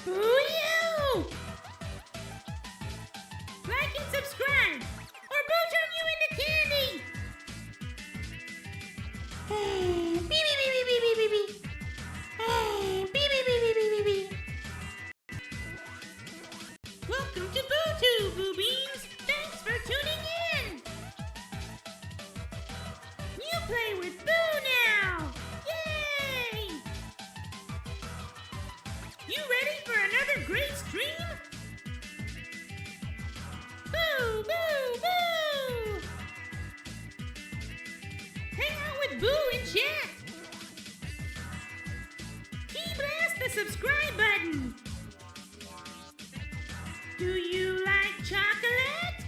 Boo! Like and subscribe, or Boo turn you into candy! Beep, beep, beep, beep, beep, beep, beep. Beep, beep, beep, beep, beep, beep, beep. Welcome to BuuTube, Buu Beans! Thanks for tuning in! You play with Boo now! Yay! You ready for another great stream? Boo! Boo! Boo! Hang out with Boo in chat! Key blast the subscribe button! Do you like chocolate?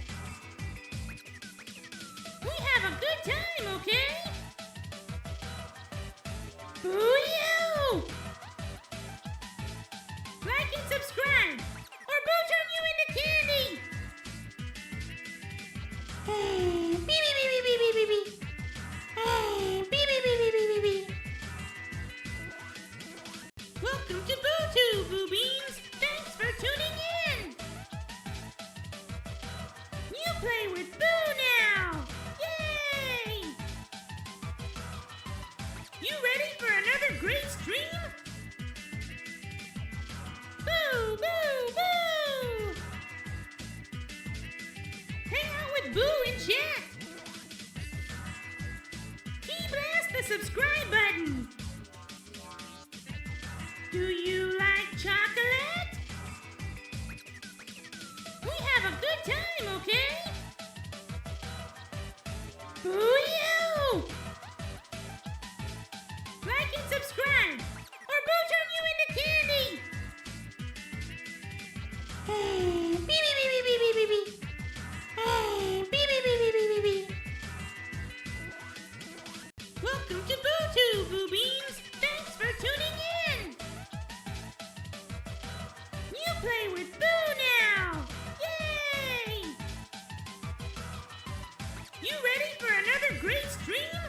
We have a good time, okay? Boo-you! Like and subscribe, or Boo turn you into candy! Beep, beep, beep, beep, beep, beep, beep. Beep, beep, beep, beep, beep, beep, beep. Welcome to BuuTube, Buu Beans! Thanks for tuning in! You play with Boo now! Yay! You ready for another great stream? Boo! Boo! Boo! Hang out with Boo in chat! Key blast the subscribe button! Do you like chocolate? We have a good time, okay? Boo-you! Like and subscribe, or Boo turn you into candy! Beep, beep, beep, beep, beep, beep, beep. Beep, beep, beep, beep, beep, beep, beep. Welcome to BuuTube, Buu Beans! Thanks for tuning in! You play with Boo now! Yay! You ready for another great stream?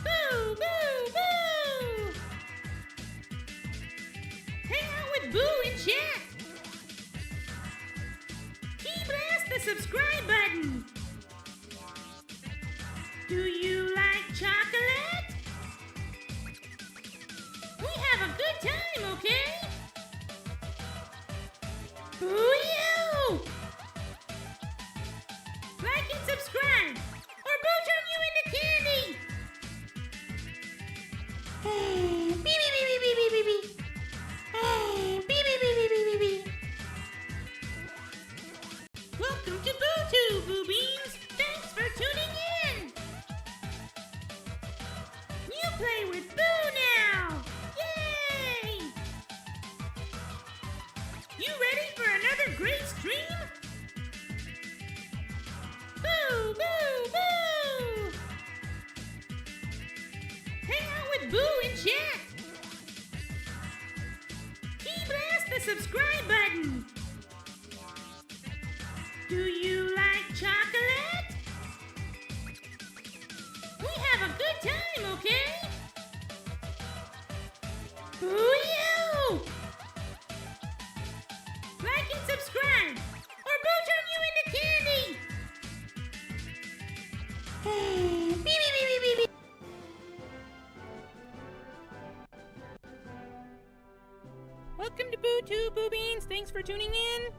Boo! Boo! Boo! Hang out with Boo in chat! Key blast the subscribe button! Do you like chocolate? We have a good time, okay? Boo-you! Like and subscribe, or Boo turn you into candy! Beep, beep, beep, beep, beep, beep, beep. Beep, beep, beep, beep, beep, beep, beep. Welcome to BuuTube, Buu Beans! Thanks for tuning in! You play with Boo now! Yay! You ready for another great stream? Boo! Boo! Boo! Hang out with Boo in chat! Key blast the subscribe button! Do you like chocolate? We have a good time, okay? Boo-you! Like and subscribe, or Boo turn you into candy! Beep, beep, beep, beep, beep, beep. Welcome to BuuTube, Buu Beans. Thanks for tuning in.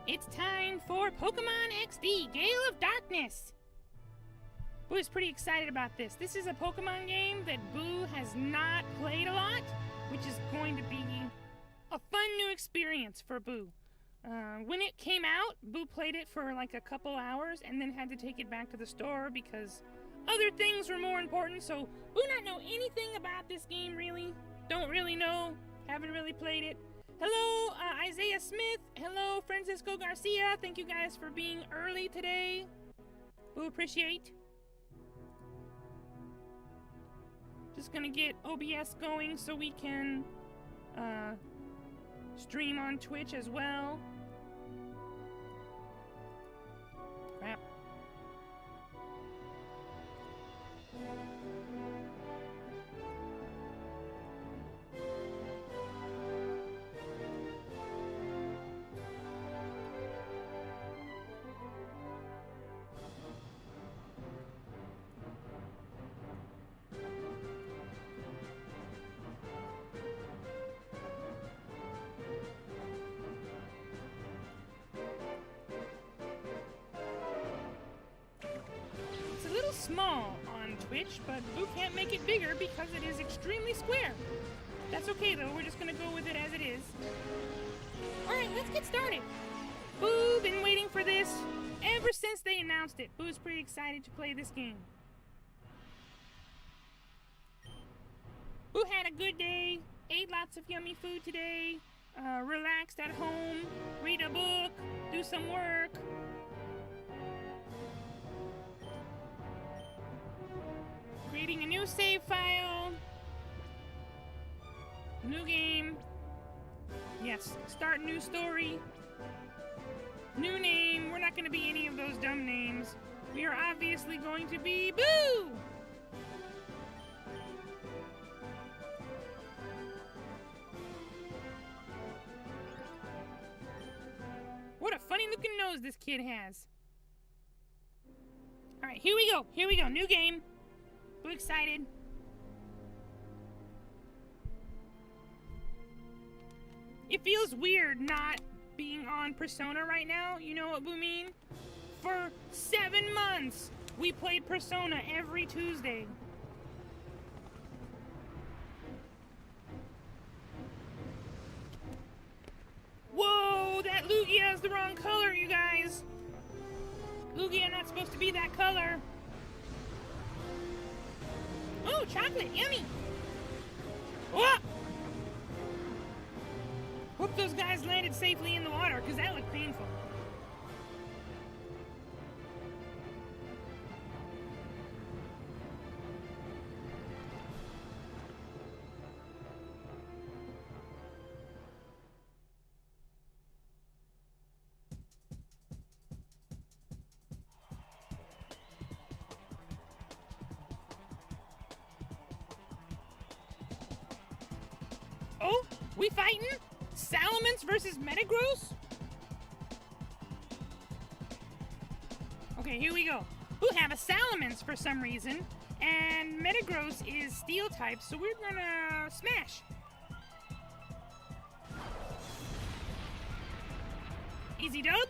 It's time for Pokemon XD, Gale of Darkness. Boo is pretty excited about this. This is a Pokemon game that Boo has not played a lot, which is going to be a fun new experience for Boo. When it came out, Boo played it for like a couple hours and then had to take it back to the store because other things were more important. So Boo not know anything about this game really. Don't really know. Haven't really played it. Hello, Isaiah Smith. Hello, Francisco Garcia. Thank you guys for being early today. Boo appreciate. Just gonna get OBS going so we can stream on Twitch as well. Crap. small on Twitch, but Buu can't make it bigger because it is extremely square. That's okay though, we're just gonna go with it as it is. Alright, let's get started. Buu been waiting for this ever since they announced it. Buu's pretty excited to play this game. Buu had a good day, ate lots of yummy food today, relaxed at home, read a book, do some work. Creating a new save file. New game. Yes, start new story. New name. We're not going to be any of those dumb names. We are obviously going to be Buu! What a funny looking nose this kid has. Alright, here we go. Here we go. New game. Buu excited. It feels weird not being on Persona right now. You know what Buu mean? For 7 months, we played Persona every Tuesday. Whoa, that Lugia is the wrong color, you guys. Lugia not supposed to be that color. Oh, chocolate, yummy. Whoa! Hope those guys landed safely in the water, because that looked painful. Oh, we fighting? Salamence versus Metagross? Okay, here we go. Buu have a Salamence for some reason, and Metagross is Steel type, so we're gonna smash. Easy dub. This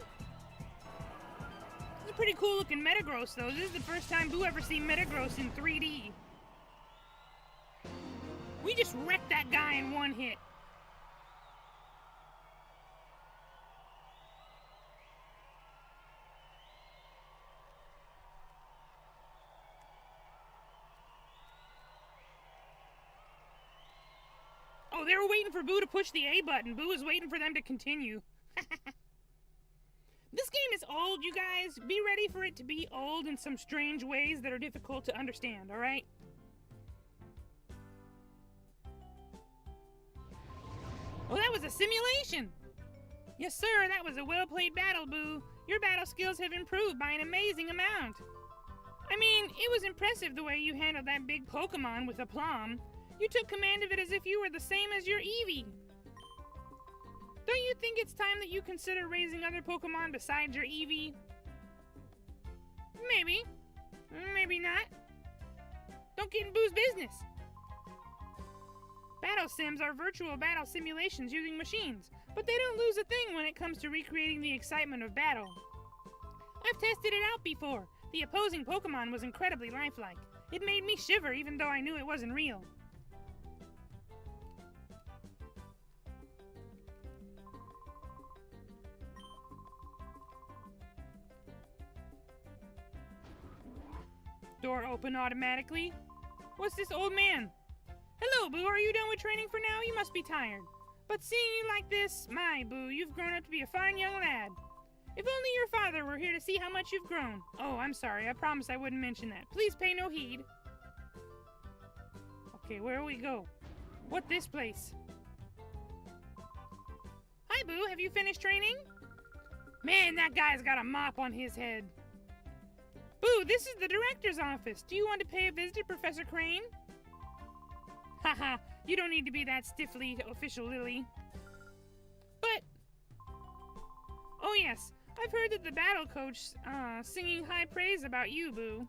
is a pretty cool looking Metagross though. This is the first time Buu ever seen Metagross in 3D. We just wrecked that guy in one hit. Oh, they were waiting for Buu to push the A button. Buu was waiting for them to continue. This game is old, you guys. Be ready for it to be old in some strange ways that are difficult to understand, alright? Well, that was a simulation! Yes, sir, that was a well-played battle, Buu. Your battle skills have improved by an amazing amount. I mean, it was impressive the way you handled that big Pokemon with aplomb. You took command of it as if you were the same as your Eevee. Don't you think it's time that you consider raising other Pokemon besides your Eevee? Maybe. Maybe not. Don't get in Buu's business. Battle sims are virtual battle simulations using machines, but they don't lose a thing when it comes to recreating the excitement of battle. I've tested it out before. The opposing Pokemon was incredibly lifelike. It made me shiver even though I knew it wasn't real. Door open automatically. What's this old man? Hello, Buu. Are you done with training for now? You must be tired. But seeing you like this, my Buu, you've grown up to be a fine young lad. If only your father were here to see how much you've grown. Oh, I'm sorry. I promised I wouldn't mention that. Please pay no heed. Okay, where do we go? What this place? Hi, Buu. Have you finished training? Man, that guy's got a mop on his head. Buu, this is the director's office. Do you want to pay a visit to Professor Crane? Haha, you don't need to be that stiffly official, Lily. But... oh yes, I've heard that the battle coach singing high praise about you, Buu.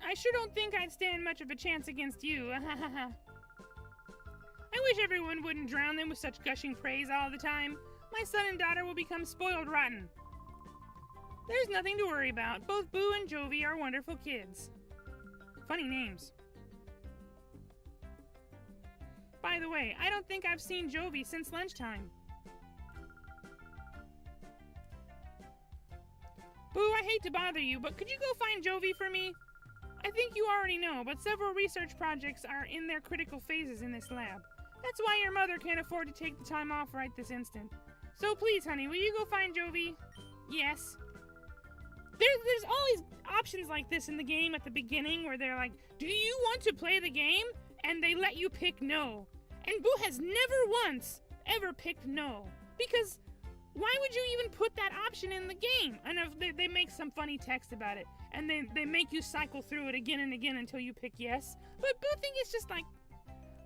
I sure don't think I'd stand much of a chance against you. I wish everyone wouldn't drown them with such gushing praise all the time. My son and daughter will become spoiled rotten. There's nothing to worry about. Both Buu and Jovi are wonderful kids. Funny names. By the way, I don't think I've seen Jovi since lunchtime. Buu, I hate to bother you, but could you go find Jovi for me? I think you already know, but several research projects are in their critical phases in this lab. That's why your mother can't afford to take the time off right this instant. So please, honey, will you go find Jovi? Yes. There's always options like this in the game at the beginning where they're like, do you want to play the game? And they let you pick no. And Buu has never once ever picked no. Because why would you even put that option in the game? And if they make some funny text about it. And they make you cycle through it again and again until you pick yes. But Buu thinks it's just like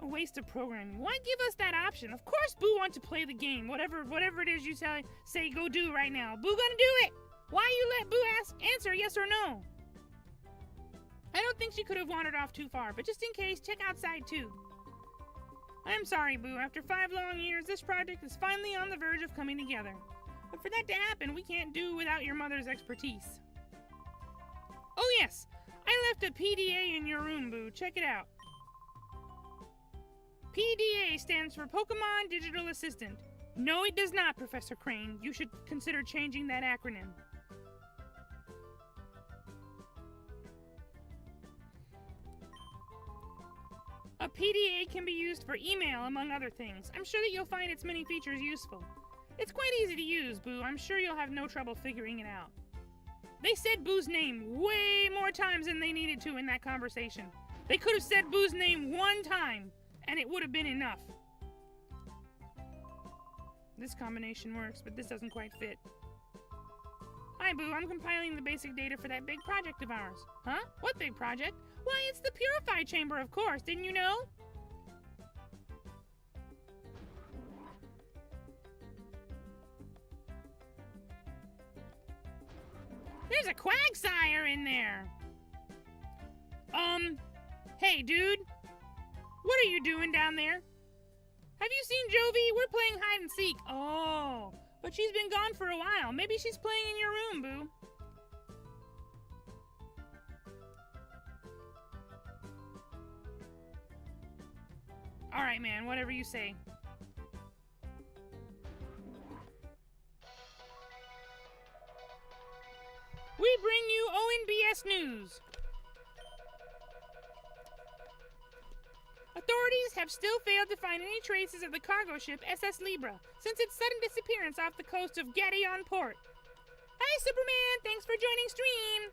a waste of programming. Why give us that option? Of course Buu wants to play the game. Whatever it is you say go do right now. Buu gonna do it! Why you let Buu answer yes or no? I don't think she could have wandered off too far, but just in case, check outside too. I'm sorry, Buu. After 5 long years, this project is finally on the verge of coming together. But for that to happen, we can't do without your mother's expertise. Oh yes, I left a PDA in your room, Buu. Check it out. PDA stands for Pokemon Digital Assistant. No, it does not, Professor Crane. You should consider changing that acronym. A PDA can be used for email, among other things. I'm sure that you'll find its many features useful. It's quite easy to use, Buu. I'm sure you'll have no trouble figuring it out. They said Buu's name way more times than they needed to in that conversation. They could have said Buu's name 1 time, and it would have been enough. This combination works, but this doesn't quite fit. Hi, Buu. I'm compiling the basic data for that big project of ours. Huh? What big project? Why, it's the Purify Chamber, of course. Didn't you know? There's a Quagsire in there. Hey, dude. What are you doing down there? Have you seen Jovi? We're playing hide and seek. Oh, but she's been gone for a while. Maybe she's playing in your room, Buu. All right, man, whatever you say. We bring you ONBS News. Authorities have still failed to find any traces of the cargo ship SS Libra since its sudden disappearance off the coast of Gaddion Port. Hi, Superman! Thanks for joining stream!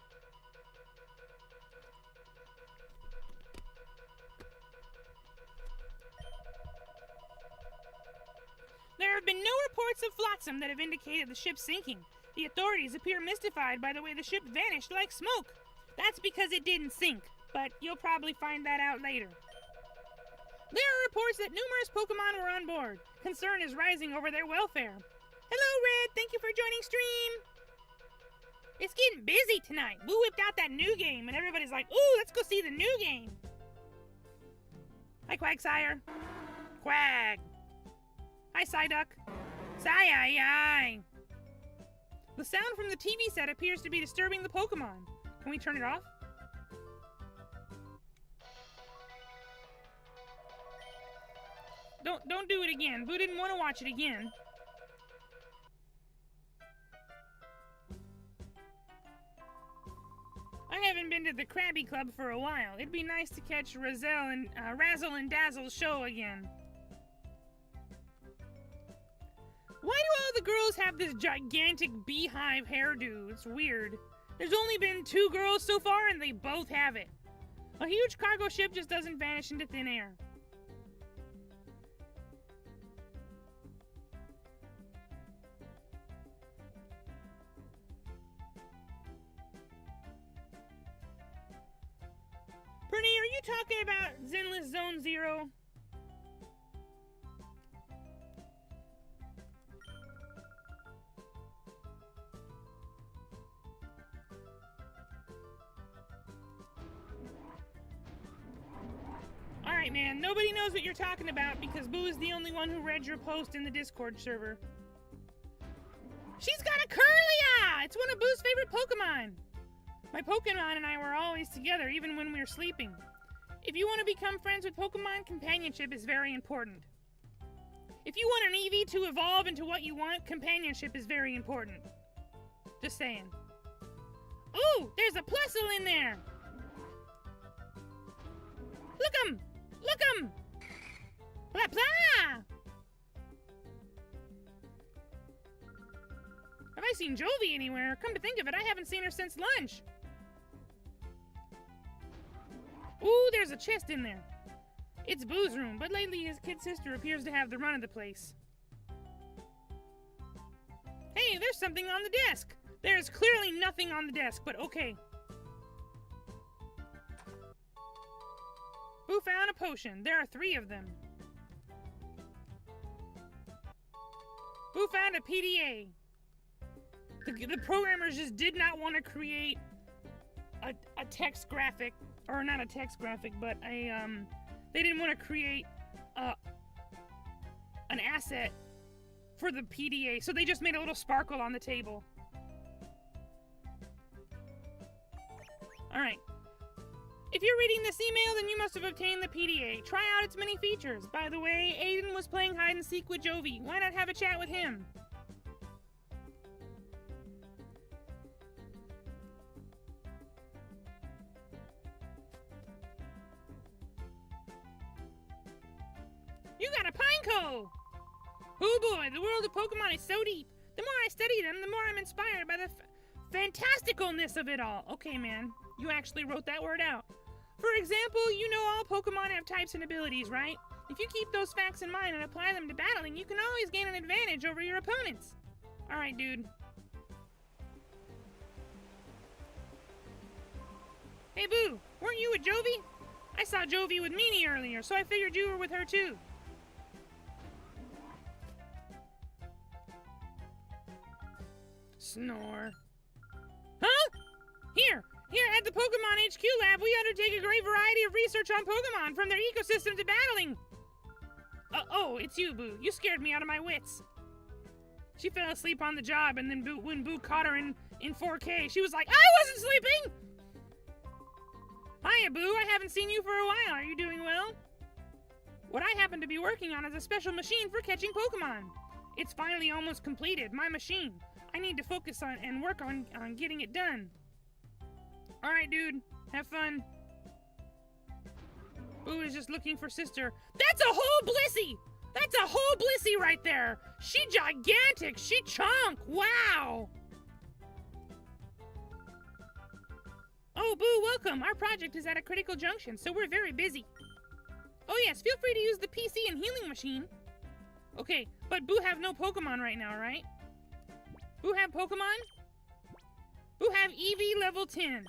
There have been no reports of flotsam that have indicated the ship sinking. The authorities appear mystified by the way the ship vanished like smoke. That's because it didn't sink, but you'll probably find that out later. There are reports that numerous Pokemon were on board. Concern is rising over their welfare. Hello, Red. Thank you for joining stream. It's getting busy tonight. Buu whipped out that new game, and everybody's like, ooh, let's go see the new game. Hi, Quagsire. Quag. Hi, Psyduck. Psy-yi-yi. The sound from the TV set appears to be disturbing the Pokemon. Can we turn it off? Don't do it again. Buu didn't want to watch it again. I haven't been to the Krabby Club for a while. It'd be nice to catch Razzle and Dazzle's show again. Why do all the girls have this gigantic beehive hairdo? It's weird. There's only been 2 girls so far and they both have it. A huge cargo ship just doesn't vanish into thin air. Bernie, are you talking about Zenless Zone Zero? Alright, man. Nobody knows what you're talking about because Buu is the only one who read your post in the Discord server. She's got a Curlia! It's one of Buu's favorite Pokemon. My Pokemon and I were always together, even when we were sleeping. If you want to become friends with Pokemon, companionship is very important. If you want an Eevee to evolve into what you want, companionship is very important. Just saying. Ooh, there's a Plusle in there! Look 'em! Look 'em! Blah blah! Have I seen Jovi anywhere? Come to think of it, I haven't seen her since lunch. Ooh, there's a chest in there. It's Buu's room, but lately his kid sister appears to have the run of the place. Hey, there's something on the desk. There's clearly nothing on the desk, but okay. Buu found a potion. There are 3 of them. Buu found a PDA. The programmers just did not want to create a text graphic, or not a text graphic, but they didn't want to create an asset for the PDA, so they just made a little sparkle on the table. Alright. If you're reading this email, then you must have obtained the PDA. Try out its many features. By the way, Aiden was playing hide and seek with Jovi. Why not have a chat with him? You got a Pineco! Oh boy, the world of Pokemon is so deep. The more I study them, the more I'm inspired by the fantasticalness of it all. Okay, man, you actually wrote that word out. For example, you know all Pokemon have types and abilities, right? If you keep those facts in mind and apply them to battling, you can always gain an advantage over your opponents. Alright, dude. Hey, Buu, weren't you with Jovi? I saw Jovi with Meanie earlier, so I figured you were with her too. Snore. Huh? Here at the Pokemon HQ lab, we undertake a great variety of research on Pokemon, from their ecosystem to battling. Oh, it's you, Buu. You scared me out of my wits. She fell asleep on the job, and then when Buu caught her in 4K, she was like, I wasn't sleeping! Hiya, Buu. I haven't seen you for a while. Are you doing well? What I happen to be working on is a special machine for catching Pokemon. It's finally almost completed, my machine. I need to focus on and work on getting it done. Alright, dude. Have fun. Buu is just looking for sister. That's a whole Blissey! That's a whole Blissey right there! She gigantic! She chunk! Wow! Oh, Buu, welcome! Our project is at a critical junction, so we're very busy. Oh yes, feel free to use the PC and healing machine. Okay, but Buu have no Pokemon right now, right? Buu have Pokemon? Buu have Eevee level 10.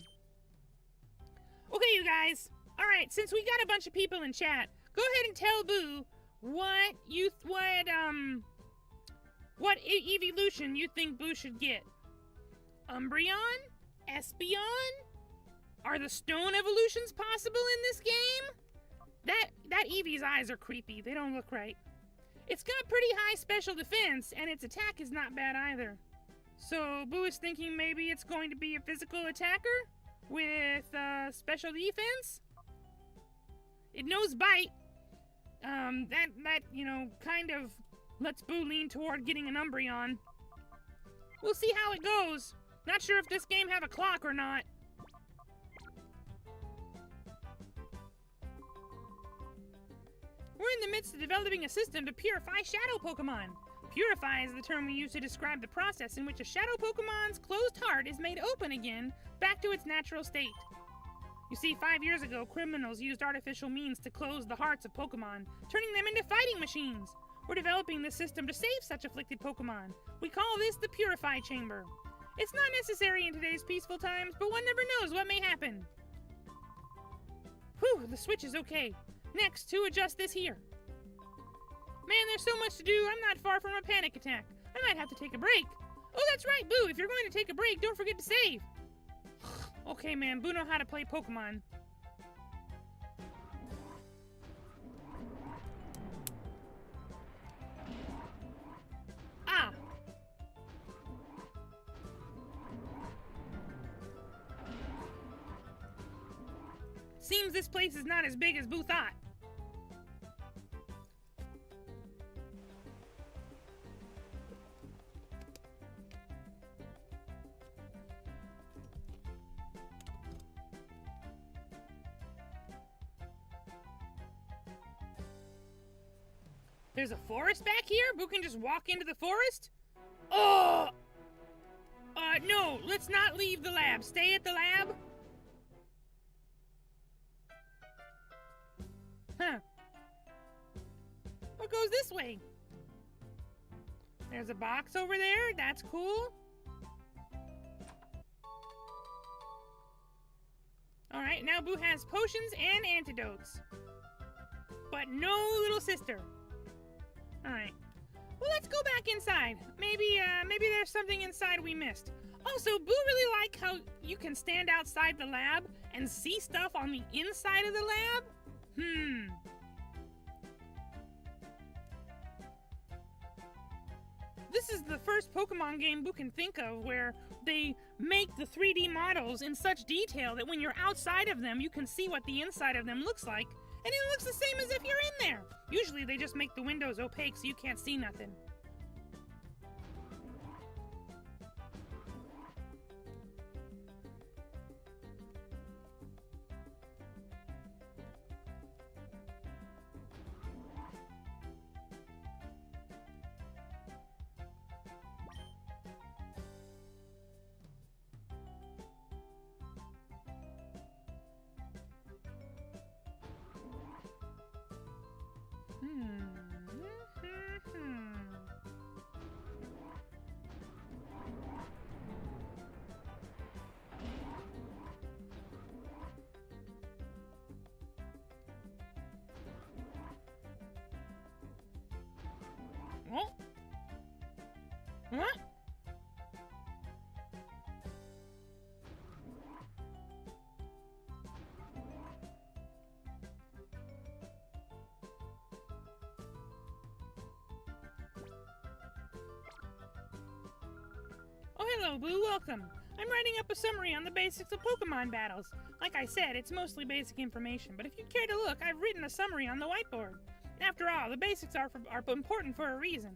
Okay, you guys. Alright, since we got a bunch of people in chat, go ahead and tell Buu what evolution you think Buu should get. Umbreon? Espeon? Are the stone evolutions possible in this game? That Eevee's eyes are creepy. They don't look right. It's got pretty high special defense, and its attack is not bad either. So Buu is thinking maybe it's going to be a physical attacker with special defense. It knows bite. That you know, kind of lets Buu lean toward getting an Umbreon. We'll see how it goes. Not sure if this game have a clock or not. We're in the midst of developing a system to purify shadow Pokemon. Purify is the term we use to describe the process in which a shadow Pokemon's closed heart is made open again, back to its natural state. You see, 5 years ago, criminals used artificial means to close the hearts of Pokemon, turning them into fighting machines. We're developing this system to save such afflicted Pokemon. We call this the Purify Chamber. It's not necessary in today's peaceful times, but one never knows what may happen. Whew, the switch is okay. Next, to adjust this here. Man, there's so much to do, I'm not far from a panic attack. I might have to take a break. Oh, that's right, Buu, if you're going to take a break, don't forget to save. Okay, man, Buu know how to play Pokemon. Seems this place is not as big as Buu thought. There's a forest back here? Buu can just walk into the forest? Oh! No, let's not leave the lab. Stay at the lab. Huh. What goes this way? There's a box over there. That's cool. Alright, now Buu has potions and antidotes. But no little sister. Alright. Well, let's go back inside. Maybe there's something inside we missed. Also, Buu really like how you can stand outside the lab and see stuff on the inside of the lab. This is the first Pokemon game Buu can think of where they make the 3D models in such detail that when you're outside of them, you can see what the inside of them looks like, and it looks the same as if you're in there. Usually they just make the windows opaque so you can't see nothing. Oh. What? Oh, hello, Buu. Welcome. I'm writing up a summary on the basics of Pokemon battles. Like I said, it's mostly basic information, but if you'd care to look, I've written a summary on the whiteboard. After all, the basics are important for a reason.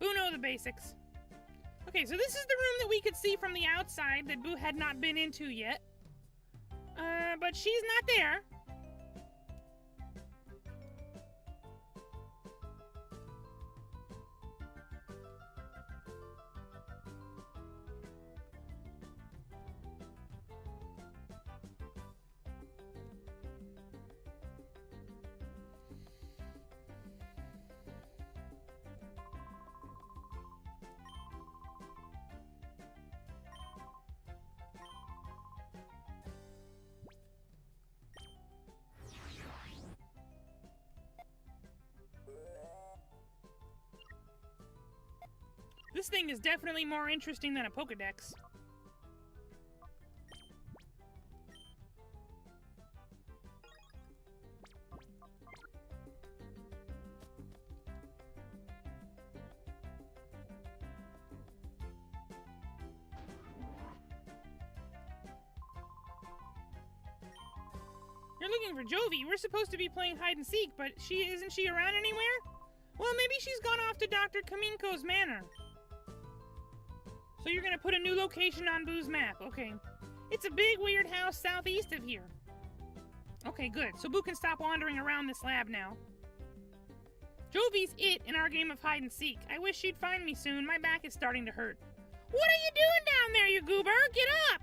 Buu know the basics. Okay, so this is the room that we could see from the outside that Buu had not been into yet. But she's not there. This thing is definitely more interesting than a Pokedex. You're looking for Jovi. We're supposed to be playing hide and seek, but isn't she around anywhere? Well, maybe she's gone off to Dr. Kaminko's manor. So you're gonna put a new location on Buu's map. Okay. It's a big, weird house southeast of here. Okay, good. So Buu can stop wandering around this lab now. Jovi's it in our game of hide and seek. I wish she'd find me soon. My back is starting to hurt. What are you doing down there, you goober? Get up!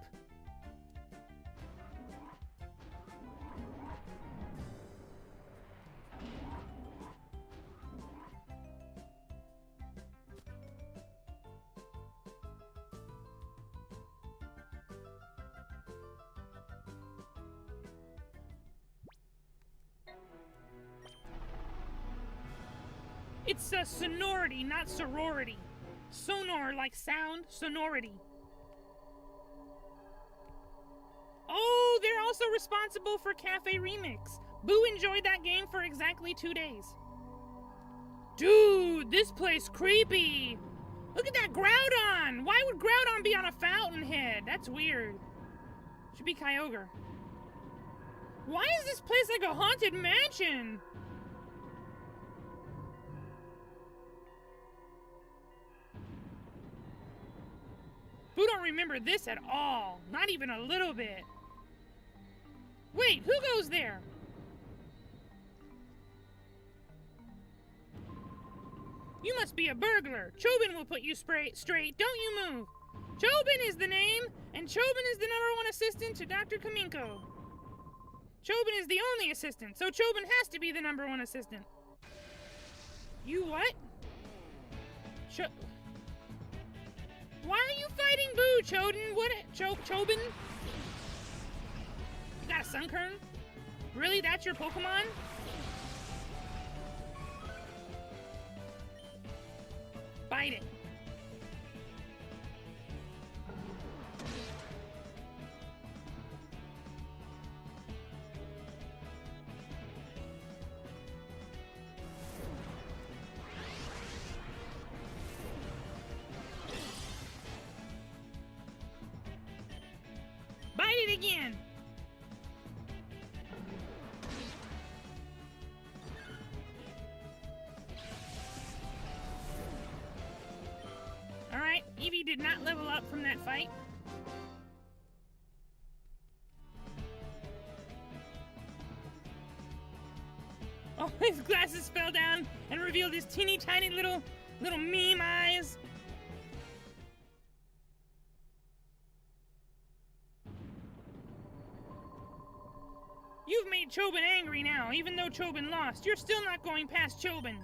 It's a sonority, not sorority. Sonor like sound, sonority. Oh, they're also responsible for Cafe Remix. Buu enjoyed that game for exactly 2 days. Dude, this place creepy. Look at that Groudon. Why would Groudon be on a fountain head? That's weird. Should be Kyogre. Why is this place like a haunted mansion? Buu don't remember this at all. Not even a little bit. Wait, who goes there? You must be a burglar. Chobin will put you straight. Don't you move. Chobin is the name, and Chobin is the #1 assistant to Dr. Kaminko. Chobin is the only assistant, so Chobin has to be the #1 assistant. You what? Why are you fighting Buu, Chodin? What? Chobin? You got a Sunkern? Really? That's your Pokemon? Bite it. Bite it again. Alright, Eevee did not level up from that fight. Oh, his glasses fell down and revealed his teeny tiny little meme eyes. You've made Chobin angry now, even though Chobin lost. You're still not going past Chobin.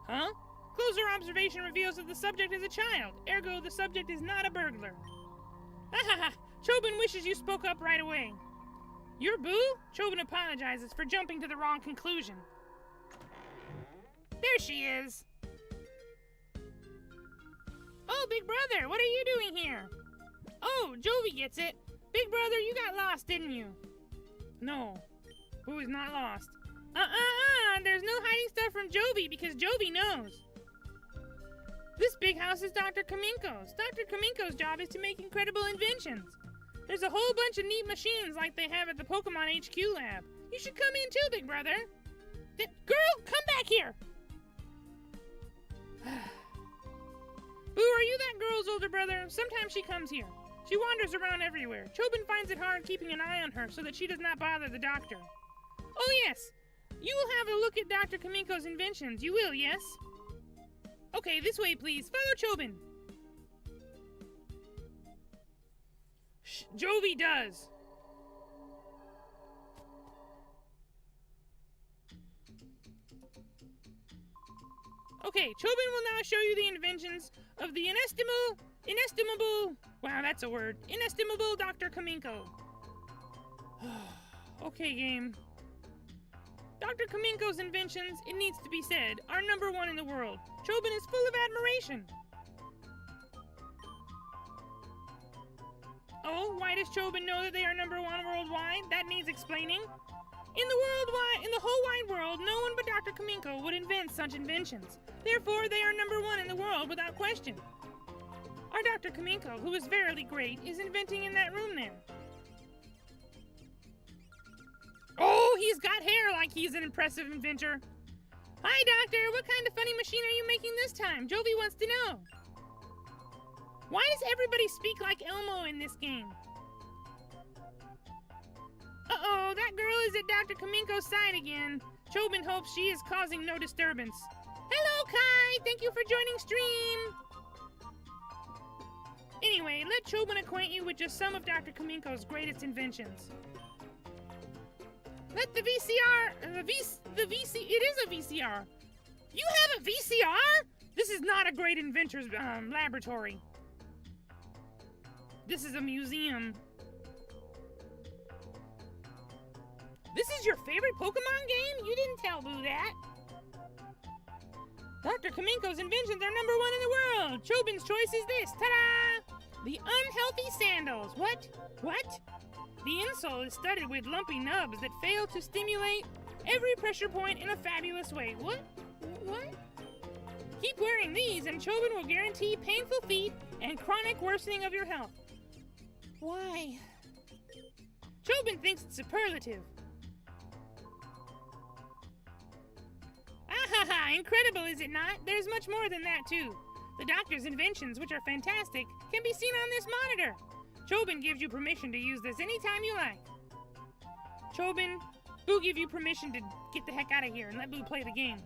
Huh? Closer observation reveals that the subject is a child, ergo the subject is not a burglar. Ha! Chobin wishes you spoke up right away. You're Buu? Chobin apologizes for jumping to the wrong conclusion. There she is. Oh, Big Brother, what are you doing here? Oh, Jovi gets it. Big Brother, you got lost, didn't you? No, Buu is not lost. There's no hiding stuff from Jovi because Jovi knows. This big house is Dr. Kaminko's. Dr. Kaminko's job is to make incredible inventions. There's a whole bunch of neat machines like they have at the Pokemon HQ lab. You should come in too, Big Brother. Girl, come back here! Buu, are you that girl's older brother? Sometimes she comes here. She wanders around everywhere. Chobin finds it hard keeping an eye on her so that she does not bother the doctor. Oh yes, you will have a look at Dr. Kaminko's inventions. You will, yes? Okay, this way, please. Follow Chobin. Shh, Jovi does. Okay, Chobin will now show you the inventions of the inestimable, wow, that's a word, inestimable Dr. Kaminko. Okay, game. Dr. Kaminko's inventions, it needs to be said, are #1 in the world. Chobin is full of admiration. Oh, why does Chobin know that they are #1 worldwide? That needs explaining. In the whole wide world, no one but Dr. Kaminko would invent such inventions. Therefore, they are #1 in the world without question. Our Dr. Kaminko, who is verily great, is inventing in that room there. Oh, he's got hair like he's an impressive inventor. Hi, Doctor. What kind of funny machine are you making this time? Jovi wants to know. Why does everybody speak like Elmo in this game? Uh-oh, that girl is at Dr. Kaminko's side again. Chobin hopes she is causing no disturbance. Hello, Kai. Thank you for joining stream. Anyway, let Chobin acquaint you with just some of Dr. Kaminko's greatest inventions. Let the VCR, it is a VCR. You have a VCR? This is not a great inventor's laboratory. This is a museum. This is your favorite Pokemon game? You didn't tell Buu that. Dr. Kaminko's inventions are #1 in the world. Chobin's choice is this. Ta-da! The unhealthy sandals. What? The insole is studded with lumpy nubs that fail to stimulate every pressure point in a fabulous way. What? Keep wearing these and Chobin will guarantee painful feet and chronic worsening of your health. Why? Chobin thinks it's superlative. Ahaha, incredible, is it not? There's much more than that, too. The doctor's inventions, which are fantastic, can be seen on this monitor. Chobin gives you permission to use this anytime you like. Chobin, Buu give you permission to get the heck out of here and let Buu play the game.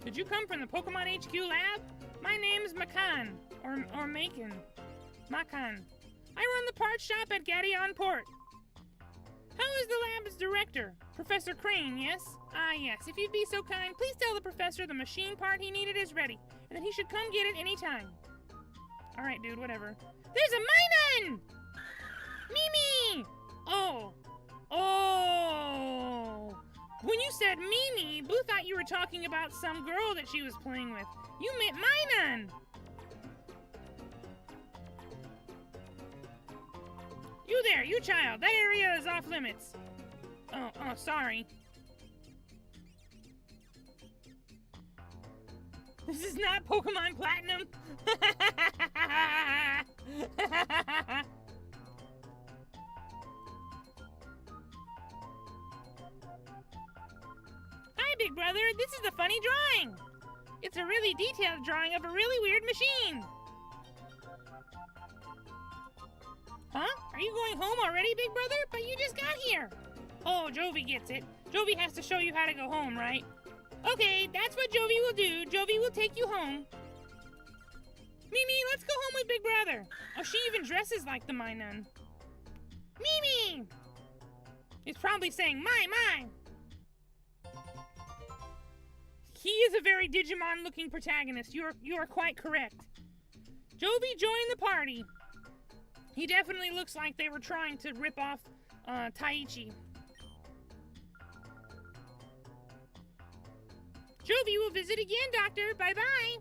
Did you come from the Pokemon HQ lab? My name's Makan, or Macon. Makan. I run the parts shop at Gadeon Port. How is the lab's director? Professor Crane, yes? Ah, yes. If you'd be so kind, please tell the professor the machine part he needed is ready, and that he should come get it anytime. Alright, dude, whatever. There's a Minun! Mimi! Oh. Oh. When you said Mimi, Buu thought you were talking about some girl that she was playing with. You meant Minun! You there, you child. That area is off limits. Oh, sorry. This is not Pokemon Platinum. Hi, big brother. This is the funny drawing. It's a really detailed drawing of a really weird machine. Huh? Are you going home already, big brother? But you just got here. Oh, Jovi gets it. Jovi has to show you how to go home, right? Okay, that's what Jovi will do. Jovi will take you home. Mimi, let's go home with big brother. Oh, she even dresses like the Minun. Mimi! He's probably saying, my. He is a very Digimon-looking protagonist. You are quite correct. Jovi joined the party. He definitely looks like they were trying to rip off Taichi. Jovi will visit again, Doctor. Bye-bye.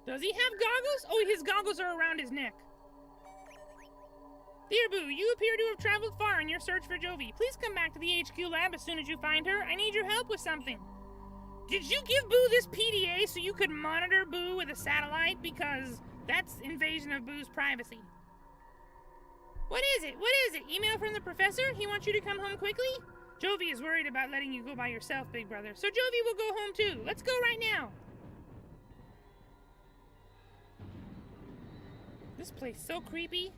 Does he have goggles? Oh, his goggles are around his neck. Dear Buu, you appear to have traveled far in your search for Jovi. Please come back to the HQ lab as soon as you find her. I need your help with something. Did you give Buu this PDA so you could monitor Buu with a satellite? Because that's invasion of Buu's privacy. What is it? What is it? Email from the professor? He wants you to come home quickly? Jovi is worried about letting you go by yourself, big brother. So Jovi will go home too. Let's go right now. This place is so creepy.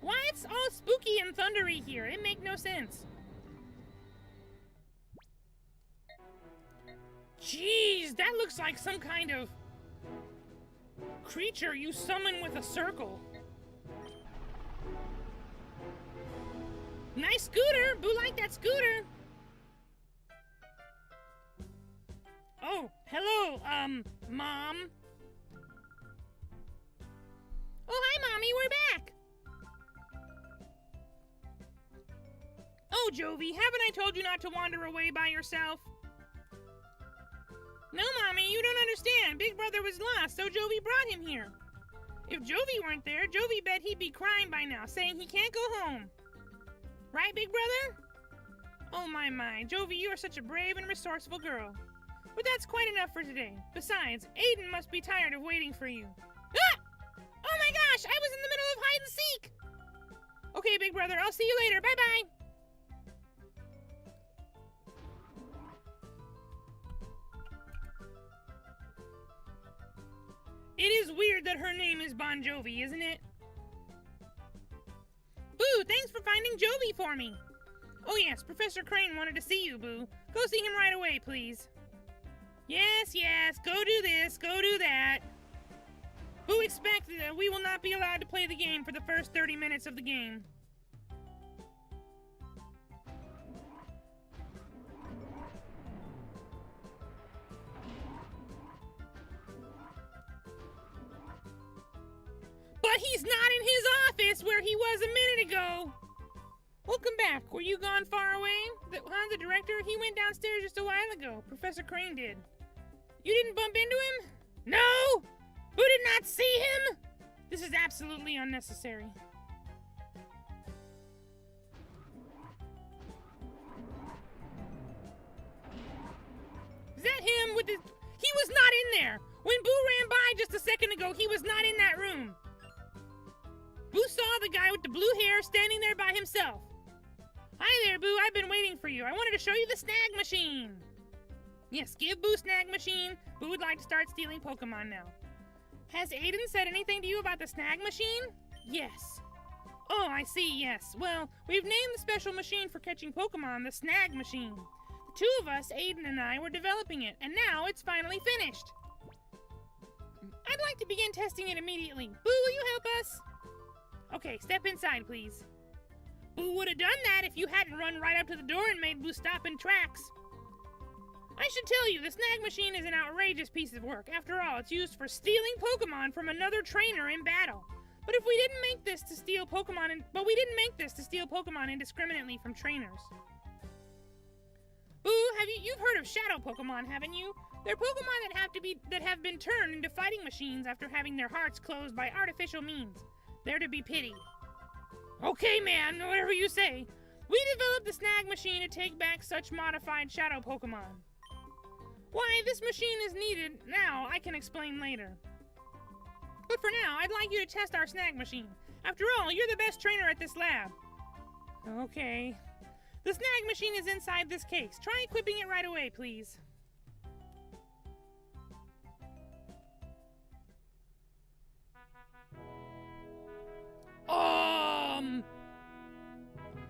Why it's all spooky and thundery here? It make no sense. Jeez, that looks like some kind of creature you summon with a circle. Nice scooter! Buu like that scooter! Oh, hello, Mom. Oh, hi, Mommy, we're back! Oh, Jovi, haven't I told you not to wander away by yourself? No, Mommy, you don't understand. Big brother was lost, so Jovi brought him here. If Jovi weren't there, Jovi bet he'd be crying by now, saying he can't go home. Right, big brother? Oh, my. Jovi, you are such a brave and resourceful girl. But that's quite enough for today. Besides, Aiden must be tired of waiting for you. Ah! Oh my gosh, I was in the middle of hide and seek! Okay, big brother, I'll see you later. Bye-bye. It is weird that her name is Bon Jovi, isn't it? Buu, thanks for finding Jovi for me. Oh yes, Professor Crane wanted to see you, Buu. Go see him right away, please. Yes, go do this, go do that. Buu expects that we will not be allowed to play the game for the first 30 minutes of the game. But he's not in his office where he was a minute ago. Welcome back. Were you gone far away? The director, he went downstairs just a while ago. Professor Crane did. You didn't bump into him? No! Who did not see him? This is absolutely unnecessary. with the... He was not in there! When Buu ran by just a second ago, he was not in that room! Buu saw the guy with the blue hair standing there by himself. Hi there, Buu. I've been waiting for you. I wanted to show you the snag machine. Yes, give Buu snag machine. Buu would like to start stealing Pokemon now. Has Aiden said anything to you about the snag machine? Yes. Oh, I see, yes. Well, we've named the special machine for catching Pokemon the snag machine. The two of us, Aiden and I, were developing it, and now it's finally finished. I'd like to begin testing it immediately. Buu, will you help us? Okay, step inside, please. Buu would have done that if you hadn't run right up to the door and made Buu stop in tracks. I should tell you, the snag machine is an outrageous piece of work. After all, it's used for stealing Pokemon from another trainer in battle. But we didn't make this to steal Pokemon indiscriminately from trainers. Buu, you've heard of Shadow Pokemon, haven't you? They're Pokemon that have been turned into fighting machines after having their hearts closed by artificial means. They're to be pitied. Okay, man, whatever you say. We developed the snag machine to take back such modified Shadow Pokemon. Why this machine is needed now, I can explain later. But for now, I'd like you to test our snag machine. After all, you're the best trainer at this lab. Okay. The snag machine is inside this case. Try equipping it right away, please.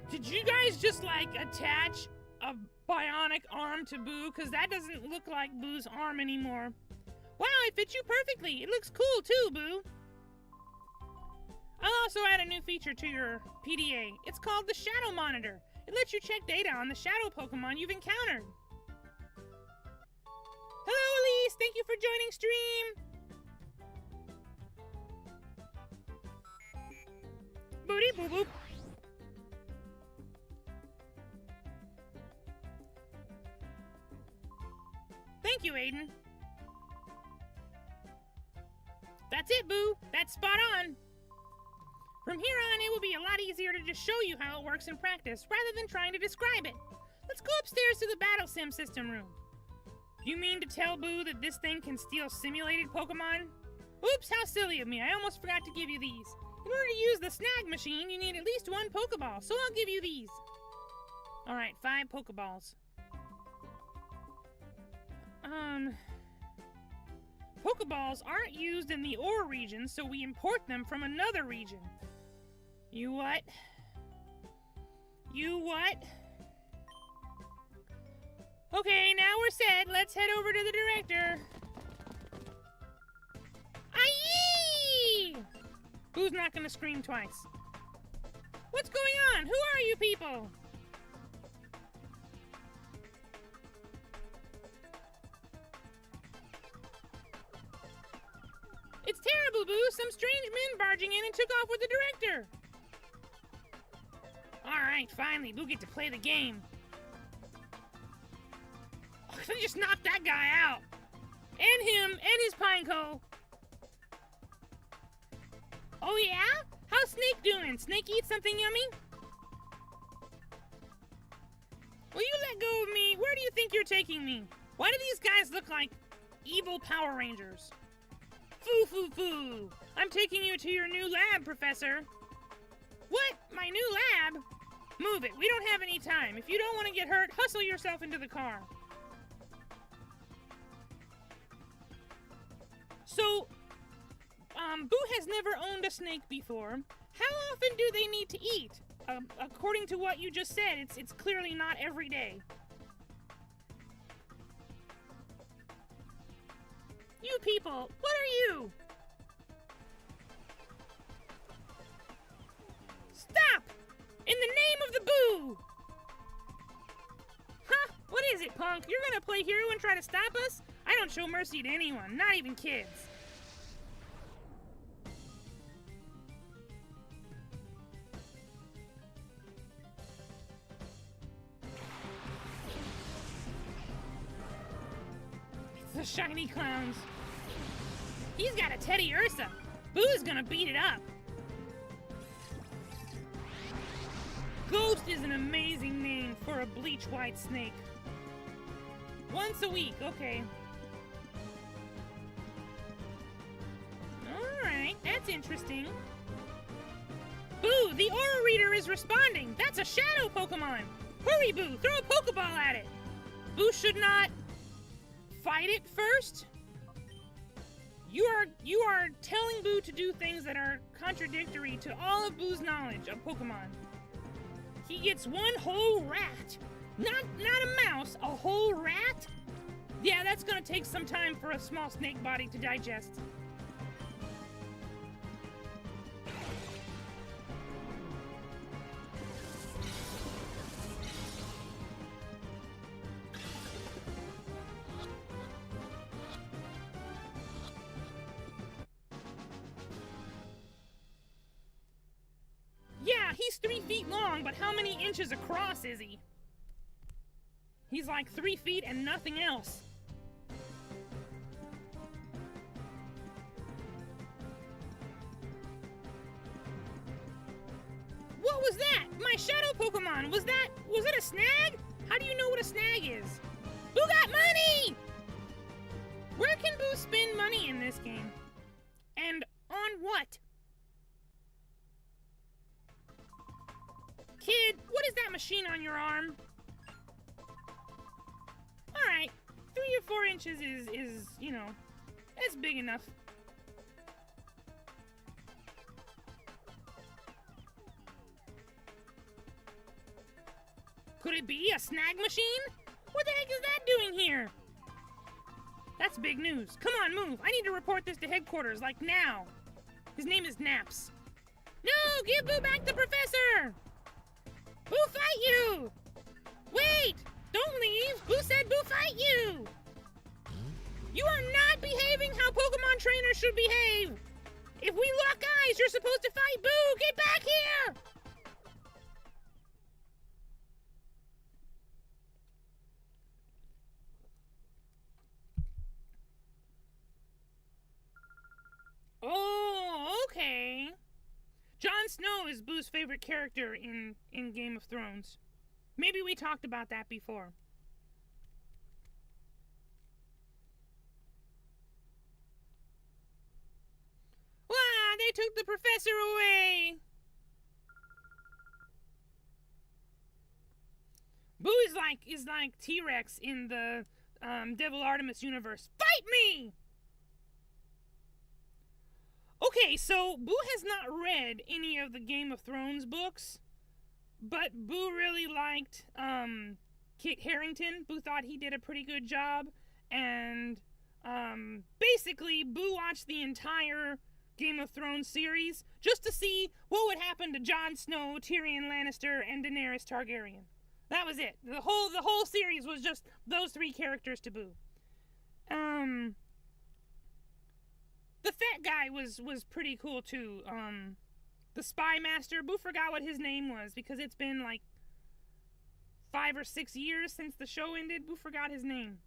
Did you guys just, like, attach a bionic arm to Buu? Because that doesn't look like Buu's arm anymore. Wow, it fits you perfectly. It looks cool, too, Buu. I'll also add a new feature to your PDA. It's called the Shadow Monitor. It lets you check data on the Shadow Pokemon you've encountered. Hello, Elise. Thank you for joining stream. Booty boo boop. Thank you, Aiden. That's it, Buu. That's spot on. From here on, it will be a lot easier to just show you how it works in practice, rather than trying to describe it. Let's go upstairs to the Battle Sim system room. You mean to tell Buu that this thing can steal simulated Pokemon? Oops, how silly of me. I almost forgot to give you these. In order to use the snag machine, you need at least one Pokeball, so I'll give you these. Alright, 5 Pokeballs. Pokeballs aren't used in the ore region, so we import them from another region. You what? You what? Okay, now we're set. Let's head over to the director. Aye! Buu's not gonna scream twice. What's going on? Who are you people? It's terrible, Buu. Some strange men barging in and took off with the director. Alright, finally, Buu get to play the game. Oh, they just knocked that guy out. And him, and his pineco. Oh yeah? How's Snake doing? Snake eat something yummy? Will you let go of me? Where do you think you're taking me? Why do these guys look like evil Power Rangers? Foo foo foo! I'm taking you to your new lab, Professor. What? My new lab? Move it. We don't have any time. If you don't want to get hurt, hustle yourself into the car. So, Buu has never owned a snake before. How often do they need to eat? According to what you just said, it's clearly not every day. You people, what are you? Stop! In the name of the Buu! Huh? What is it, punk? You're gonna play hero and try to stop us? I don't show mercy to anyone, not even kids. It's the shiny clowns. He's got a Teddy Ursa. Buu's gonna beat it up. Ghost is an amazing name for a bleach white snake. Once a week, okay. interesting. Boo, the aura reader is responding. That's a shadow Pokemon. Hurry, Boo, throw a Pokeball at it. Boo should not fight it first. You are telling Boo to do things that are contradictory to all of Boo's knowledge of Pokemon. He gets one whole rat. Not a mouse, a whole rat? Yeah, that's gonna take some time for a small snake body to digest. Yeah, he's 3 feet long, but how many inches across is he? He's like 3 feet and nothing else. What was that? My shadow Pokemon. Was it a snag? How do you know what a snag is? Boo got money! Where can Boo spend money in this game? And on what? Kid, what is that machine on your arm? Alright, 3 or 4 inches is, you know, that's big enough. Could it be a snag machine? What the heck is that doing here? That's big news. Come on, move. I need to report this to headquarters, like now. His name is Naps. No, give Boo back the professor! Boo fight you! Wait! Don't leave! Boo said Boo fight you! You are not behaving how Pokemon trainers should behave! If we lock eyes, you're supposed to fight Boo! Get back here! Oh, okay. Jon Snow is Boo's favorite character in Game of Thrones. Maybe we talked about that before. Wow, they took the professor away! Boo is like T-Rex in the Devil Artemis universe. Fight me! Okay, so Boo has not read any of the Game of Thrones books, but Boo really liked Kit Harington. Boo thought he did a pretty good job, and basically Boo watched the entire Game of Thrones series just to see what would happen to Jon Snow, Tyrion Lannister, and Daenerys Targaryen. That was it. The whole series was just those 3 characters to Boo. The fat guy was pretty cool too. The Spy Master, Boo forgot what his name was because it's been like 5 or 6 years since the show ended. Boo forgot his name.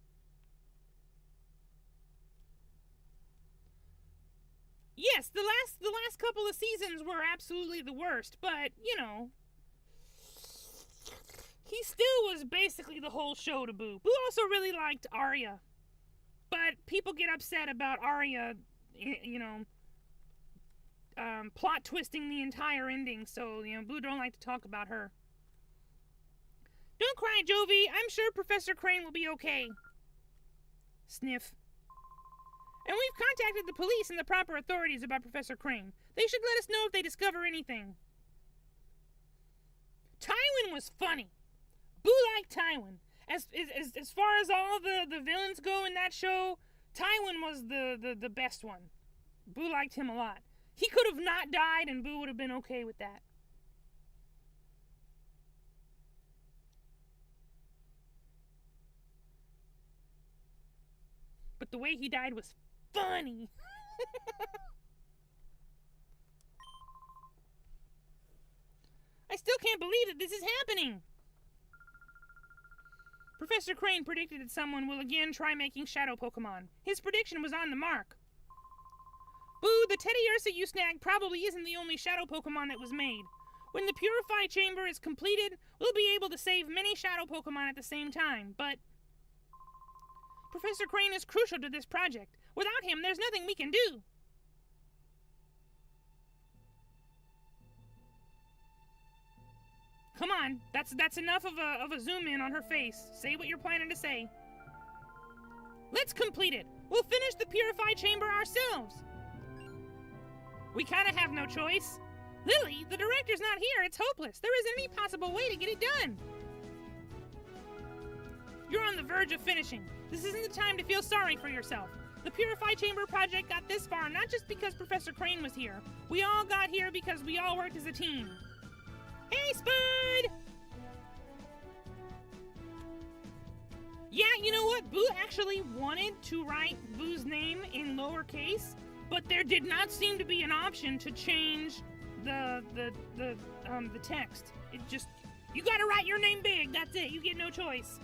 Yes, the last couple of seasons were absolutely the worst, but you know, he still was basically the whole show to Boo. Boo also really liked Arya, but people get upset about Arya, you know, plot twisting the entire ending, so, you know, Boo don't like to talk about her. Don't cry, Jovi. I'm sure Professor Crane will be okay. Sniff. And we've contacted the police and the proper authorities about Professor Crane. They should let us know if they discover anything. Tywin was funny. Boo liked Tywin. As far as all the villains go in that show, Tywin was the best one. Boo liked him a lot. He could have not died and Boo would have been okay with that. But the way he died was funny. I still can't believe that this is happening. Professor Crane predicted that someone will again try making shadow Pokemon. His prediction was on the mark. Boo, the Teddy Ursa you snagged probably isn't the only shadow Pokemon that was made. When the Purify Chamber is completed, we'll be able to save many shadow Pokemon at the same time, but Professor Crane is crucial to this project. Without him, there's nothing we can do. come on. That's enough of a zoom in on her face. Say what you're planning to say. Let's complete it. We'll finish the purify chamber ourselves. We kind of have no choice. Lily, the director's not here. It's hopeless. There isn't any possible way to get it done. You're on the verge of finishing. This isn't the time to feel sorry for yourself. The Purify Chamber project got this far not just because Professor Crane was here. We all got here because we all worked as a team. Hey, Spud! Yeah, you know what? Buu actually wanted to write Buu's name in lowercase, but there did not seem to be an option to change the text. It just, you gotta write your name big, that's it, you get no choice.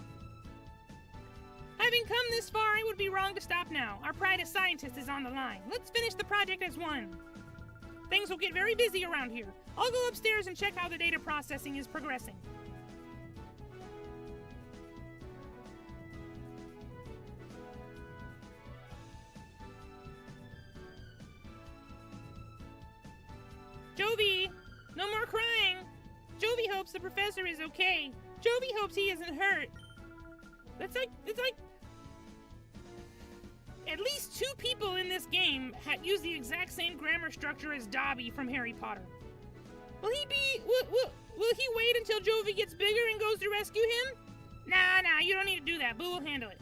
Having come this far, it would be wrong to stop now. Our pride as scientists is on the line. Let's finish the project as one. Things will get very busy around here. I'll go upstairs and check how the data processing is progressing. Jovi, no more crying. Jovi hopes the professor is okay. Jovi hopes he isn't hurt. It's like at least 2 people in this game use the exact same grammar structure as Dobby from Harry Potter. Will he wait until Jovi gets bigger and goes to rescue him? Nah, you don't need to do that. Buu will handle it.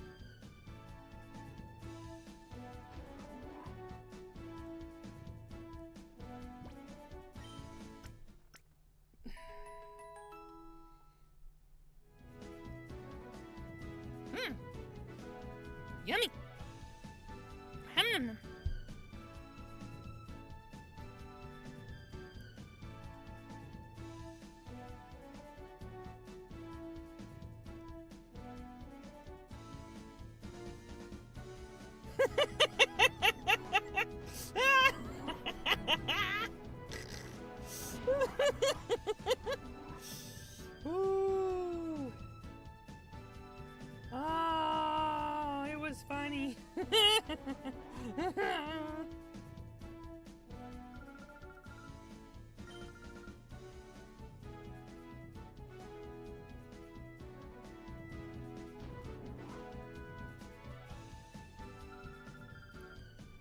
Yummy. Ooh. Oh, it was funny.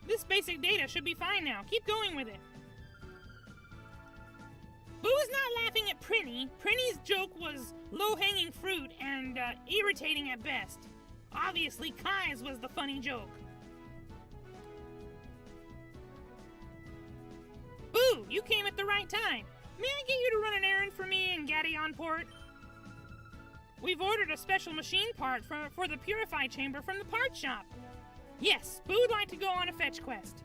This basic data should be fine now. Keep going with it. Buu is not laughing at Prinny. Prinny's joke was low-hanging fruit and irritating at best. Obviously, Kai's was the funny joke. Buu, you came at the right time. May I get you to run an errand for me in Gadionport? We've ordered a special machine part for the Purify Chamber from the part shop. Yes, Buu would like to go on a fetch quest.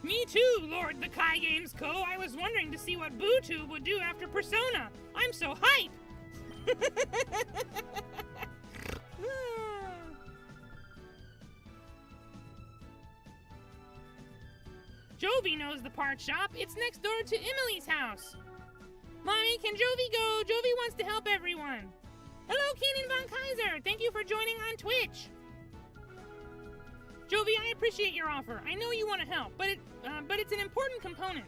Me too, Lord the Kai Games Co. I was wondering to see what BuuTube would do after Persona. I'm so hype! Jovi knows the part shop. It's next door to Emily's house. Mommy, can Jovi go? Jovi wants to help everyone. Hello, Kenan Von Kaiser. Thank you for joining on Twitch. Jovi, I appreciate your offer. I know you want to help, but it's an important component.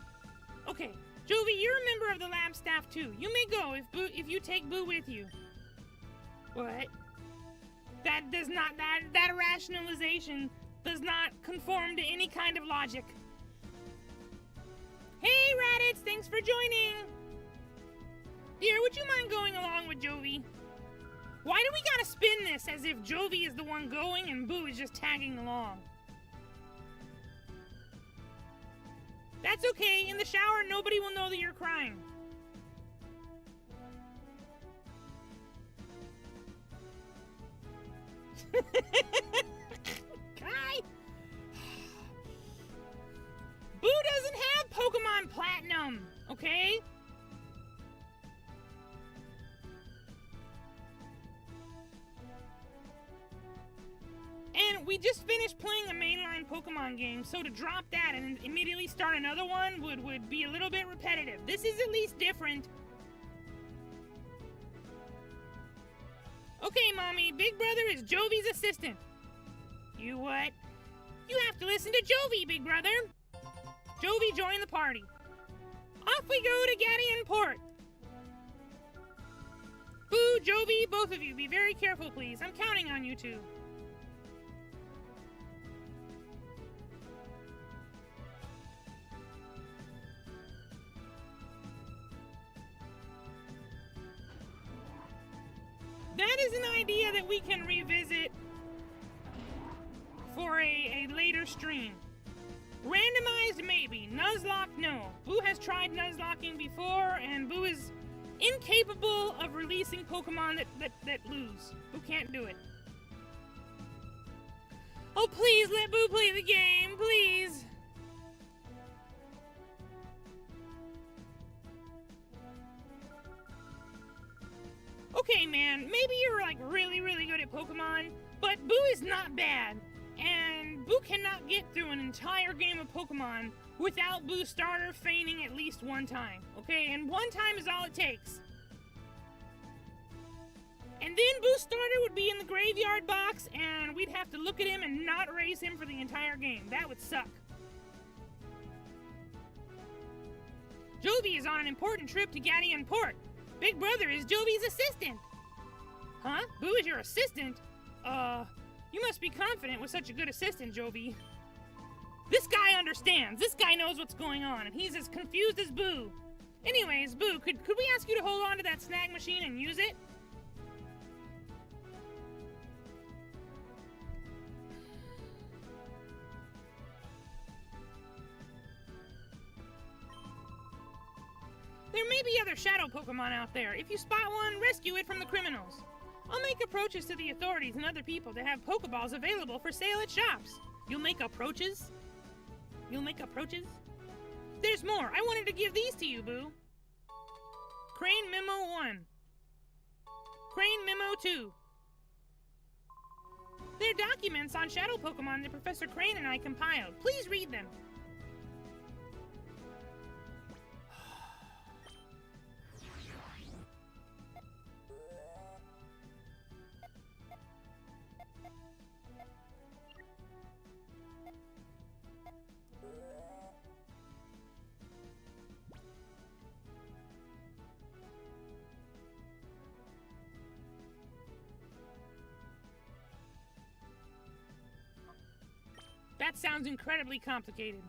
Okay, Jovi, you're a member of the lab staff too. You may go if you take Buu with you. What? That rationalization does not conform to any kind of logic. Hey, Raditz, thanks for joining. Dear, would you mind going along with Jovi? Why do we gotta spin this as if Jovi is the one going and Buu is just tagging along? That's okay. In the shower, nobody will know that you're crying. Kai? Buu doesn't have Pokemon Platinum, okay? And we just finished playing a mainline Pokemon game, so to drop that and immediately start another one would be a little bit repetitive. This is at least different. Okay, Mommy, Big Brother is Jovi's assistant. You what? You have to listen to Jovi, Big Brother. Jovi, join the party. Off we go to Gadionport. Buu, Jovi, both of you, be very careful, please. I'm counting on you two. That is an idea that we can revisit for a later stream. Randomized, maybe. Nuzlocke, no. Buu has tried Nuzlocking before, and Buu is incapable of releasing Pokemon that lose. Buu can't do it. Oh, please, let Buu play the game, please. Okay, man, maybe you're, like, really, really good at Pokemon, but Buu is not bad. And Buu cannot get through an entire game of Pokemon without Buu Starter feigning at least one time, okay? And one time is all it takes. And then Buu Starter would be in the graveyard box, and we'd have to look at him and not raise him for the entire game. That would suck. Jovi is on an important trip to Gadian Port. Big Brother is Jovi's assistant. Huh? Buu is your assistant? You must be confident with such a good assistant, Jovi. This guy understands. This guy knows what's going on, and he's as confused as Buu. Anyways, Buu, could we ask you to hold on to that snag machine and use it? There may be other shadow Pokemon out there. If you spot one, rescue it from the criminals. I'll make approaches to the authorities and other people to have Pokeballs available for sale at shops. You'll make approaches? You'll make approaches? There's more. I wanted to give these to you, Buu. Crane Memo 1. Crane Memo 2. They're documents on shadow Pokemon that Professor Crane and I compiled. Please read them. That sounds incredibly complicated.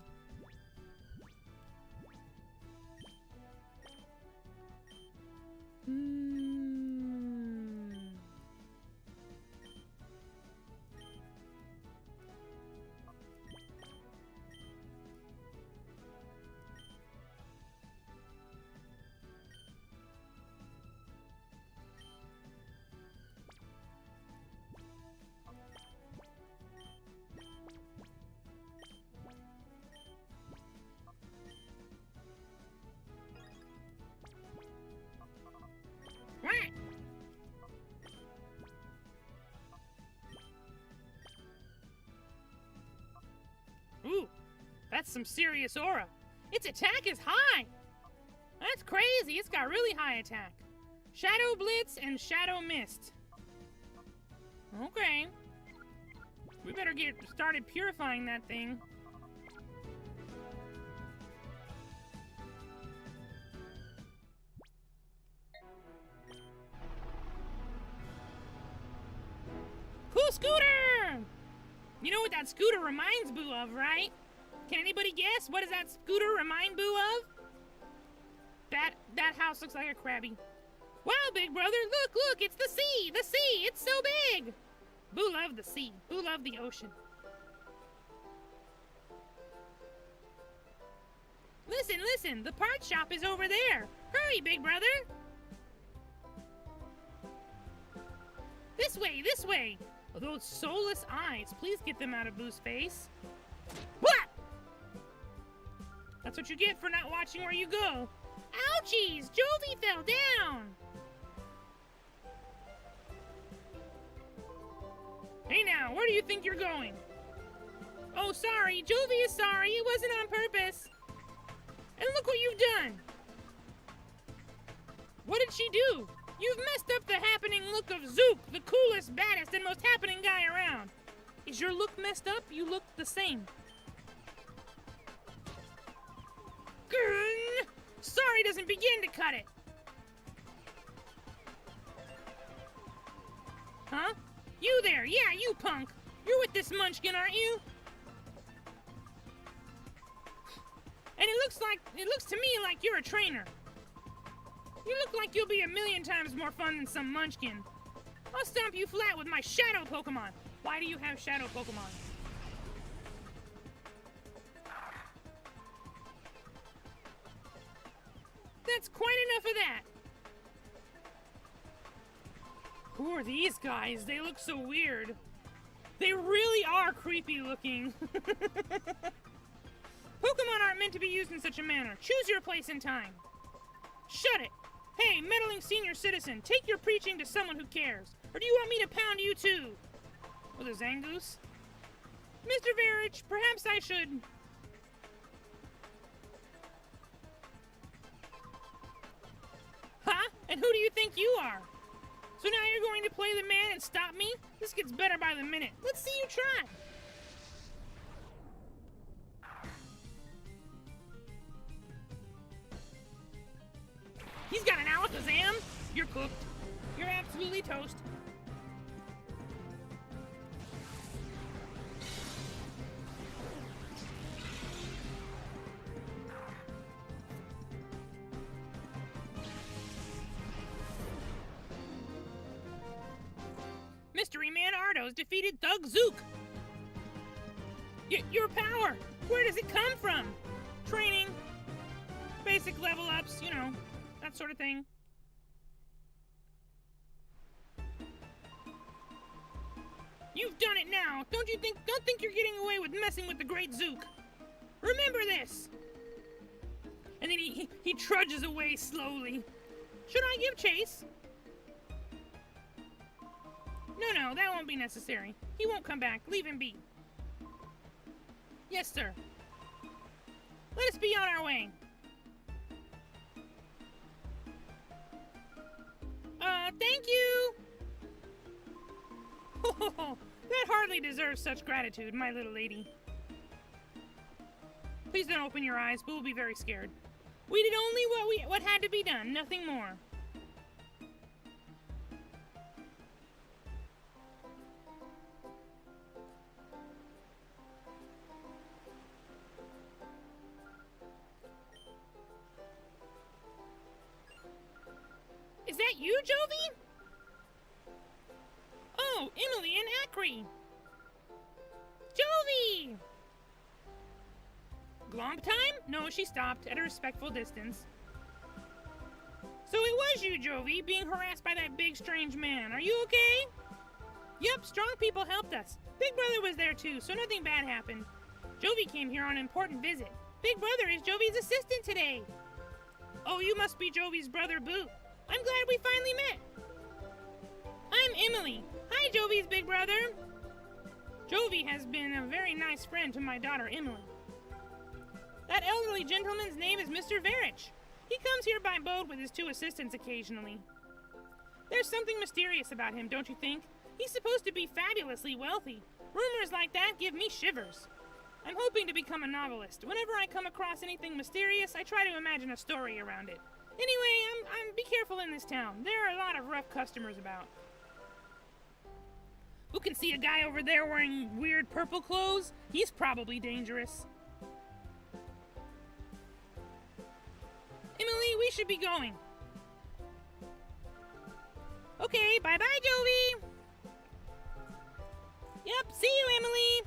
Ooh, that's some serious aura. Its attack is high. That's crazy. It's got really high attack. Shadow Blitz and Shadow Mist. Okay. We better get started purifying that thing. Cool scooter! You know what that scooter reminds Buu of, right? Can anybody guess? What does that scooter remind Buu of? That house looks like a Krabby. Wow, big brother, look, it's the sea! The sea! It's so big! Buu loved the sea. Buu loved the ocean. Listen, the part shop is over there. Hurry, big brother! This way! Those soulless eyes, please get them out of Buu's face. What? That's what you get for not watching where you go. Ouchies! Jovi fell down! Hey now, where do you think you're going? Oh, sorry, Jovi is sorry, it wasn't on purpose. And look what you've done! What did she do? You've messed up the happening look of Zook, the coolest, baddest, and most happening guy around. Is your look messed up? You look the same. Sorry doesn't begin to cut it. Huh? You there, yeah, you punk! You're with this munchkin, aren't you? And it looks to me like you're a trainer. You look like you'll be a million times more fun than some munchkin. I'll stomp you flat with my shadow Pokemon. Why do you have shadow Pokemon? That's quite enough of that. Who are these guys? They look so weird. They really are creepy looking. Pokemon aren't meant to be used in such a manner. Choose your place in time. Shut it. Hey, meddling senior citizen, take your preaching to someone who cares. Or do you want me to pound you too? With a Zangoose? Mr. Verich, perhaps I should... Huh? And who do you think you are? So now you're going to play the man and stop me? This gets better by the minute. Let's see you try. He's got an Alakazam. You're cooked. You're absolutely toast. Mystery Man Ardos defeated Thug Zook. Your power, where does it come from? Training, basic level ups, you know, that sort of thing. You've done it now. Don't think you're getting away with messing with the great Zook. Remember this. And then he trudges away slowly. Should I give chase? No, that won't be necessary. He won't come back. Leave him be. Yes, sir. Let us be on our way. Thank you! Oh, that hardly deserves such gratitude, my little lady. Please don't open your eyes. Boo will be very scared. We did only what had to be done, nothing more. Is that you, Jovi? Oh, Emily and Acri. Jovi! Glomp time? No, she stopped at a respectful distance. So it was you, Jovi, being harassed by that big strange man. Are you okay? Yep, strong people helped us. Big Brother was there too, so nothing bad happened. Jovi came here on an important visit. Big Brother is Jovi's assistant today. Oh, you must be Jovi's brother, Boo. I'm glad we finally met. I'm Emily. Hi, Jovi's big brother. Jovi has been a very nice friend to my daughter, Emily. That elderly gentleman's name is Mr. Verich. He comes here by boat with his two assistants occasionally. There's something mysterious about him, don't you think? He's supposed to be fabulously wealthy. Rumors like that give me shivers. I'm hoping to become a novelist. Whenever I come across anything mysterious, I try to imagine a story around it. Anyway, I'm be careful in this town. There are a lot of rough customers about. Who can see a guy over there wearing weird purple clothes? He's probably dangerous. Emily, we should be going. Okay, bye-bye, Jovi. Yep, see you, Emily.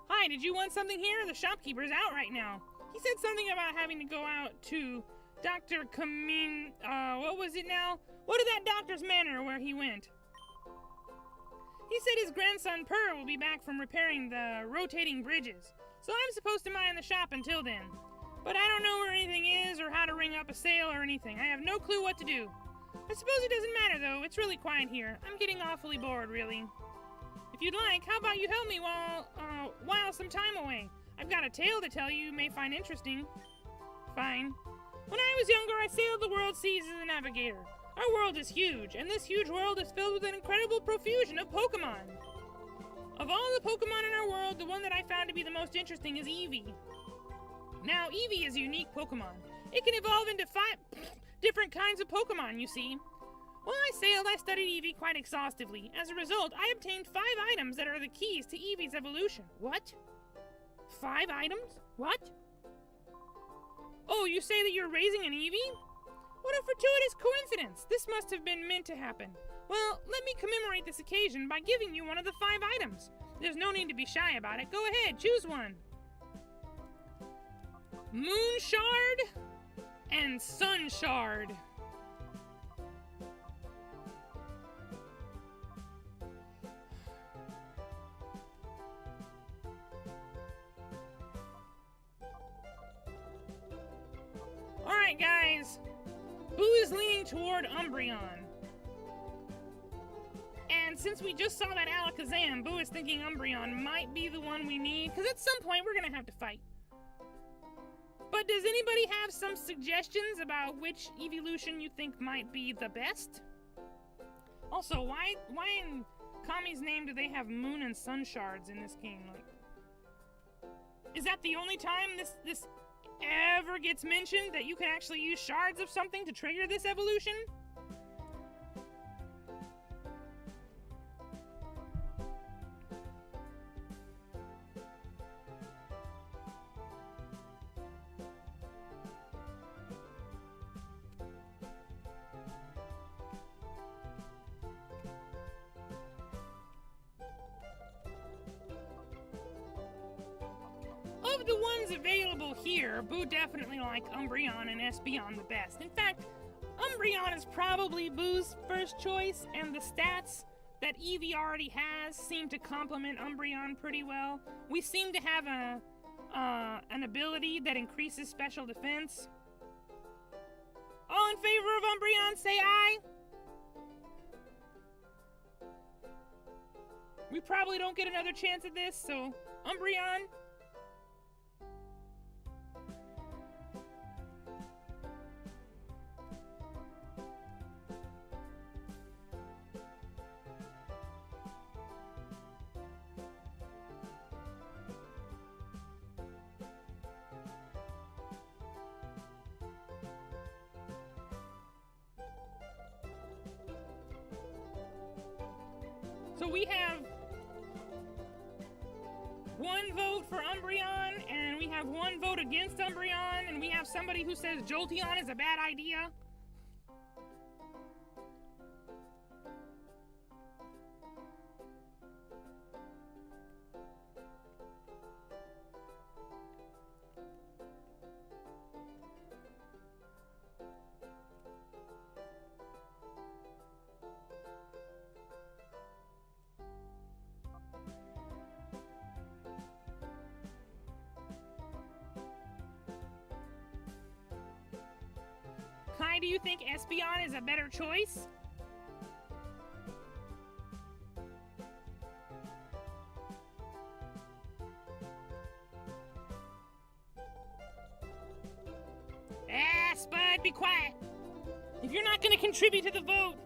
Hi, did you want something here? The shopkeeper's out right now. He said something about having to go out to Dr. what was it now? What is that doctor's manor where he went? He said his grandson Purr will be back from repairing the rotating bridges, so I'm supposed to mind the shop until then. But I don't know where anything is or how to ring up a sale or anything. I have no clue what to do. I suppose it doesn't matter though, it's really quiet here. I'm getting awfully bored, really. If you'd like, how about you help me while some time away? I've got a tale to tell you may find interesting. Fine. When I was younger, I sailed the world seas as a navigator. Our world is huge, and this huge world is filled with an incredible profusion of Pokemon. Of all the Pokemon in our world, the one that I found to be the most interesting is Eevee. Now, Eevee is a unique Pokemon. It can evolve into 5 different kinds of Pokemon, you see. While I sailed, I studied Eevee quite exhaustively. As a result, I obtained 5 items that are the keys to Eevee's evolution. What? 5 items? What? Oh, you say that you're raising an Eevee? What a fortuitous coincidence! This must have been meant to happen. Well, let me commemorate this occasion by giving you one of the 5 items. There's no need to be shy about it. Go ahead, choose one. Moon Shard and Sun Shard. Alright guys, Buu is leaning toward Umbreon. And since we just saw that Alakazam, Buu is thinking Umbreon might be the one we need, because at some point we're gonna have to fight. But does anybody have some suggestions about which evolution you think might be the best? Also, why in Kami's name do they have Moon and Sun Shards in this game? Like, is that the only time this ever gets mentioned, that you can actually use shards of something to trigger this evolution? Of the ones available here, Buu definitely like Umbreon and Espeon the best. In fact, Umbreon is probably Buu's first choice, and the stats that Eevee already has seem to complement Umbreon pretty well. We seem to have an ability that increases special defense. All in favor of Umbreon, say aye. We probably don't get another chance at this, so Umbreon. So we have 1 vote for Umbreon, and we have 1 vote against Umbreon, and we have somebody who says Jolteon is a bad idea. Kai, do you think Espeon is a better choice? Spud, be quiet. If you're not going to contribute to the vote.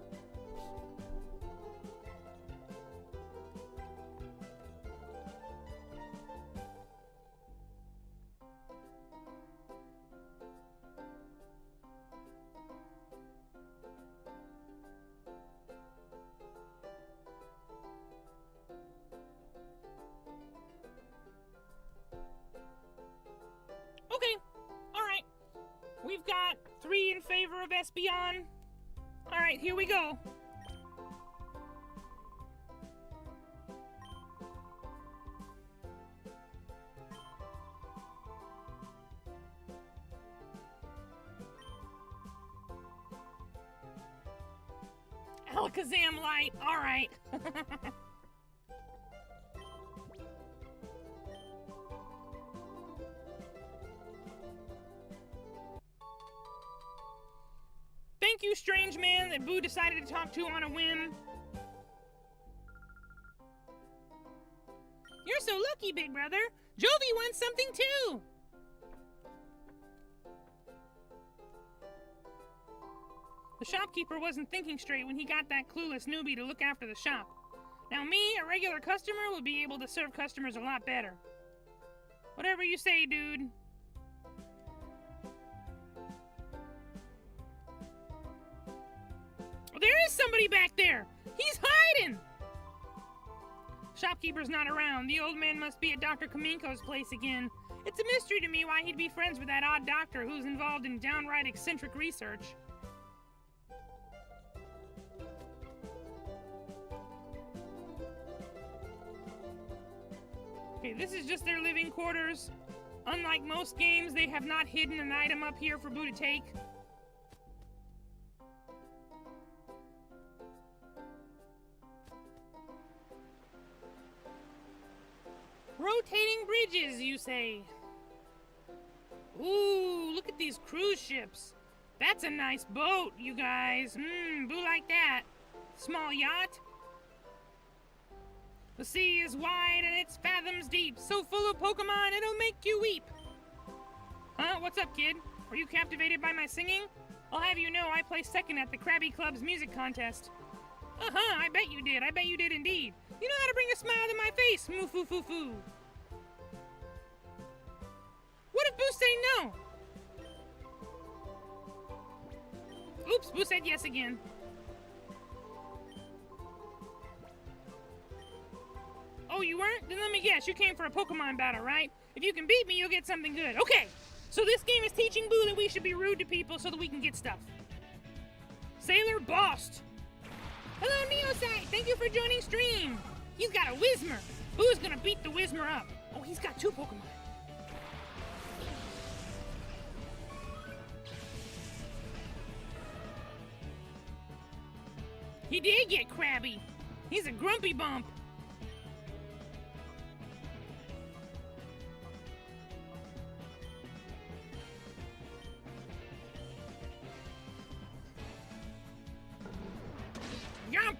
Okay, alright. We've got 3 in favor of Espeon. Alright, here we go. Alakazam Light, alright. Thank you, strange man that Buu decided to talk to on a whim. You're so lucky, big brother. Jovi won something too. The shopkeeper wasn't thinking straight when he got that clueless newbie to look after the shop. Now me, a regular customer, would be able to serve customers a lot better. Whatever you say, dude. Oh, there is somebody back there! He's hiding! Shopkeeper's not around. The old man must be at Dr. Kaminko's place again. It's a mystery to me why he'd be friends with that odd doctor who's involved in downright eccentric research. Okay, this is just their living quarters. Unlike most games, they have not hidden an item up here for Buu to take. Rotating bridges, you say? Ooh, look at these cruise ships. That's a nice boat, you guys. Boo like that. Small yacht. The sea is wide and it's fathoms deep, so full of Pokemon it'll make you weep. Huh? What's up, kid? Were you captivated by my singing? I'll have you know I placed second at the Krabby Club's music contest. Uh-huh, I bet you did. I bet you did indeed. You know how to bring a smile to my face, moo-foo-foo-foo. What if Boo say no? Oops, Boo said yes again. Oh, you weren't? Then let me guess, you came for a Pokemon battle, right? If you can beat me, you'll get something good. Okay, so this game is teaching Boo that we should be rude to people so that we can get stuff. Sailor Bost. Hello, Neosite. Thank you for joining stream. He's got a Whismur. Boo's gonna beat the Whismur up. Oh, he's got 2 Pokemon. He did get crabby. He's a grumpy bump. Yump!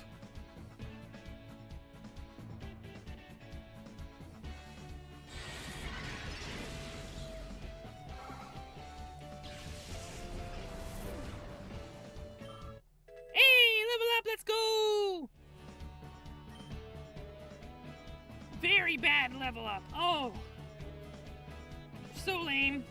Hey, level up, let's go! Very bad level up. Oh. So lame.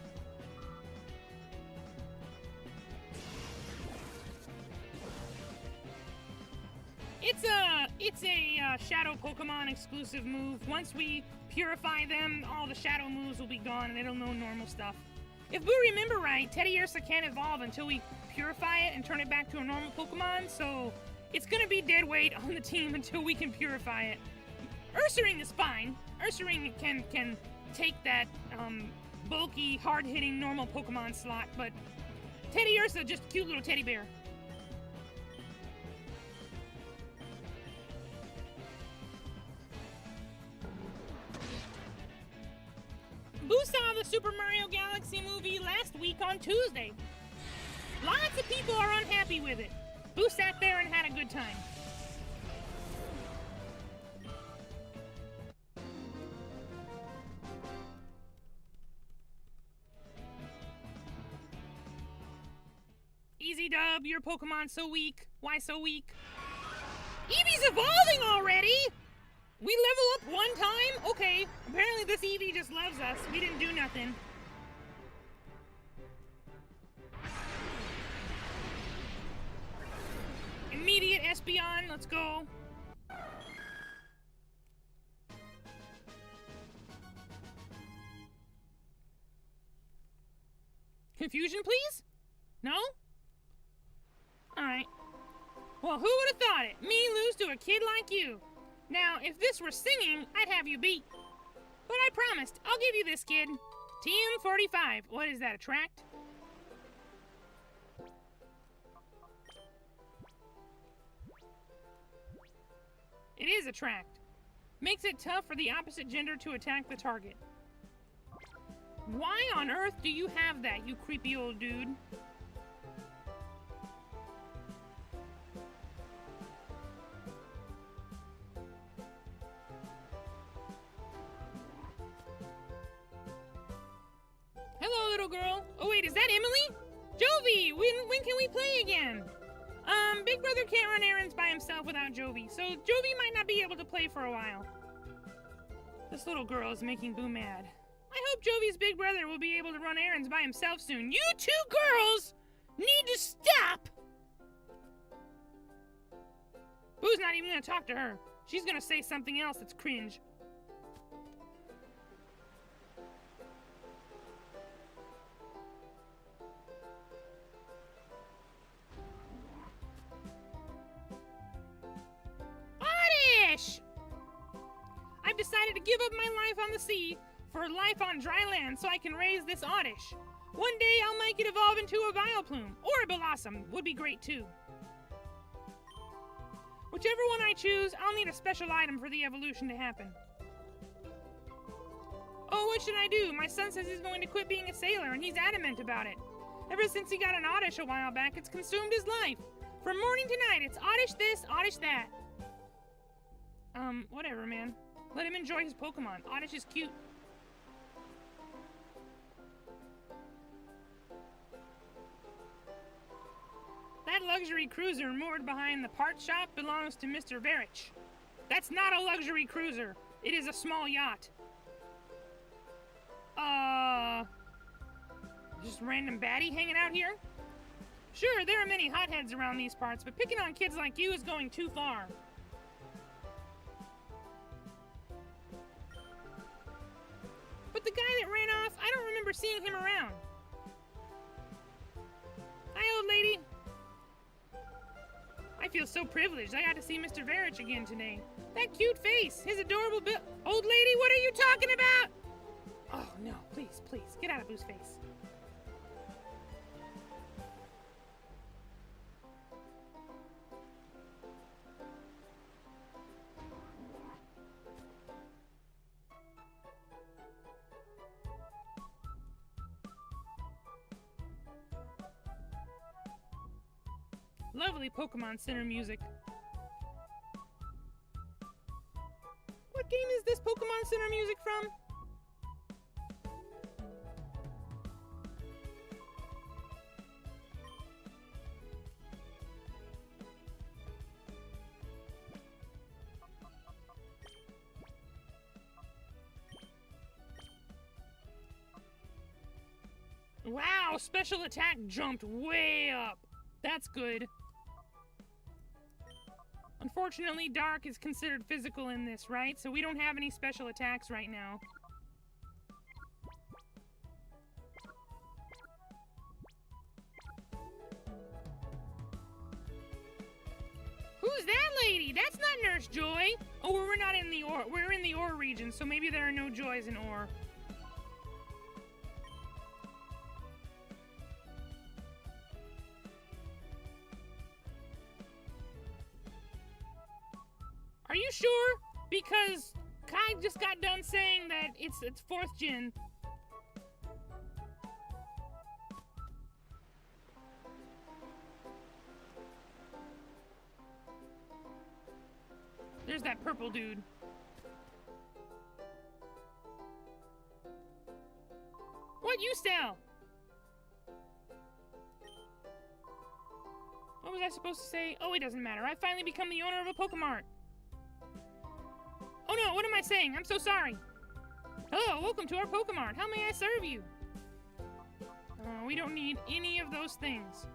It's a Shadow Pokemon exclusive move. Once we purify them, all the Shadow moves will be gone and it'll know normal stuff. If Boo remember right, Teddiursa can't evolve until we purify it and turn it back to a normal Pokemon, so it's gonna be dead weight on the team until we can purify it. Ursaring is fine. Ursaring can take that bulky, hard-hitting normal Pokemon slot, but Teddiursa, just a cute little teddy bear. Boo saw the Super Mario Galaxy movie last week on Tuesday. Lots of people are unhappy with it. Boo sat there and had a good time. Easy dub, your Pokemon's so weak. Why so weak? Eevee's evolving already! We level up one time? Okay, apparently this Eevee just loves us. We didn't do nothing. Immediate Espeon, let's go. Confusion, please? No? Alright. Well, who would have thought it? Me lose to a kid like you. Now, if this were singing, I'd have you beat. But I promised, I'll give you this, kid. TM45. What is that, a tract? It is a tract. Makes it tough for the opposite gender to attack the target. Why on earth do you have that, you creepy old dude? Hello, little girl. Oh wait, is that Emily? Jovi, when can we play again? big brother can't run errands by himself without Jovi, so Jovi might not be able to play for a while. This little girl is making Buu mad. I hope Jovi's big brother will be able to run errands by himself soon. You two girls need to stop! Buu's not even gonna talk to her. She's gonna say something else that's cringe. Oddish! I've decided to give up my life on the sea for life on dry land so I can raise this Oddish. One day I'll make it evolve into a Vileplume, or a Blossom would be great too. Whichever one I choose, I'll need a special item for the evolution to happen. Oh, what should I do? My son says he's going to quit being a sailor, and he's adamant about it. Ever since he got an Oddish a while back, it's consumed his life. From morning to night, it's Oddish this, Oddish that. Whatever, man. Let him enjoy his Pokemon. Oddish is cute. That luxury cruiser moored behind the parts shop belongs to Mr. Verich. That's not a luxury cruiser. It is a small yacht. Just random baddie hanging out here? Sure, there are many hotheads around these parts, but picking on kids like you is going too far. But the guy that ran off, I don't remember seeing him around. Hi, old lady. I feel so privileged. I got to see Mr. Verich again today. That cute face, his adorable Old lady, what are you talking about? Oh, no, please, please, get out of Buu's face. Lovely Pokemon Center music. What game is this Pokemon Center music from? Wow, special attack jumped way up. That's good. Unfortunately, Dark is considered physical in this, right? So we don't have any special attacks right now. Who's that lady? That's not Nurse Joy. Oh, we're not in the Ore. We're in the Ore region, so maybe there are no Joys in Ore. Are you sure? Because Kai just got done saying that it's 4th gen. There's that purple dude. What you sell? What was I supposed to say? Oh, it doesn't matter. I finally become the owner of a Pokemart. Oh no, what am I saying? I'm so sorry. Hello, welcome to our Pokemart. How may I serve you? We don't need any of those things.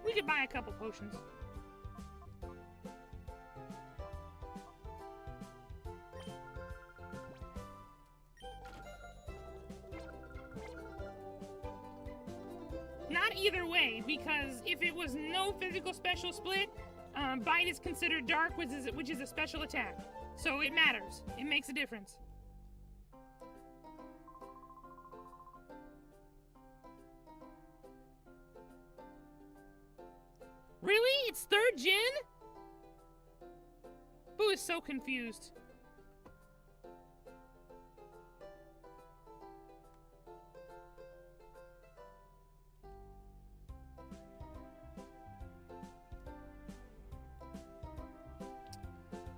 We could buy a couple potions. Not either way, because if it was no physical special split, Bite is considered dark, which is a special attack. So it matters. It makes a difference. Really? It's 3rd gen? Buu is so confused.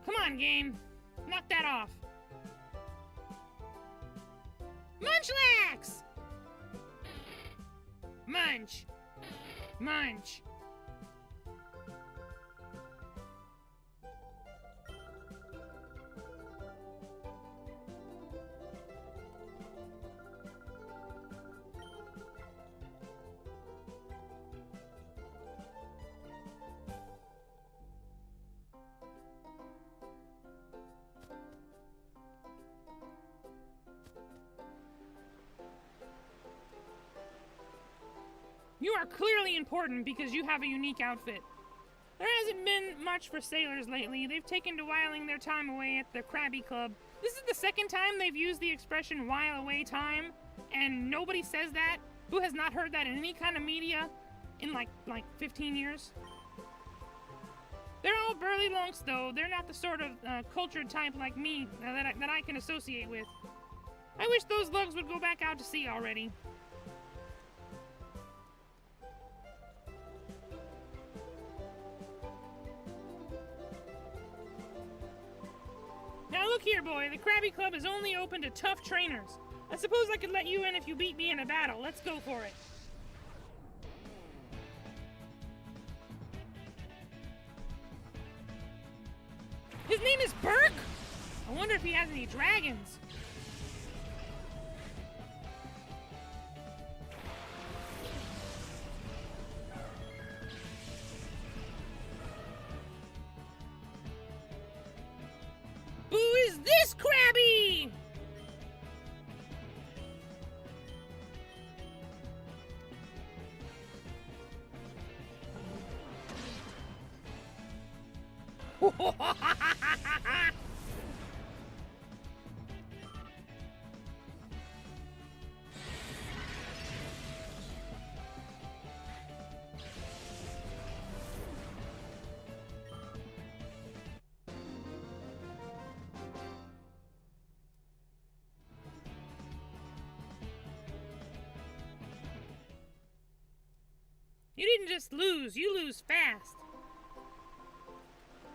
Come on, game. Knock that off. Munchlax! Munch. Munch. You are clearly important because you have a unique outfit. There hasn't been much for sailors lately. They've taken to whiling their time away at the Krabby Club. This is the second time they've used the expression while away time, and nobody says that. Who has not heard that in any kind of media in like 15 years? They're all burly lunks, though. They're not the sort of cultured type like me that I can associate with. I wish those lugs would go back out to sea already. Now look here, boy. The Krabby Club is only open to tough trainers. I suppose I could let you in if you beat me in a battle. Let's go for it. His name is Burke? I wonder if he has any dragons. Who is this Krabby? You didn't just lose, you lose fast.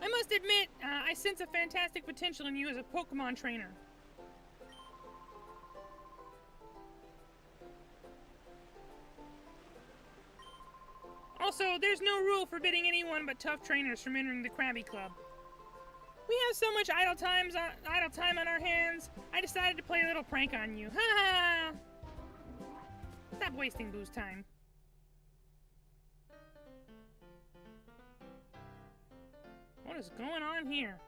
I must admit, I sense a fantastic potential in you as a Pokemon trainer. Also, there's no rule forbidding anyone but tough trainers from entering the Krabby Club. We have so much idle time on our hands, I decided to play a little prank on you. Ha ha! Stop wasting Buu's time. What is going on here?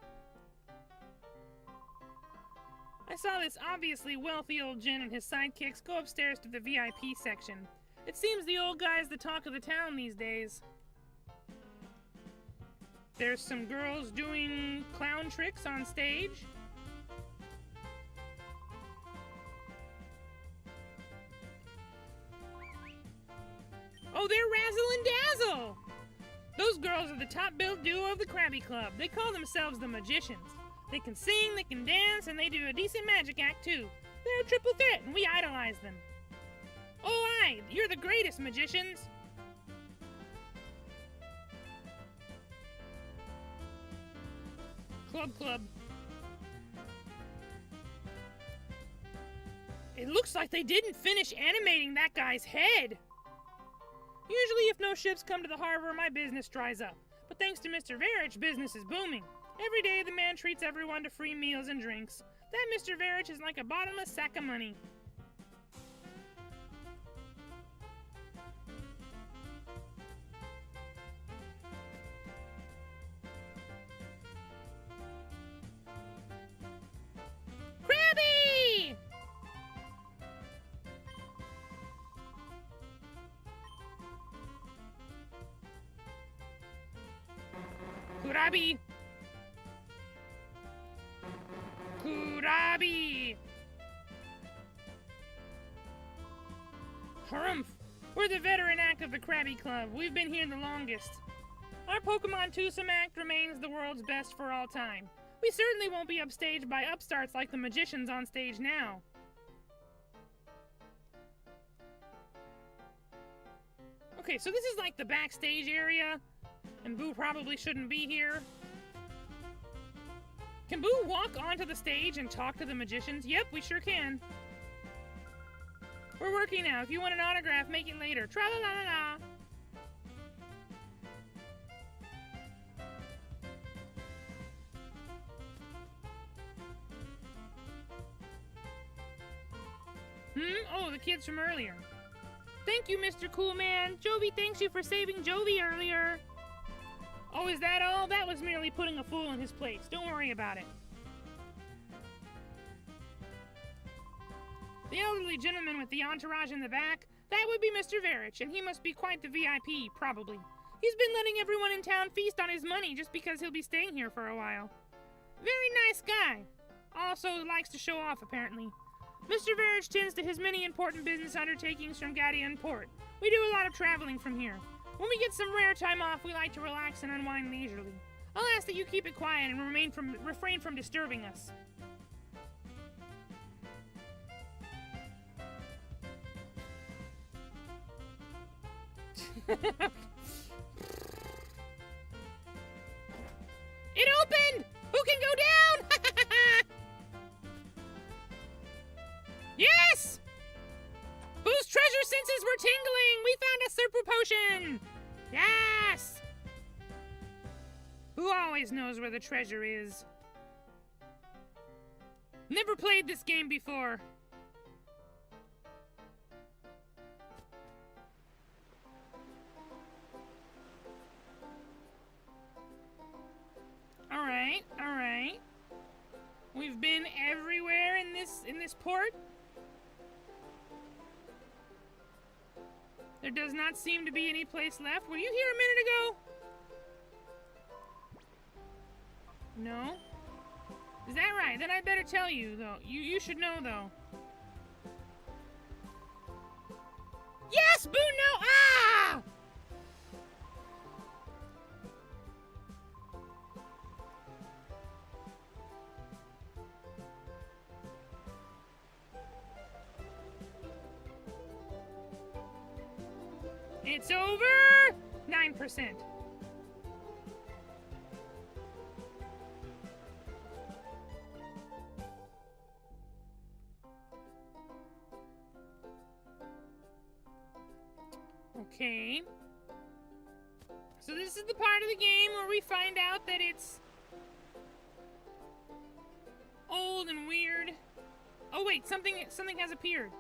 I saw this obviously wealthy old gent and his sidekicks go upstairs to the VIP section. It seems the old guy's the talk of the town these days. There's some girls doing clown tricks on stage. Oh, they're Razzle and Dazzle! Those girls are the top-billed duo of the Krabby Club. They call themselves the Magicians. They can sing, they can dance, and they do a decent magic act, too. They're a triple threat, and we idolize them. Oh, aye, you're the greatest, Magicians! Club. It looks like they didn't finish animating that guy's head! Usually if no ships come to the harbor, my business dries up. But thanks to Mr. Verich, business is booming. Every day the man treats everyone to free meals and drinks. That Mr. Verich is like a bottomless sack of money. Krabby! Kurabi! Kurabi! Harumph! We're the veteran act of the Krabby Club. We've been here the longest. Our Pokemon twosome act remains the world's best for all time. We certainly won't be upstaged by upstarts like the Magicians on stage now. Okay, so this is like the backstage area, and Buu probably shouldn't be here. Can Buu walk onto the stage and talk to the Magicians? Yep, we sure can. We're working now. If you want an autograph, make it later. Tra-la-la-la-la! Oh, the kids from earlier. Thank you, Mr. Coolman. Jovi thanks you for saving Jovi earlier. Oh, is that all? That was merely putting a fool in his place. Don't worry about it. The elderly gentleman with the entourage in the back, That would be Mr. Verich, and he must be quite the VIP, probably. He's been letting everyone in town feast on his money just because he'll be staying here for a while. Very nice guy. Also likes to show off, apparently. Mr. Verich tends to his many important business undertakings from Deviant Port. We do a lot of traveling from here. When we get some rare time off, we like to relax and unwind leisurely. I'll ask that you keep it quiet and refrain from disturbing us. It opened! Who can go down? Yes! Buu's treasure senses were tingling! We found a super potion! Yes! Buu always knows where the treasure is. Never played this game before. Alright. We've been everywhere in this port. There does not seem to be any place left. Were you here a minute ago? No? Is that right? Then I better tell you, though. You should know, though. Yes, Buu, no! Ah! It's over! 9%. Okay. So this is the part of the game where we find out that it's old and weird. Oh wait, something has appeared.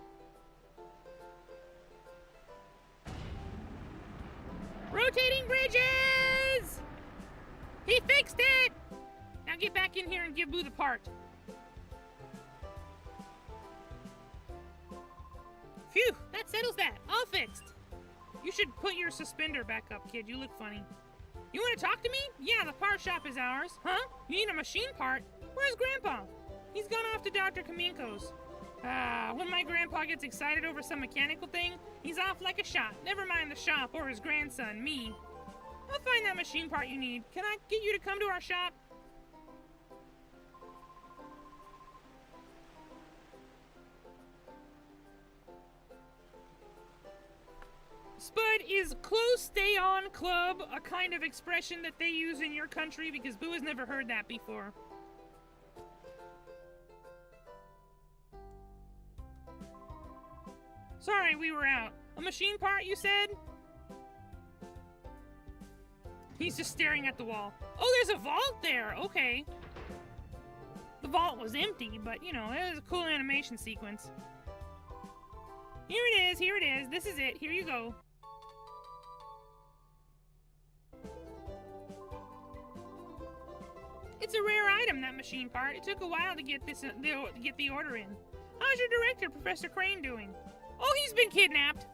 Rotating bridges! He fixed it! Now get back in here and give Buu the part. Phew, that settles that. All fixed. You should put your suspender back up, kid. You look funny. You want to talk to me? Yeah, the part shop is ours. Huh? You need a machine part? Where's Grandpa? He's gone off to Dr. Kaminko's. When my grandpa gets excited over some mechanical thing, he's off like a shot. Never mind the shop or his grandson, me. I'll find that machine part you need. Can I get you to come to our shop? Spud, is close stay on club a kind of expression that they use in your country? Because Buu has never heard that before. Sorry, we were out. A machine part, you said? He's just staring at the wall. Oh, there's a vault there! Okay. The vault was empty, but, you know, it was a cool animation sequence. Here it is, here it is. This is it. Here you go. It's a rare item, that machine part. It took a while to get the order in. How's your director, Professor Crane, doing? Oh, he's been kidnapped!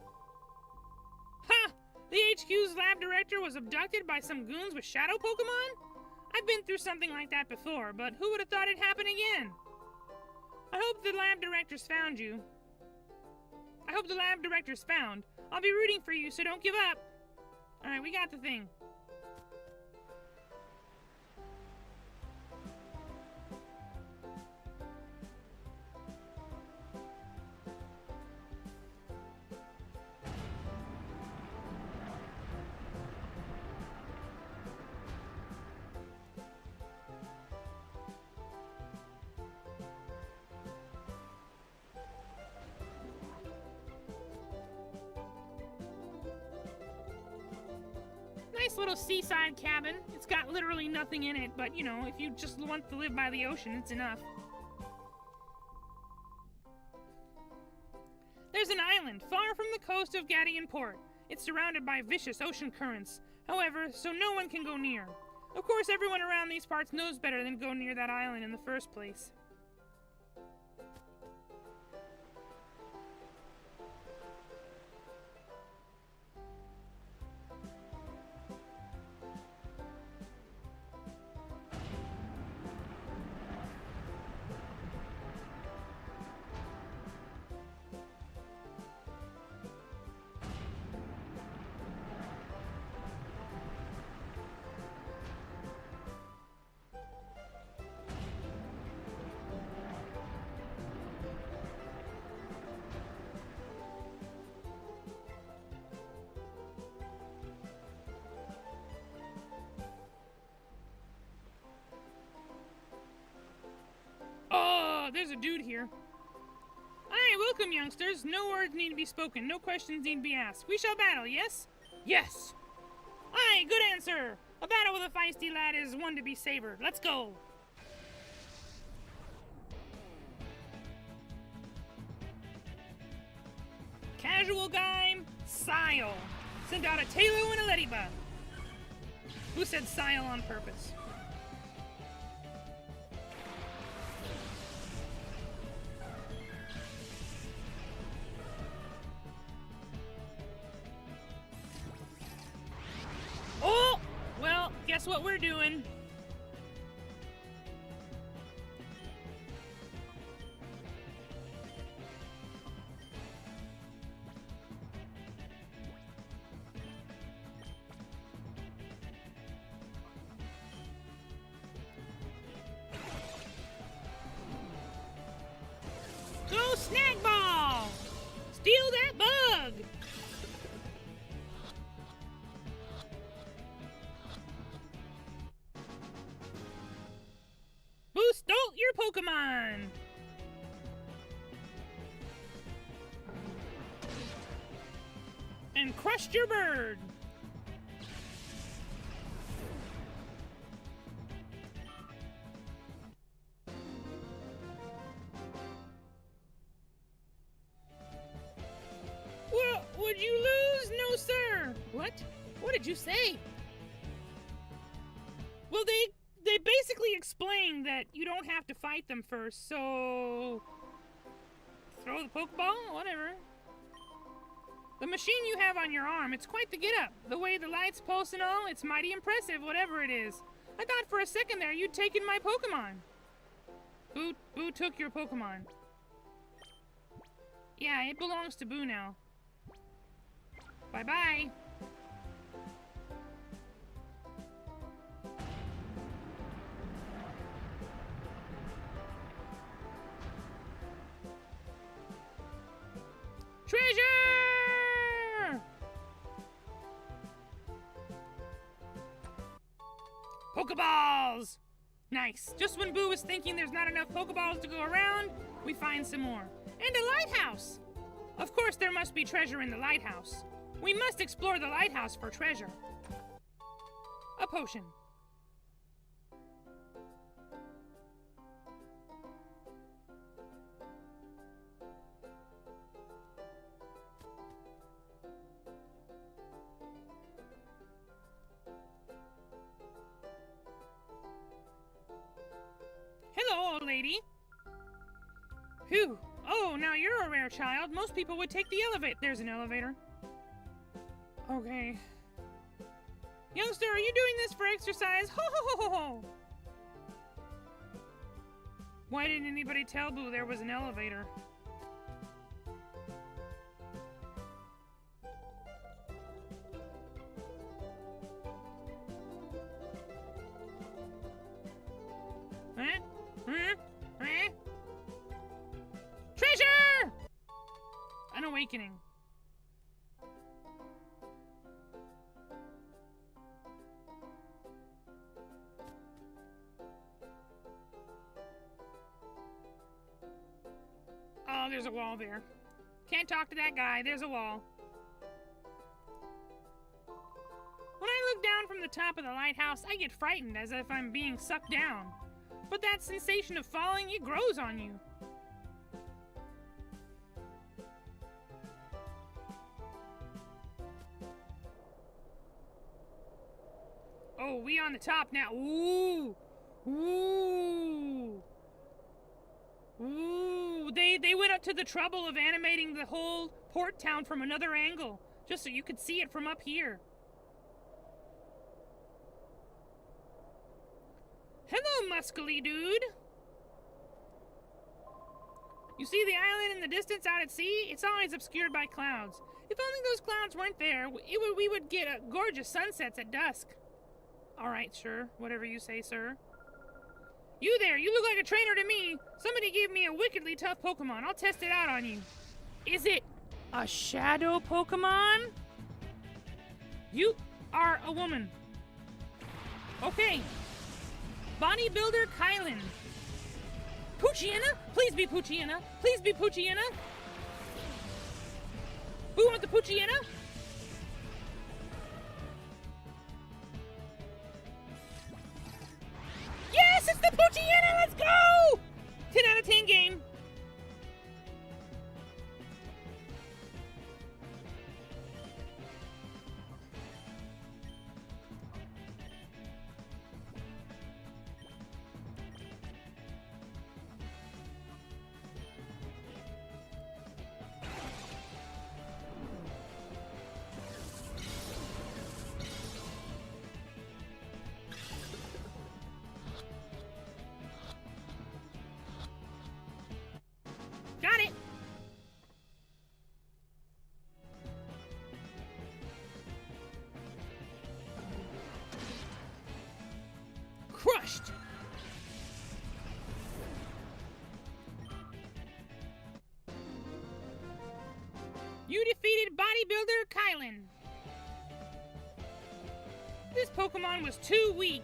Ha! The HQ's lab director was abducted by some goons with shadow Pokemon? I've been through something like that before, but who would have thought it'd happen again? I hope the lab director's found you. I'll be rooting for you, so don't give up. Alright, we got the thing. Nice little seaside cabin. It's got literally nothing in it, but you know, if you just want to live by the ocean, it's enough. There's an island far from the coast of Deviant Port. It's surrounded by vicious ocean currents, however, so no one can go near. Of course, everyone around these parts knows better than to go near that island in the first place. there's a dude here. Aye, welcome, youngsters. No words need to be spoken. No questions need to be asked. We shall battle, yes? Yes! Aye, good answer! A battle with a feisty lad is one to be savored. Let's go! Casual guy, Sile. Sent out a Tailo and a Ladybug. Who said Sile on purpose? Oh! Well, guess what we're doing? Go snack ball! Steal that bug! Buu stole your Pokemon! And crushed your bird! Would you lose? No, sir. What? What did you say? Well, they basically explained that you don't have to fight them first, so throw the Pokeball, whatever. The machine you have on your arm, it's quite the get-up. The way the lights pulse and all, it's mighty impressive, whatever it is. I thought for a second there you'd taken my Pokemon. Buu took your Pokemon. Yeah, it belongs to Buu now. Bye-bye. Treasure! Pokeballs! Nice. Just when Buu was thinking there's not enough Pokeballs to go around, we find some more. And a lighthouse! Of course there must be treasure in the lighthouse. We must explore the lighthouse for treasure. A potion. Hello, old lady. Phew. Oh, now you're a rare child. Most people would take the elevator. There's an elevator. Okay. Youngster, are you doing this for exercise? Ho ho ho ho ho! Why didn't anybody tell Buu there was an elevator? Treasure! An awakening. Oh, there's a wall there. Can't talk to that guy. There's a wall. When I look down from the top of the lighthouse, I get frightened as if I'm being sucked down. But that sensation of falling, it grows on you. Oh, we on the top now. Ooh! Ooh! Ooh! They went up to the trouble of animating the whole port town from another angle, just so you could see it from up here. Hello, muscly dude! You see the island in the distance out at sea? It's always obscured by clouds. If only those clouds weren't there, we would get gorgeous sunsets at dusk. Alright, sure. Whatever you say, sir. You there! You look like a trainer to me! Somebody gave me a wickedly tough Pokemon. I'll test it out on you. Is it a shadow Pokemon? You are a woman. Okay. Bodybuilder Kylan. Poochyena? Please be Poochyena. Please be Poochyena. Boo want the Poochyena? Yes, it's the Poochyena! Let's go! 10 out of 10 game. Got it! Crushed! You defeated bodybuilder Kylan. This Pokemon was too weak.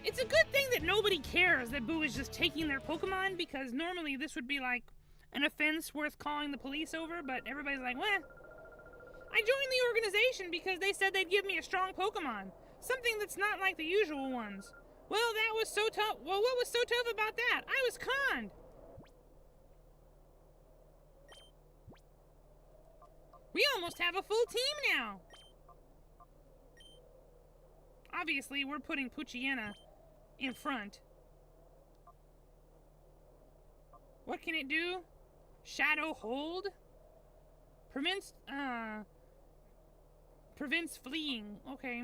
It's a good thing that nobody cares that Buu is just taking their Pokemon, because normally this would be like an offense worth calling the police over, but everybody's like, well, I joined the organization because they said they'd give me a strong Pokemon. Something that's not like the usual ones. Well, that was so tough. Well, what was so tough about that? I was conned. We almost have a full team now. Obviously, we're putting Poochyena in front. What can it do? Shadow Hold? Prevents fleeing. Okay.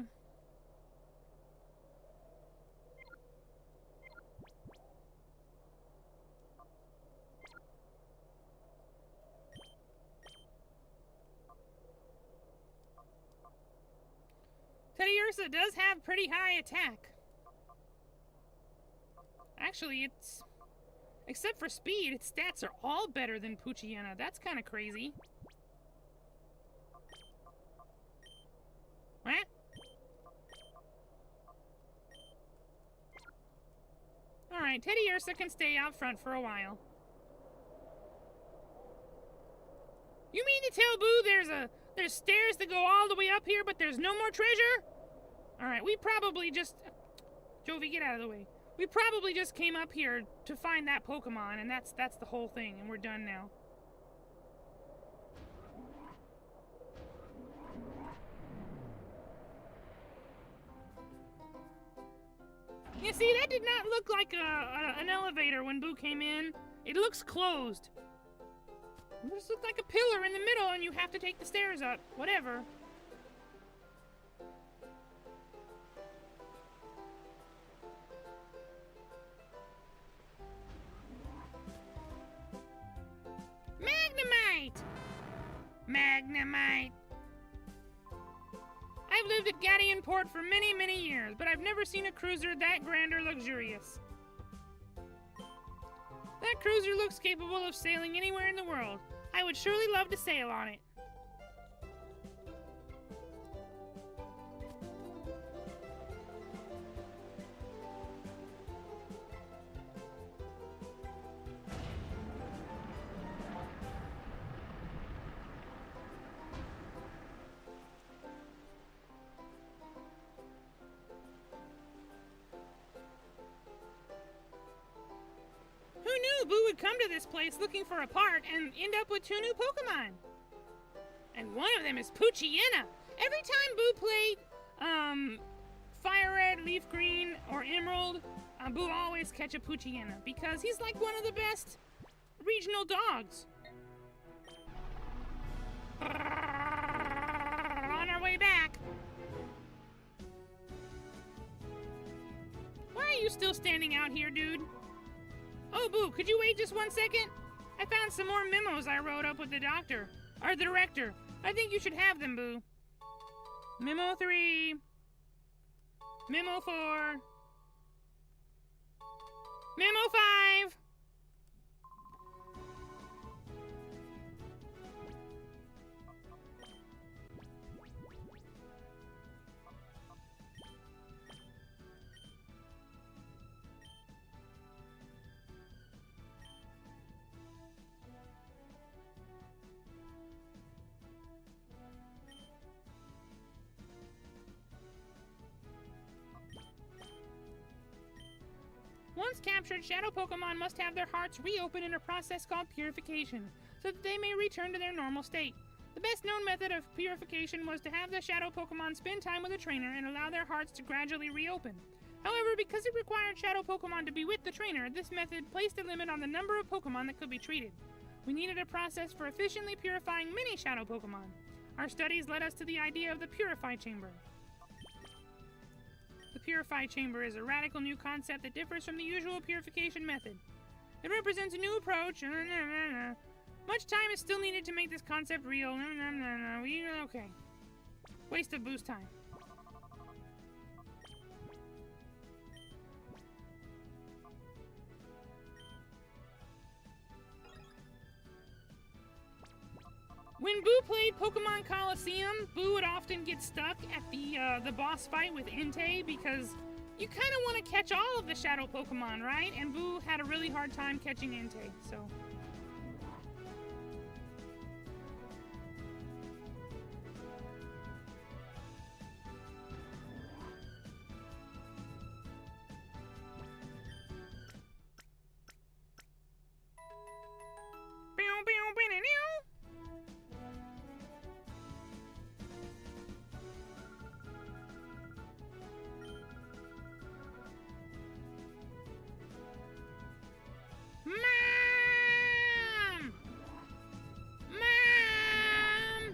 Teddiursa does have pretty high attack. Actually, it's... except for speed, its stats are all better than Poochyena. That's kind of crazy. What? Alright, Teddiursa can stay out front for a while. You mean to tell Buu there's stairs that go all the way up here, but there's no more treasure? Alright, we probably just... Jovi, get out of the way. We probably just came up here to find that Pokemon, and that's the whole thing, and we're done now. You see, that did not look like an elevator when Buu came in. It looks closed. It just looked like a pillar in the middle, and you have to take the stairs up. Whatever. Magnemite! Magnemite! I've lived at Gadian Port for many, many years, but I've never seen a cruiser that grand or luxurious. That cruiser looks capable of sailing anywhere in the world. I would surely love to sail on it. Buu would come to this place looking for a part and end up with 2 new Pokemon. And one of them is Poochyena. Every time Buu played Fire Red, Leaf Green, or Emerald, Buu always catch a Poochyena because he's like one of the best regional dogs. On our way back. Why are you still standing out here, dude? Oh, Buu, could you wait just 1 second? I found some more memos I wrote up with the doctor, or the director. I think you should have them, Buu. Memo 3. Memo 4. Memo 5. Once captured, shadow Pokemon must have their hearts reopened in a process called purification, so that they may return to their normal state. The best known method of purification was to have the shadow Pokemon spend time with a trainer and allow their hearts to gradually reopen. However, because it required shadow Pokemon to be with the trainer, this method placed a limit on the number of Pokemon that could be treated. We needed a process for efficiently purifying many shadow Pokemon. Our studies led us to the idea of the Purify Chamber. The Purify Chamber is a radical new concept that differs from the usual purification method. It represents a new approach. Much time is still needed to make this concept real. Okay. Waste of Buu's time. When Buu played Pokemon Coliseum, Buu would often get stuck at the boss fight with Entei because you kind of want to catch all of the shadow Pokemon, right? And Buu had a really hard time catching Entei, so... Mom! Mom!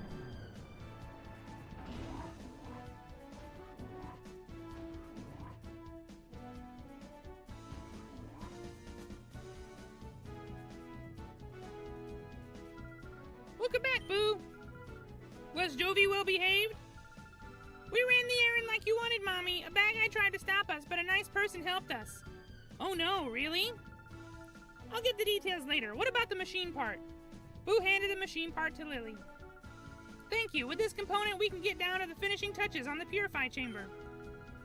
Welcome back, Buu. Was Jovi well behaved? We ran the errand like you wanted, Mommy. A bad guy tried to stop us, but a nice person helped us. Oh no, really? I'll get the details later. What about the machine part? Buu handed the machine part to Lily. Thank you. With this component, we can get down to the finishing touches on the Purify Chamber.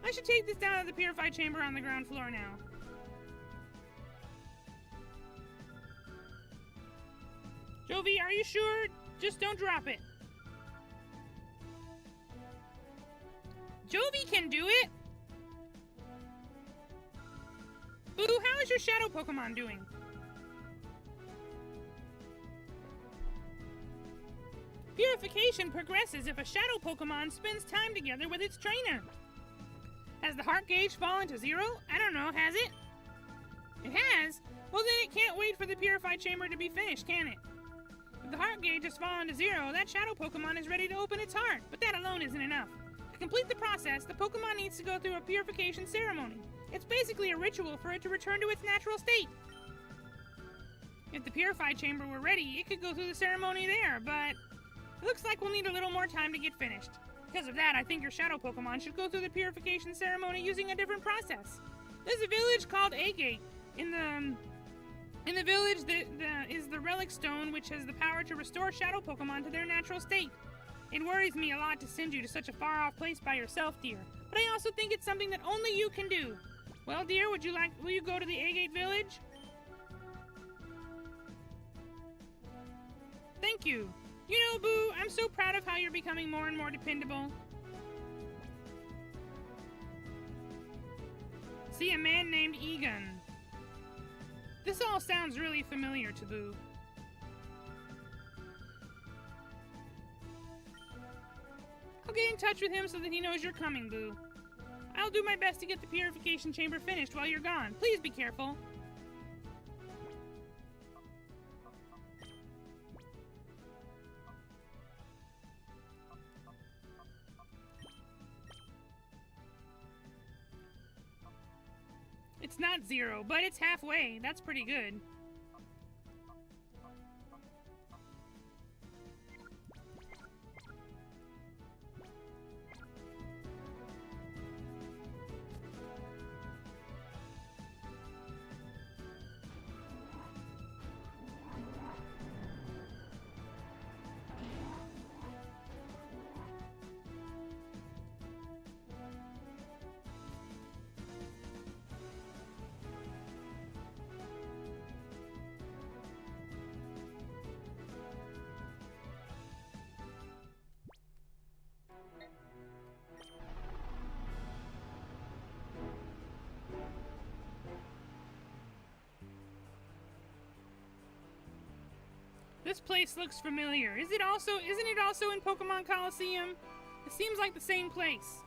I should take this down to the Purify Chamber on the ground floor now. Jovi, are you sure? Just don't drop it. Jovi can do it! Buu, how is your shadow Pokemon doing? Purification progresses if a shadow Pokemon spends time together with its trainer. Has the heart gauge fallen to 0? I don't know, has it? It has? Well then it can't wait for the Purify Chamber to be finished, can it? If the heart gauge has fallen to 0, that shadow Pokemon is ready to open its heart, but that alone isn't enough. To complete the process, the Pokemon needs to go through a purification ceremony. It's basically a ritual for it to return to its natural state. If the Purify Chamber were ready, it could go through the ceremony there, but it looks like we'll need a little more time to get finished. Because of that, I think your shadow Pokemon should go through the purification ceremony using a different process. There's a village called Agate. In the village is the Relic Stone, which has the power to restore shadow Pokemon to their natural state. It worries me a lot to send you to such a far-off place by yourself, dear. But I also think it's something that only you can do. Well, dear, will you go to the Agate village? Thank you. You know, Buu, I'm so proud of how you're becoming more and more dependable. See a man named Egon. This all sounds really familiar to Buu. I'll get in touch with him so that he knows you're coming, Buu. I'll do my best to get the purification chamber finished while you're gone. Please be careful. It's not 0, but it's halfway. That's pretty good. This place looks familiar. Isn't it also in Pokemon Coliseum? It seems like the same place.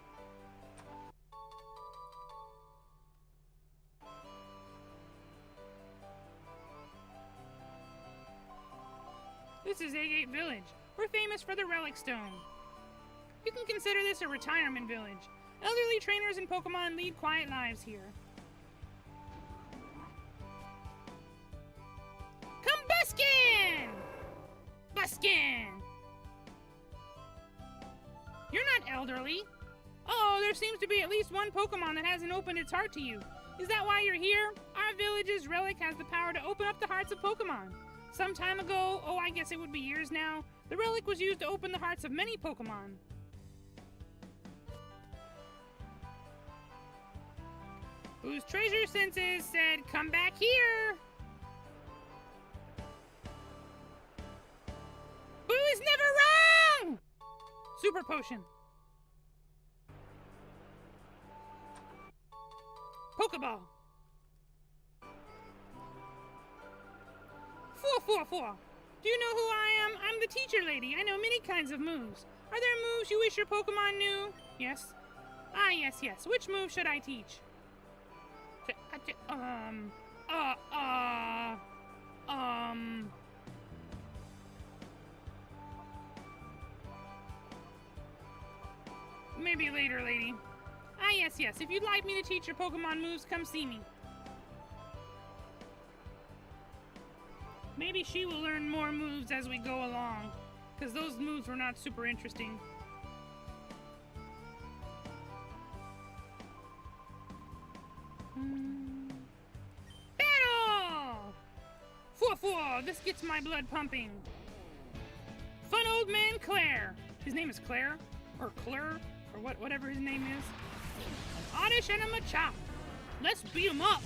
This is Agate Village. We're famous for the Relic Stone. You can consider this a retirement village. Elderly trainers and Pokemon lead quiet lives here. Come buskin'! Buskin'! You're not elderly. Oh, there seems to be at least one Pokemon that hasn't opened its heart to you. Is that why you're here? Our village's relic has the power to open up the hearts of Pokemon. Some time ago, oh, I guess it would be years now, the relic was used to open the hearts of many Pokemon. Buu's treasure senses said, come back here! Buu is never wrong! Super potion. Pokeball. 444. Do you know who I am? I'm the teacher lady. I know many kinds of moves. Are there moves you wish your Pokemon knew? Yes. Ah, yes, yes. Which move should I teach? Maybe later, lady. Ah, yes, yes. If you'd like me to teach your Pokemon moves, come see me. Maybe she will learn more moves as we go along, because those moves were not super interesting. Battle! 4-4, this gets my blood pumping. Fun old man Claire. His name is Claire, or Claire, or whatever his name is. Oddish and a Machop. Let's beat him up.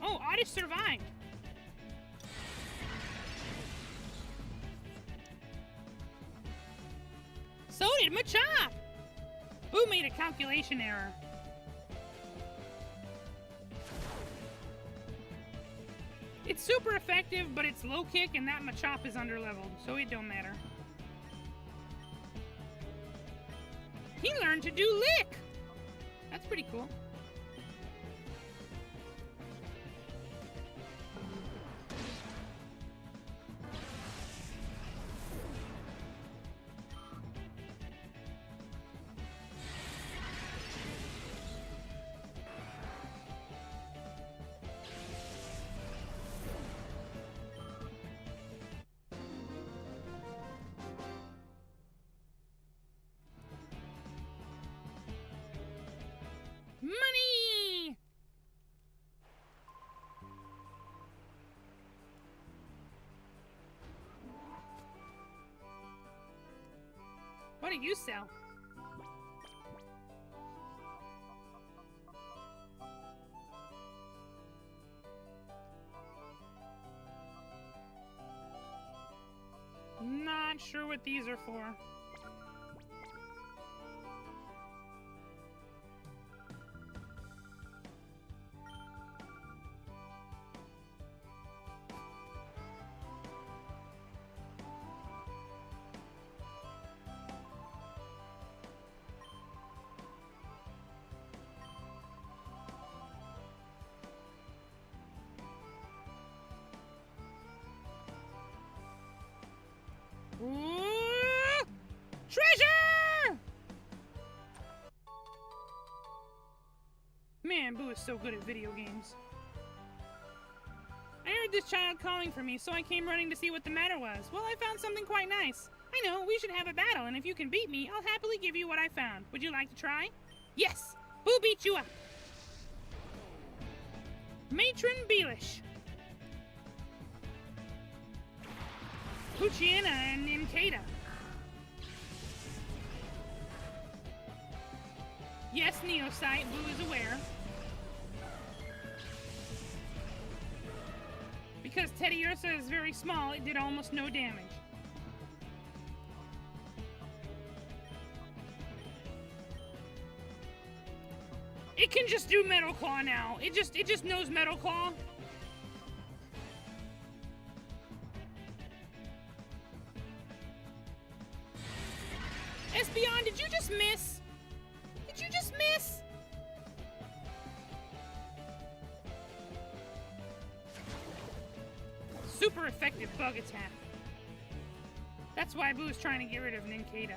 Oh, Oddish survived. So did Machop! Buu made a calculation error. It's super effective, but it's low kick and that Machop is underleveled, so it don't matter. He learned to do Lick! That's pretty cool. Money! What do you sell? Not sure what these are for. Ooh, treasure! Man, Buu is so good at video games. I heard this child calling for me, so I came running to see what the matter was. Well, I found something quite nice. I know, we should have a battle, and if you can beat me, I'll happily give you what I found. Would you like to try? Yes! Buu beat you up! Matron Beelish. Puchiana and Imkata. Yes, Neopsite, Buu is aware. Because Teddiursa is very small, it did almost no damage. It can just do Metal Claw now. It just knows Metal Claw. Espeon, did you just miss? Did you just miss? Super effective bug attack. That's why Buu is trying to get rid of Nincada.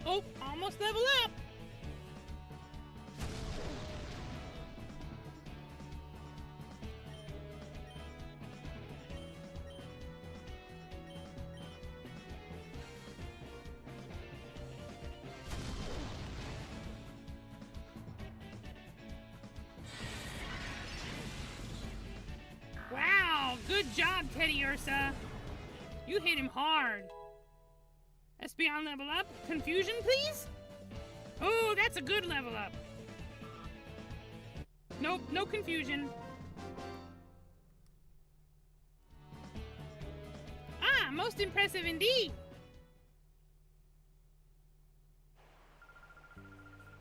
Oh, almost level up. Wow, good job, Teddiursa. You hit him hard. Espeon level up. Confusion, please? Oh, that's a good level up. Nope, no confusion. Ah, most impressive indeed.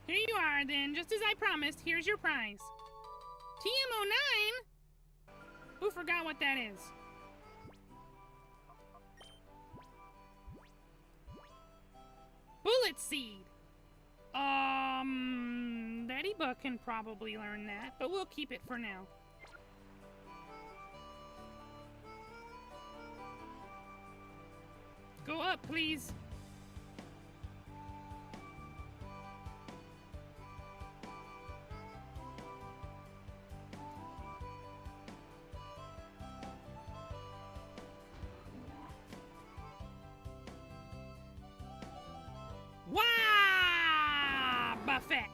Here you are, then. Just as I promised, here's your prize. TM09? Who forgot what that is? Bullet Seed! Ladybug can probably learn that, but we'll keep it for now. Go up, please. Wow! Buffet!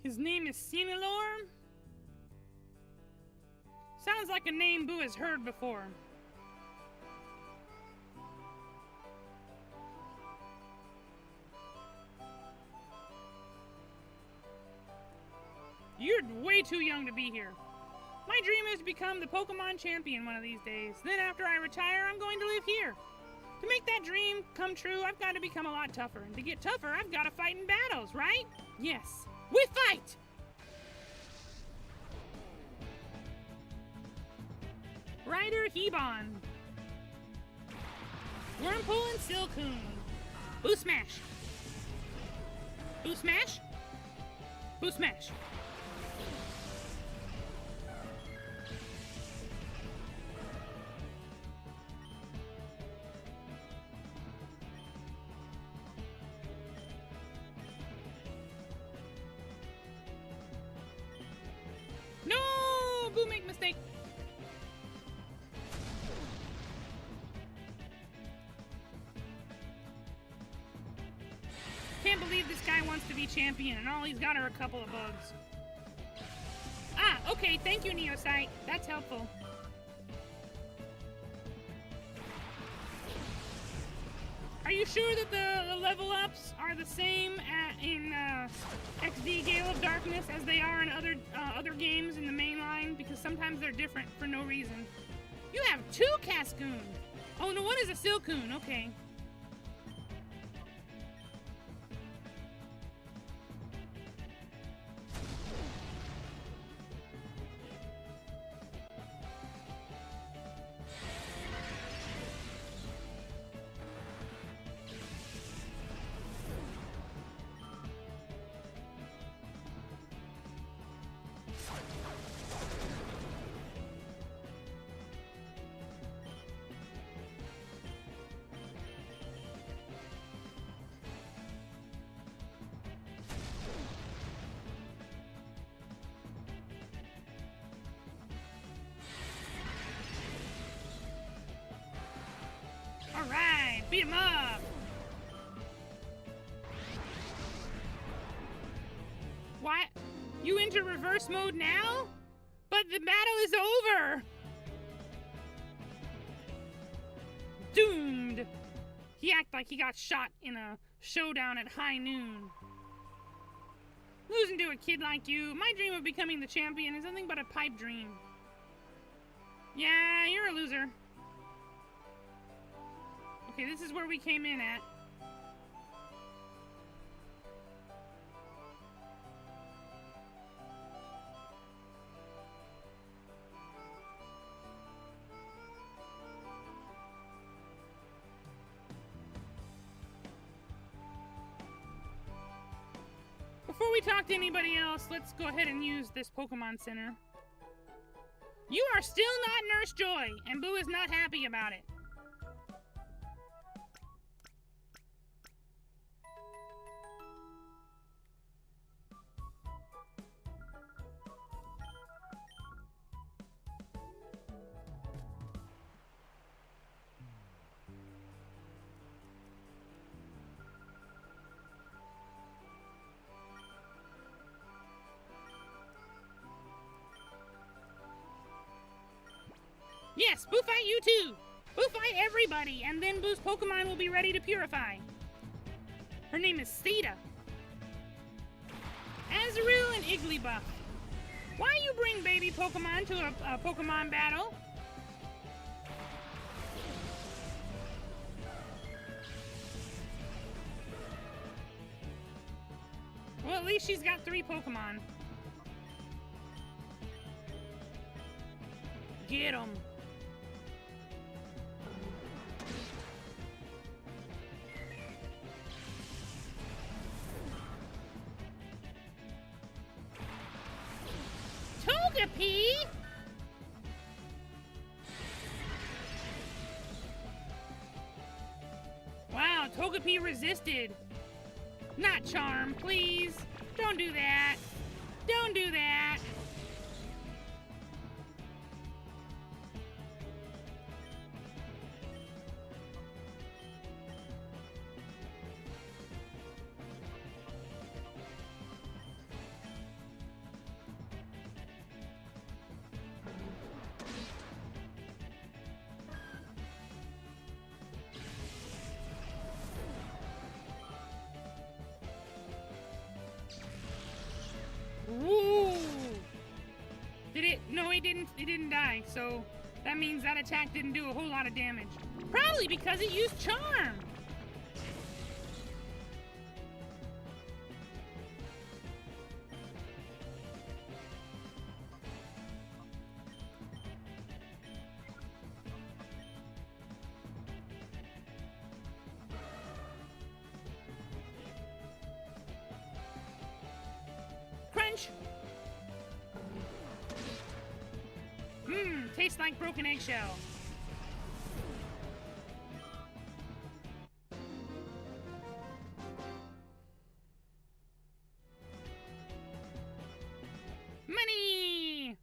His name is Sinilor? Sounds like a name Buu has heard before. You're way too young to be here. My dream is to become the Pokemon champion one of these days. Then after I retire, I'm going to live here. To make that dream come true, I've got to become a lot tougher. And to get tougher, I've got to fight in battles, right? Yes. We fight! Ryder Hebon. Wurmple and Silcoon. Buu Smash. Buu Smash? Buu Smash. No! Buu make mistake. Can't believe this guy wants to be champion and all he's got are a couple of bugs. Ah, okay, thank you, Neopsite. That's helpful. Are you sure that the level ups are the same in XD Gale of Darkness as they are in other games in the main line? Because sometimes they're different for no reason. You have 2 Cascoon. Oh no, one is a Silcoon. Okay. beat him up. What? You enter reverse mode now? But the battle is over! Doomed! He acted like he got shot in a showdown at high noon. Losing to a kid like you, my dream of becoming the champion is nothing but a pipe dream. Yeah, you're a loser. Okay, this is where we came in at. Before we talk to anybody else, let's go ahead and use this Pokemon Center. You are still not Nurse Joy, and Buu is not happy about it. Yes, Buu fight you too! Buu fight everybody, and then Buu's Pokemon will be ready to purify. Her name is Sita. Azurill and Igglybuff. Why you bring baby Pokemon to a Pokemon battle? Well, at least she's got 3 Pokemon. Get 'em. Togepi? Wow, Togepi resisted. Not Charm, please. Don't do that. Don't do that. Woo! Did it? No, it didn't. It didn't die. So that means that attack didn't do a whole lot of damage. Probably because it used Charm. Crunch! Mmm, tastes like broken eggshell. Money!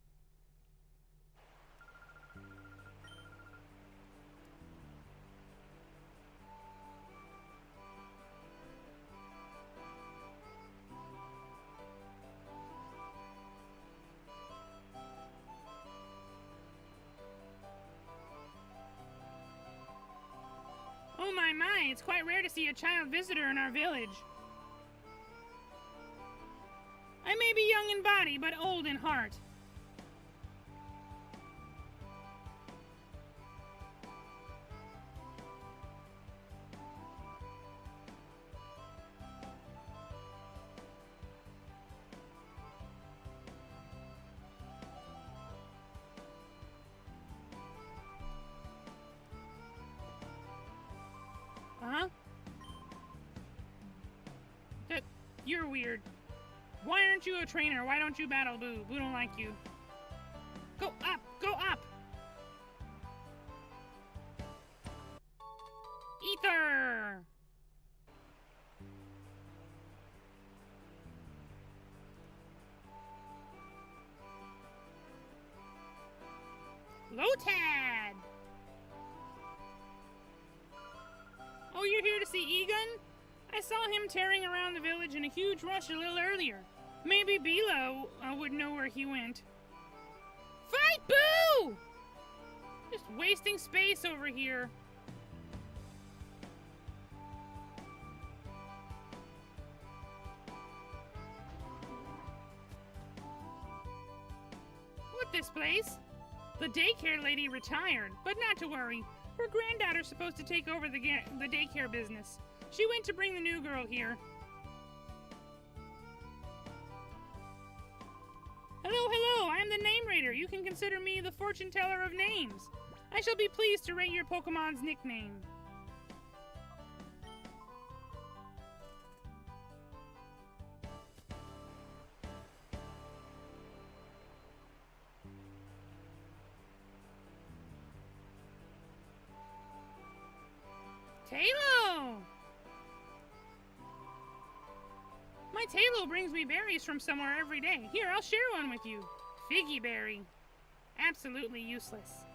Oh my, it's quite rare to see a child visitor in our village. I may be young in body, but old in heart. Uh-huh. You're weird. Why aren't you a trainer? Why don't you battle Buu? Buu don't like you. Go up! Go up! Ether! Lotad! I saw him tearing around the village in a huge rush a little earlier. Maybe Bila would know where he went. Fight Buu! Just wasting space over here. What this place? The daycare lady retired, but not to worry. Her granddaughter's supposed to take over the daycare business. She went to bring the new girl here. Hello, hello, I am the Name Rater. You can consider me the fortune teller of names. I shall be pleased to rate your Pokemon's nickname. Talo! My Talo brings me berries from somewhere every day. Here, I'll share one with you. Figgy berry. Absolutely useless.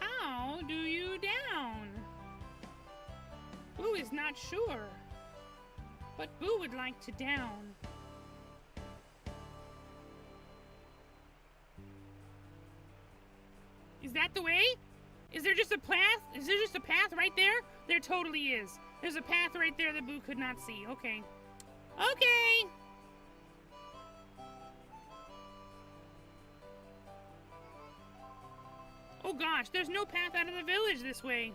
How do you down? Buu is not sure, but Buu would like to down. Is that the way? Is there just a path? Is there just a path right there? There totally is. There's a path right there that Buu could not see. Okay. Okay! Oh gosh, there's no path out of the village this way.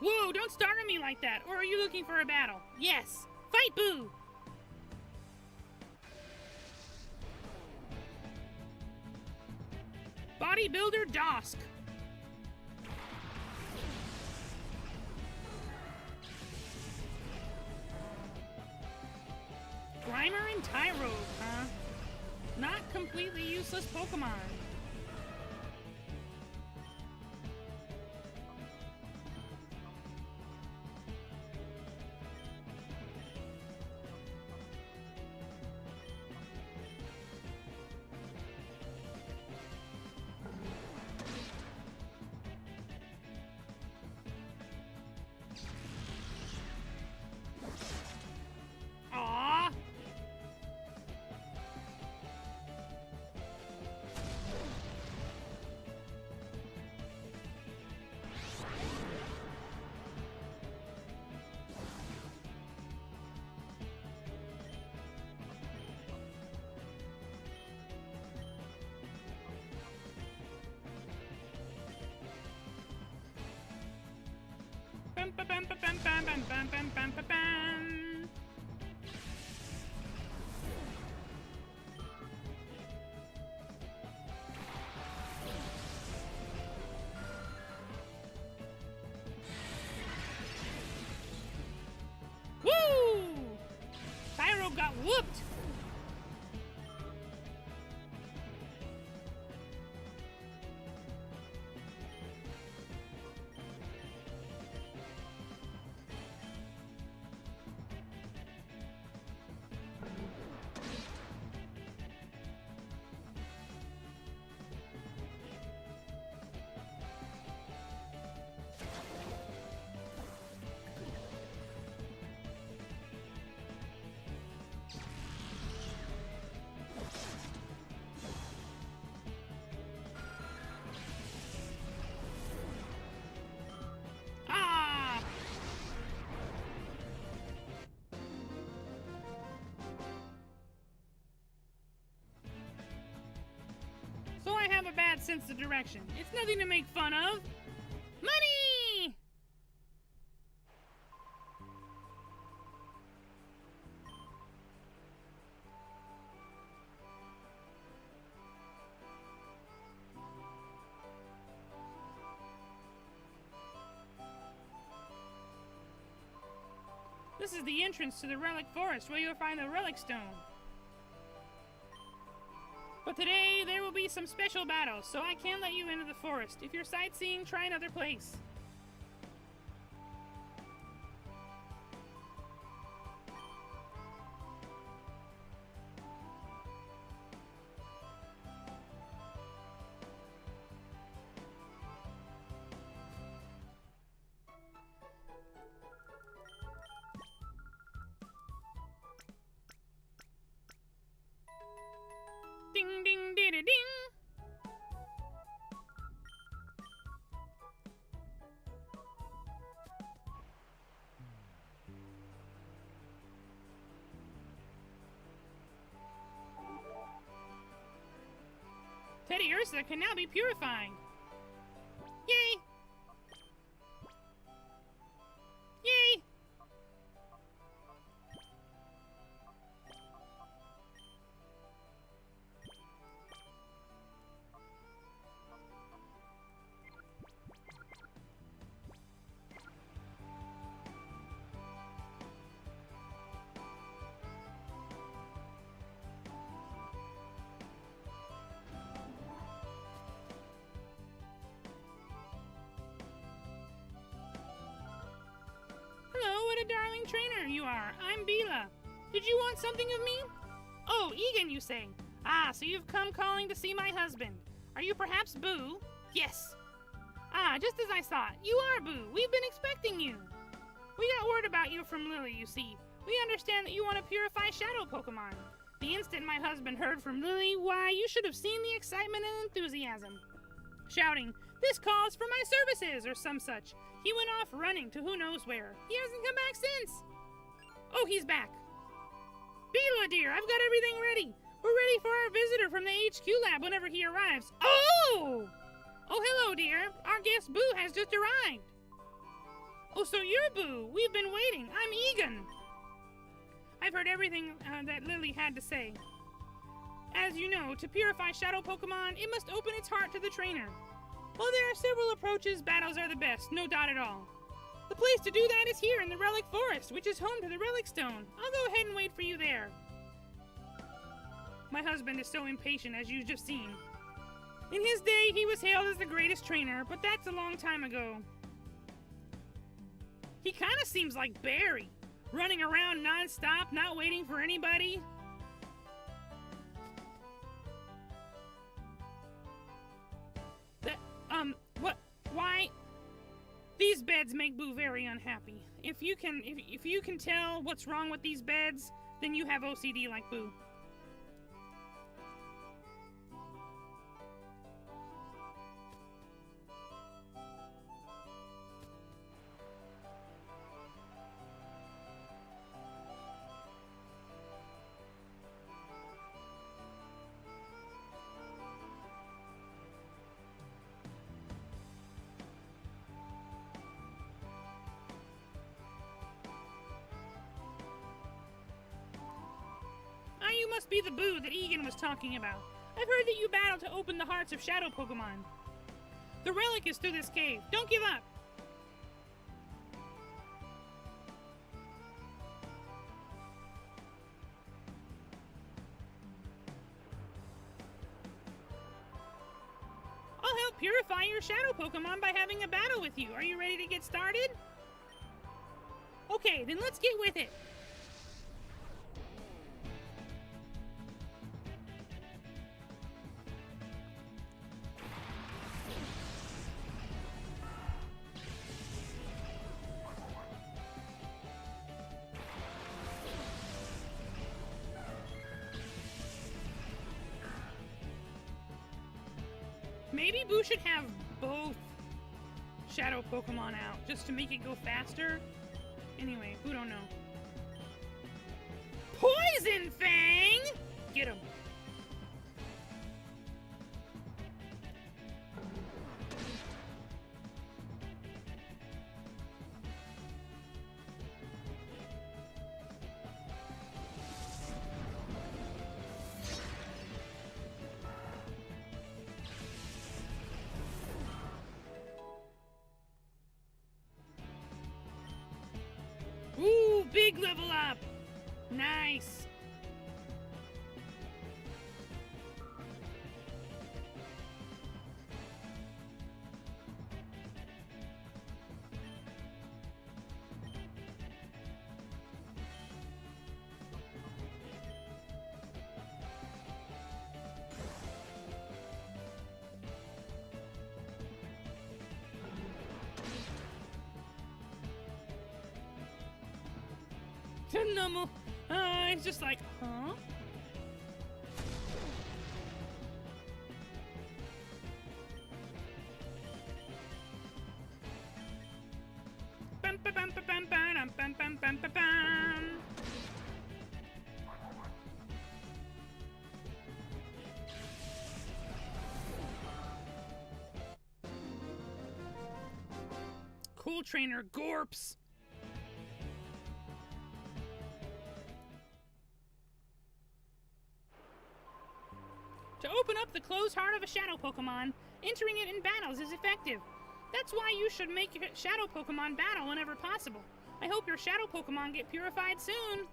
Whoa, don't start on me like that. Or are you looking for a battle? Yes. Fight Buu! Bodybuilder Dosk. Grimer and Tyrogue, huh? Not completely useless Pokemon. Woo! Tyro got whooped. So I have a bad sense of direction. It's nothing to make fun of. Money! This is the entrance to the Relic Forest where you'll find the Relic Stone. But today, there will be some special battles, so I can't let you into the forest. If you're sightseeing, try another place. Ding ding ding ding. Teddy Ursa can now be purified. Yay! Yay! Hello, what a darling trainer you are. I'm Bila. Did you want something of me? Oh, Egan, you say. Ah, so you've come calling to see my husband. Are you perhaps Buu? Yes. Ah, just as I thought. You are Buu. We've been expecting you. We got word about you from Lily, you see. We understand that you want to purify shadow Pokemon. The instant my husband heard from Lily, why, you should have seen the excitement and enthusiasm. Shouting, "This calls for my services," or some such. He went off running to who knows where. He hasn't come back since. Oh, he's back. Bila, dear, I've got everything ready. We're ready for our visitor from the HQ lab whenever he arrives. Oh! Oh, hello, dear. Our guest Buu has just arrived. Oh, so you're Buu. We've been waiting. I'm Egan. I've heard everything that Lily had to say. As you know, to purify shadow Pokemon, it must open its heart to the trainer. While there are several approaches, battles are the best, no doubt at all. The place to do that is here in the Relic Forest, which is home to the Relic Stone. I'll go ahead and wait for you there. My husband is so impatient, as you've just seen. In his day, he was hailed as the greatest trainer, but that's a long time ago. He kind of seems like Barry, running around non-stop, not waiting for anybody. What? Why? These beds make Buu very unhappy. If you can tell what's wrong with these beds, then you have OCD like Buu. You must be the Buu that Egan was talking about. I've heard that you battle to open the hearts of shadow Pokemon. The relic is through this cave. Don't give up. I'll help purify your shadow Pokemon by having a battle with you. Are you ready to get started? Okay, then let's get with it. Maybe Buu should have both shadow Pokemon out just to make it go faster. Anyway, Buu don't know. Poison Fang! Get him. Ooh, big level up! Nice! Normal. It's just like, huh? Bum ba bum ba bum bum bum bum bum bum bum. Cool trainer Gorps. To open up the closed heart of a shadow Pokemon, entering it in battles is effective. That's why you should make your shadow Pokemon battle whenever possible. I hope your shadow Pokemon get purified soon.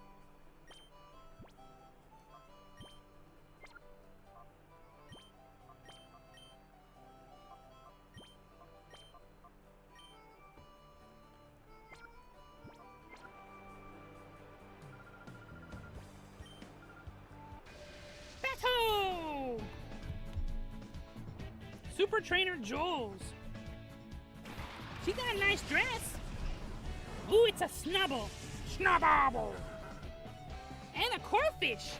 Battle! Super Trainer Joel's. She got a nice dress. Ooh, it's a Snubble. Snubble! And a Corphish.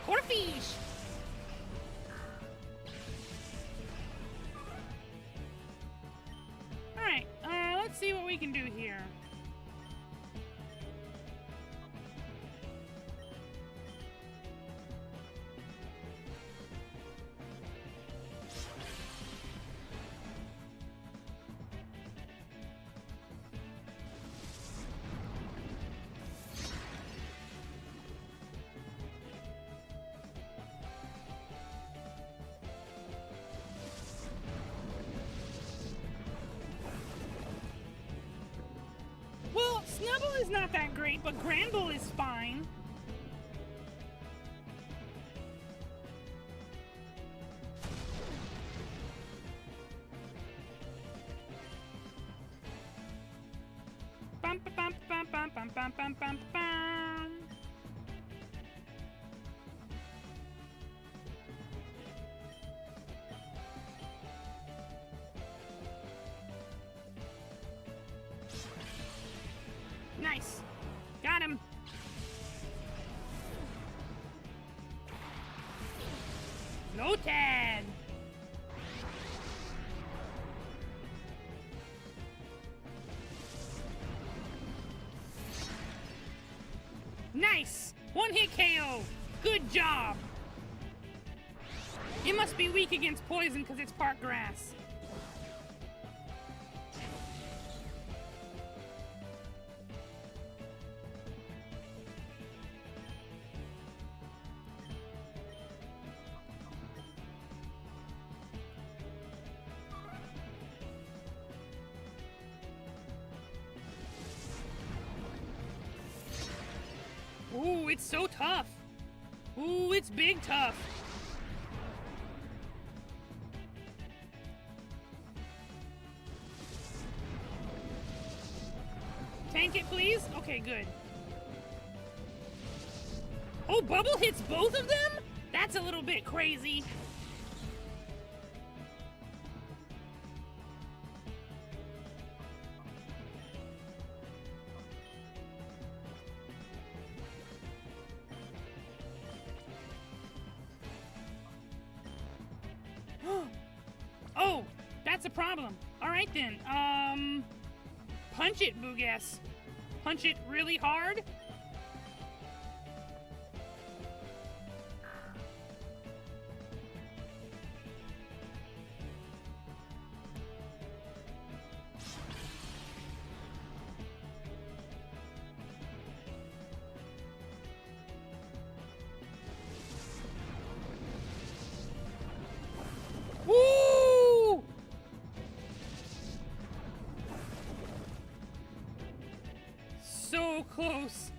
Corphish! Alright, let's see what we can do here. Well, Snubble is not that great, but Granbull is fine. Bum ba bum bum bum bum bum bum bum bum. Nice. Got him. Lotad. Nice. One hit KO. Good job. It must be weak against poison because it's part grass. Ooh, it's so tough. Ooh, it's big tough. Tank it, please. Okay, good. Oh, Bubble hits both of them? That's a little bit crazy. Oh, that's a problem. All right then. Punch it, Boogas. Punch it really hard. Woo! So close.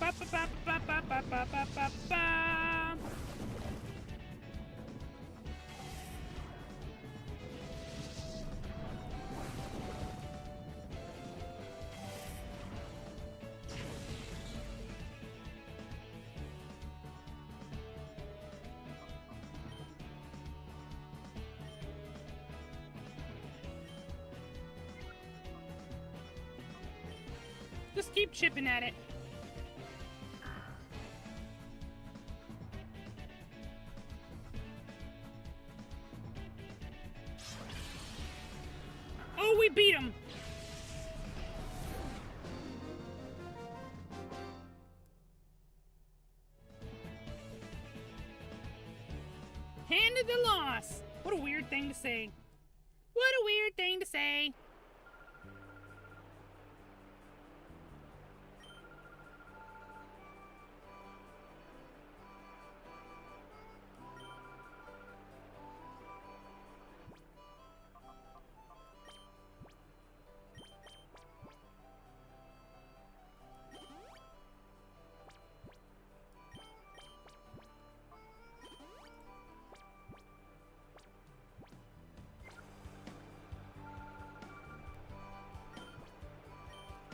Ba ba ba ba ba ba ba ba ba ba. Just keep chipping at it. Oh, we beat him. Handed the loss. What a weird thing to say. What a weird thing to say.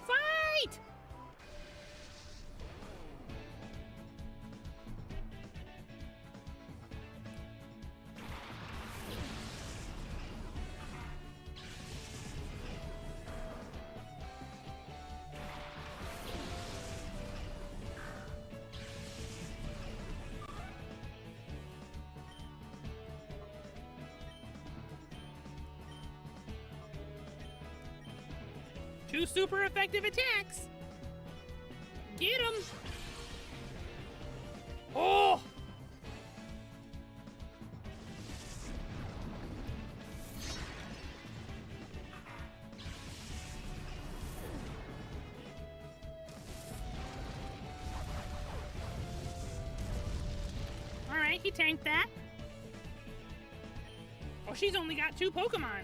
Fight! Two super effective attacks. Get him. Oh! All right, he tanked that. Oh, she's only got 2 Pokemon.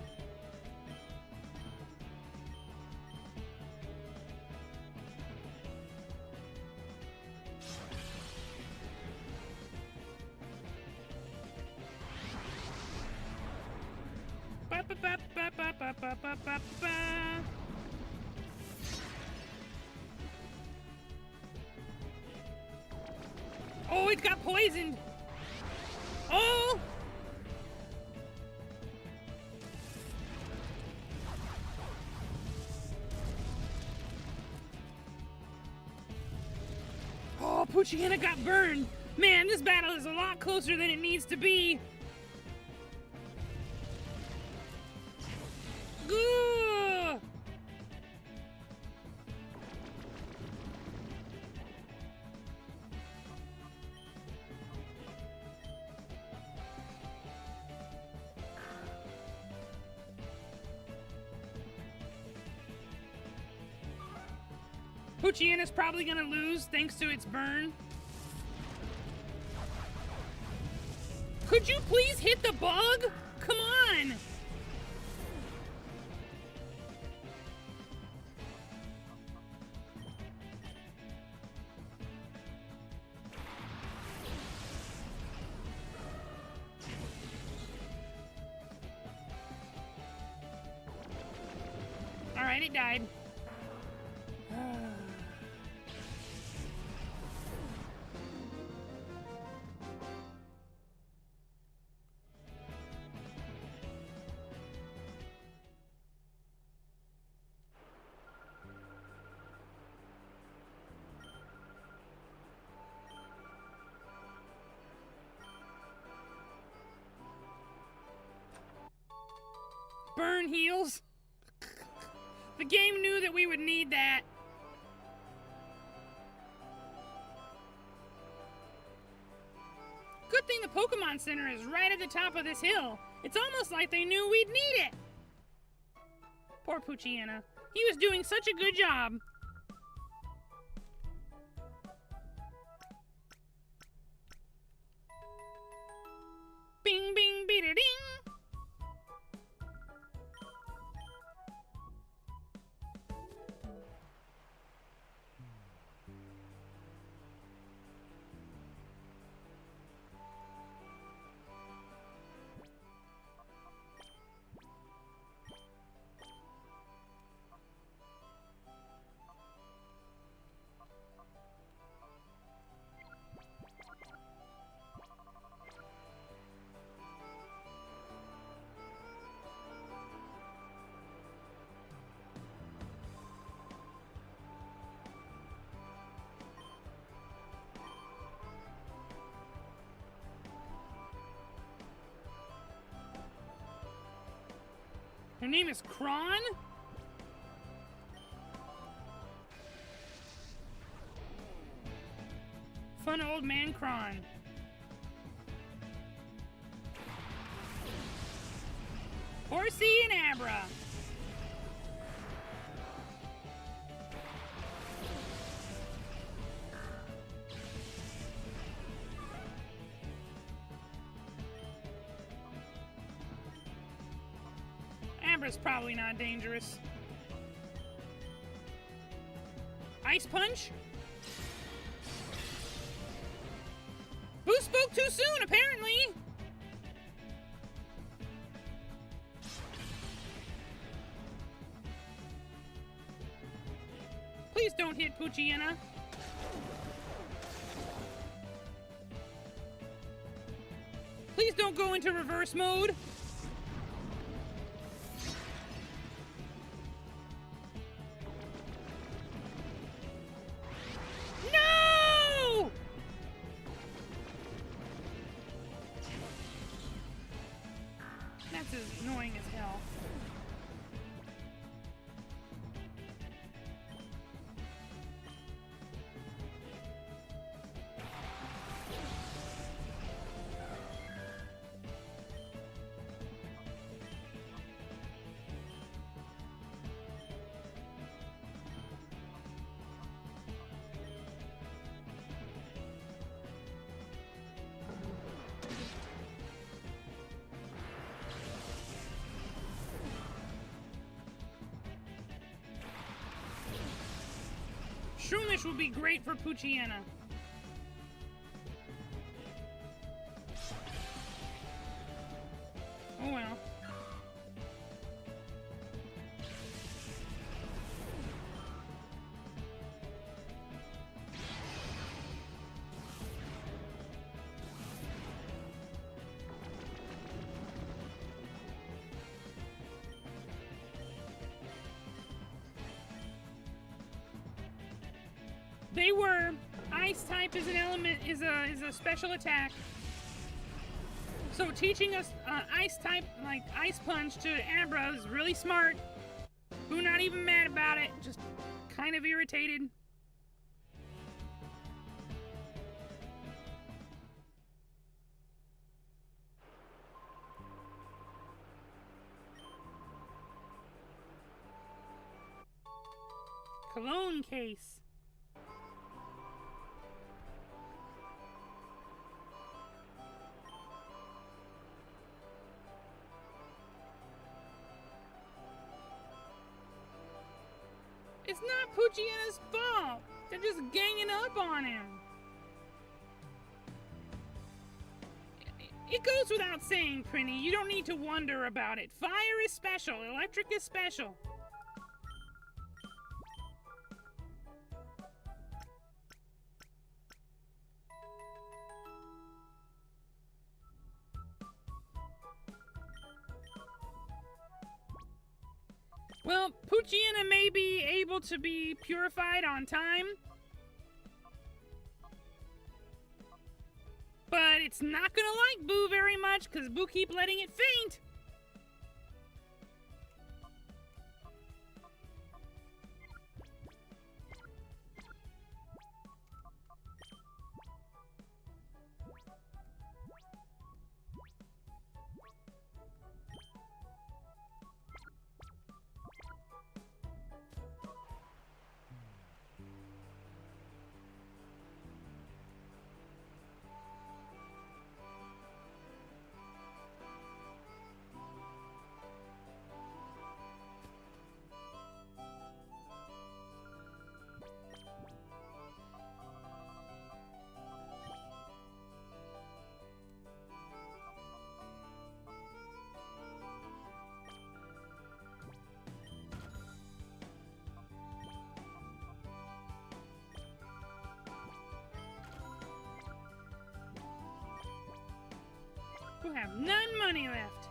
Oh, it got poisoned. Oh! Oh, Poochyena got burned. Man, this battle is a lot closer than it needs to be. Gah! Poochyena's probably gonna lose thanks to its burn. Could you please hit the bug? Come on! Alright, it died. Burn heals. The game knew that we would need that. Good thing the Pokemon Center is right at the top of this hill. It's almost like they knew we'd need it. Poor Poochyena. He was doing such a good job. Bing, bing, beat-a-ding. Your name is Kron? Fun old man Kron. Horsey and Abra. Abra's probably not dangerous. Ice Punch? Boo spoke too soon, apparently! Please don't hit Poochyena. Please don't go into reverse mode. No! That's as annoying as hell. Shroomish will be great for Poochyena. Oh well. They were. Ice type is an element, is a special attack. So teaching us ice type, like Ice Punch to Abra is really smart. Boo not even mad about it, just kind of irritated. Cologne case. It's not Poochyena's fault. They're just ganging up on him. It goes without saying, Prinny, you don't need to wonder about it. Fire is special, electric is special. Well, Poochyena may be able to be purified on time, but it's not gonna like Boo very much because Boo keep letting it faint. We'll have none money left.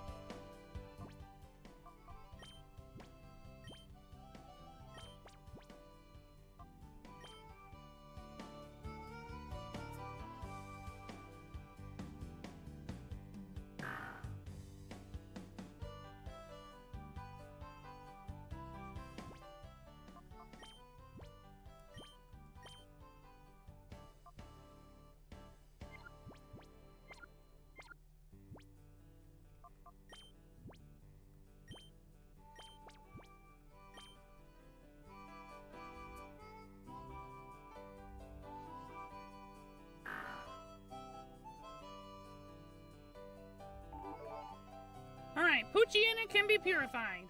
Poochyena can be purified.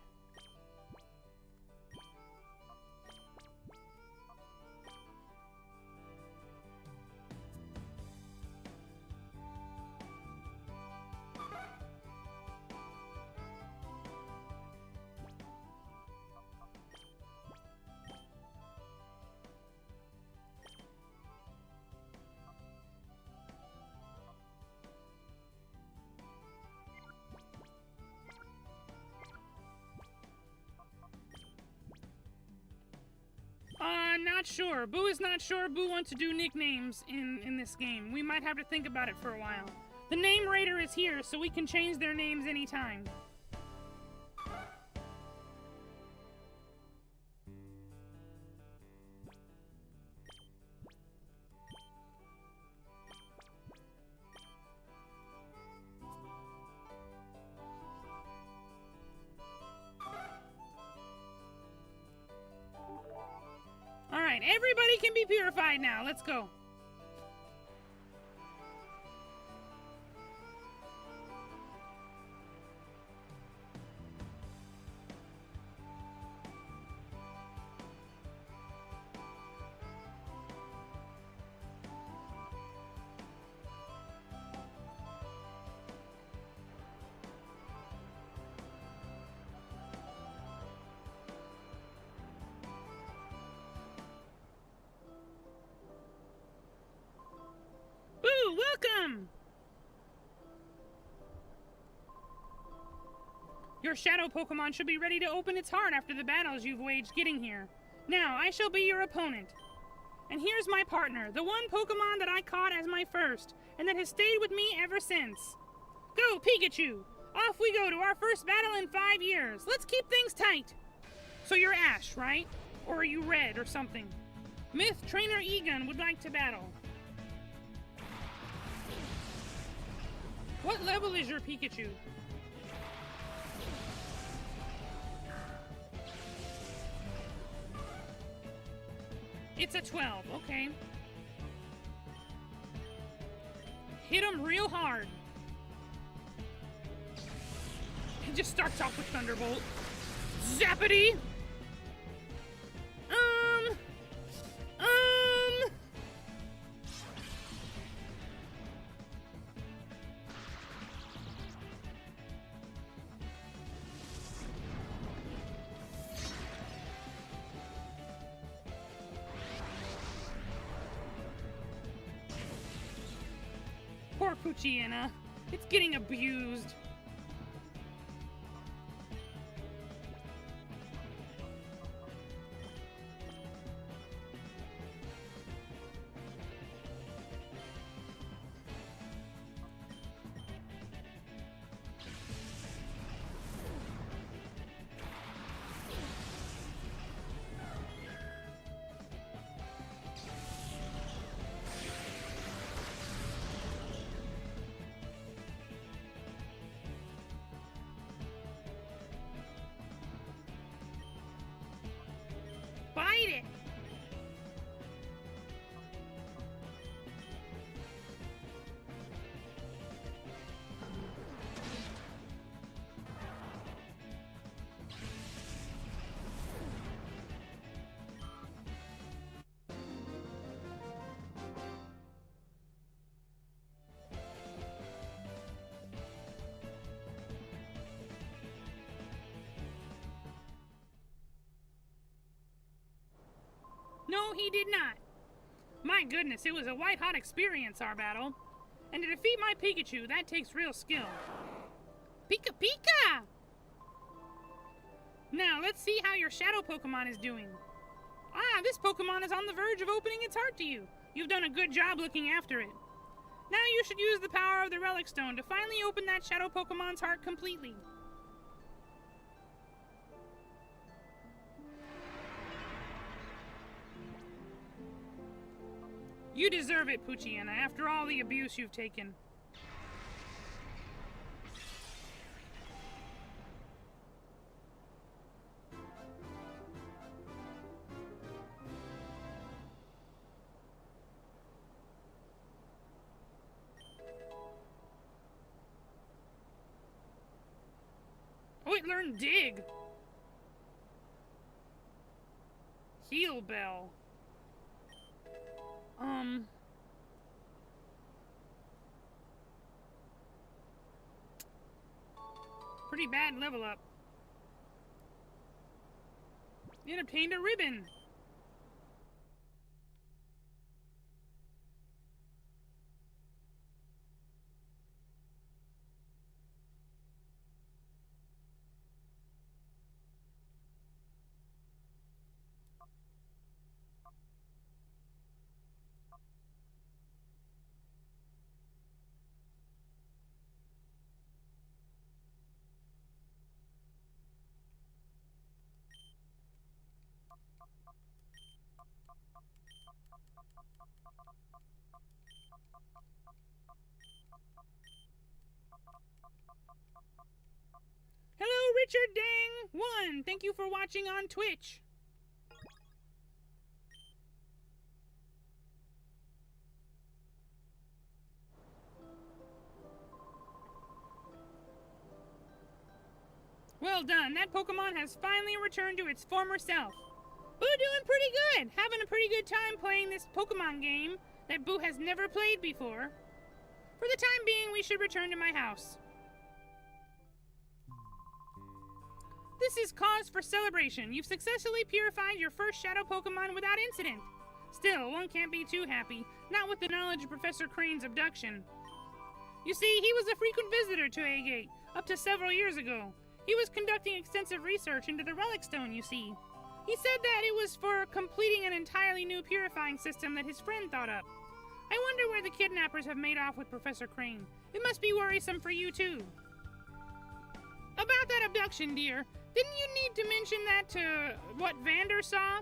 Not sure. Buu is not sure Buu wants to do nicknames in this game. We might have to think about it for a while. The name rater is here, so we can change their names anytime. Alright, everybody can be purified now. Let's go. Welcome! Your shadow Pokemon should be ready to open its heart after the battles you've waged getting here. Now, I shall be your opponent. And here's my partner, the one Pokemon that I caught as my first, and that has stayed with me ever since. Go, Pikachu! Off we go to our first battle in 5 years. Let's keep things tight. So you're Ash, right? Or are you Red or something? Myth Trainer Egon would like to battle. What level is your Pikachu? It's a 12, okay. Hit him real hard. He just starts off with Thunderbolt. Zappity! Poor Poochyena. It's getting abused. Bite it! No, he did not. My goodness, it was a white-hot experience, our battle. And to defeat my Pikachu, that takes real skill. Pika Pika! Now, let's see how your Shadow Pokemon is doing. Ah, this Pokemon is on the verge of opening its heart to you. You've done a good job looking after it. Now you should use the power of the Relic Stone to finally open that Shadow Pokemon's heart completely. You deserve it, Poochyena, after all the abuse you've taken. dig. Heal bell. Pretty bad level up. It obtained a ribbon. Hello, Richard Dang 1. Thank you for watching on Twitch. Well done. That Pokemon has finally returned to its former self. Boo doing pretty good. Having a pretty good time playing this Pokemon game that Boo has never played before. For the time being, we should return to my house. This is cause for celebration. You've successfully purified your first Shadow Pokemon without incident. Still, one can't be too happy, not with the knowledge of Professor Crane's abduction. You see, he was a frequent visitor to Agate, up to several years ago. He was conducting extensive research into the Relic Stone, you see. He said that it was for completing an entirely new purifying system that his friend thought up. I wonder where the kidnappers have made off with Professor Crane. It must be worrisome for you, too. About that abduction, dear, didn't you need to mention that to what Vander saw?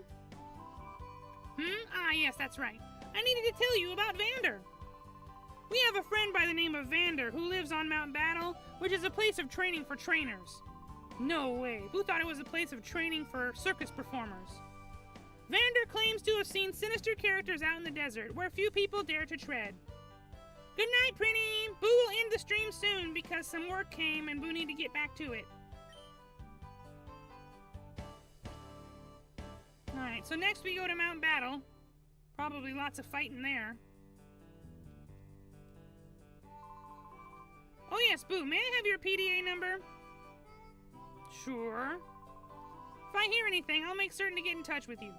Ah, yes, that's right. I needed to tell you about Vander. We have a friend by the name of Vander who lives on Mount Battle, which is a place of training for trainers. No way. Who thought it was a place of training for circus performers? Vander claims to have seen sinister characters out in the desert where few people dare to tread. Good night, Prinny. Boo will end the stream soon because some work came and Boo need to get back to it. Alright, so next we go to Mount Battle. Probably lots of fighting there. Oh yes, Boo, may I have your PDA number? Sure. If I hear anything, I'll make certain to get in touch with you.